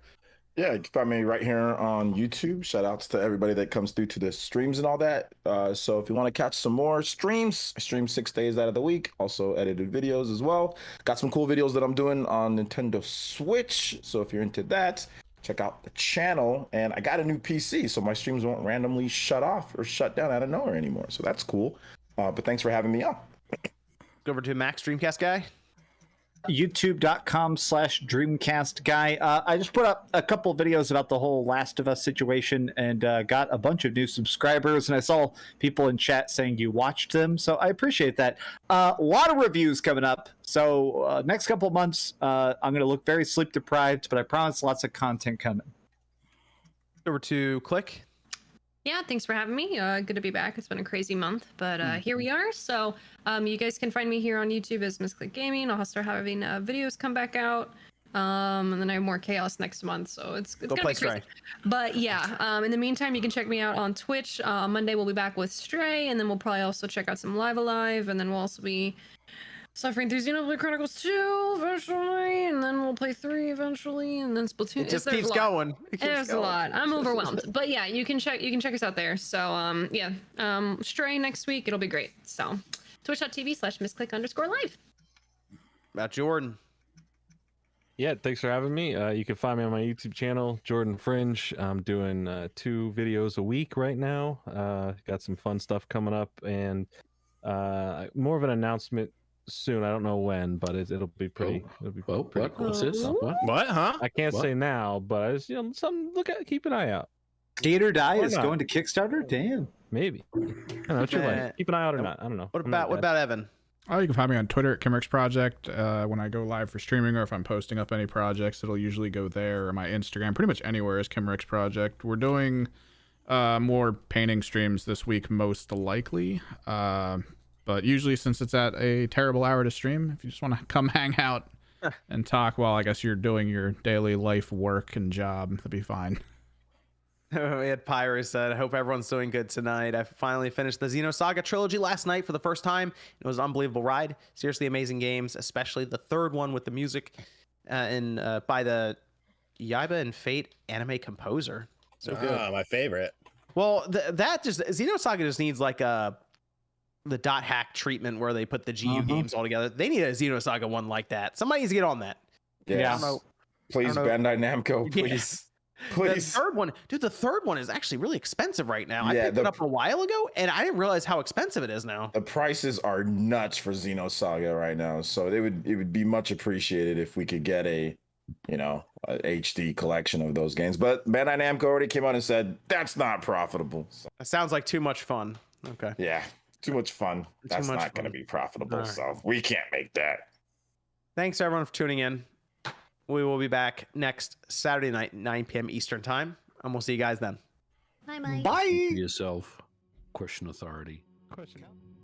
Yeah, you can find me right here on YouTube. Shout outs to everybody that comes through to the streams and all that. So if you want to catch some more streams, I stream 6 days out of the week. Also edited videos as well. Got some cool videos that I'm doing on Nintendo Switch. So if you're into that, check out the channel. And I got a new PC, so my streams won't randomly shut off or shut down out of nowhere anymore. So that's cool. But thanks for having me on. Go over to Max Dreamcast Guy. youtube.com/Dreamcast Guy. I just put up a couple of videos about the whole Last of Us situation and got a bunch of new subscribers, and I saw people in chat saying you watched them, so I appreciate that. A lot of reviews coming up, so next couple of months I'm going to look very sleep deprived, but I promise lots of content coming. Over to Click. Yeah, thanks for having me. Good to be back. It's been a crazy month, but here we are. So you guys can find me here on YouTube as Miss Click Gaming. I'll start having videos come back out. And then I have more chaos next month, so it's gonna be crazy. Stray. But yeah, in the meantime, you can check me out on Twitch. Monday we'll be back with Stray, and then we'll probably also check out some Live Alive, and then we'll also be suffering through Xenoblade Chronicles 2 eventually, and then we'll play 3 eventually, and then Splatoon. It just keeps going. There's a lot. I'm overwhelmed. But yeah, you can check us out there. So Stray next week, it'll be great. So twitch.tv/missclick_live. About Jordan. Yeah, thanks for having me. You can find me on my YouTube channel, Jordan Fringe. I'm doing 2 videos a week right now. Got some fun stuff coming up, and more of an announcement soon. I don't know when, but it'll be pretty. It'll be pretty cool. What's this? What? Huh? I can't say now, but it's, keep an eye out. Skate or Die is going to Kickstarter. Damn. Maybe. I don't know what you like. Keep an eye out or not. I don't know. What about Evan? Oh, you can find me on Twitter at Kimrick's Project. When I go live for streaming, or if I'm posting up any projects, it'll usually go there, or my Instagram. Pretty much anywhere is Kimrick's Project. We're doing more painting streams this week, most likely. But usually, since it's at a terrible hour to stream, if you just want to come hang out and talk while I guess you're doing your daily life work and job, that'd be fine. We had Pyro said, I hope everyone's doing good tonight. I finally finished the Xenosaga trilogy last night for the first time. It was an unbelievable ride. Seriously amazing games, especially the third one with the music by the Yaiba and Fate anime composer. So good. My favorite. Well, Xenosaga just needs like the dot hack treatment where they put the GU games all together. They need a Xenosaga one like that. Somebody needs to get on that. Yeah. Please, Bandai Namco, please. Please. The third one is actually really expensive right now. I picked it up a while ago, and I didn't realize how expensive it is now. The prices are nuts for Xenosaga right now, so it would be much appreciated if we could get a HD collection of those games. But Bandai Namco already came out and said that's not profitable. So. That sounds like too much fun. Okay. Yeah, too much fun. That's not going to be profitable, so we can't make that. Thanks everyone for tuning in. We will be back next Saturday night, 9 p.m. Eastern time, and we'll see you guys then. Bye, Mike. Bye. Yourself. Question authority. Question.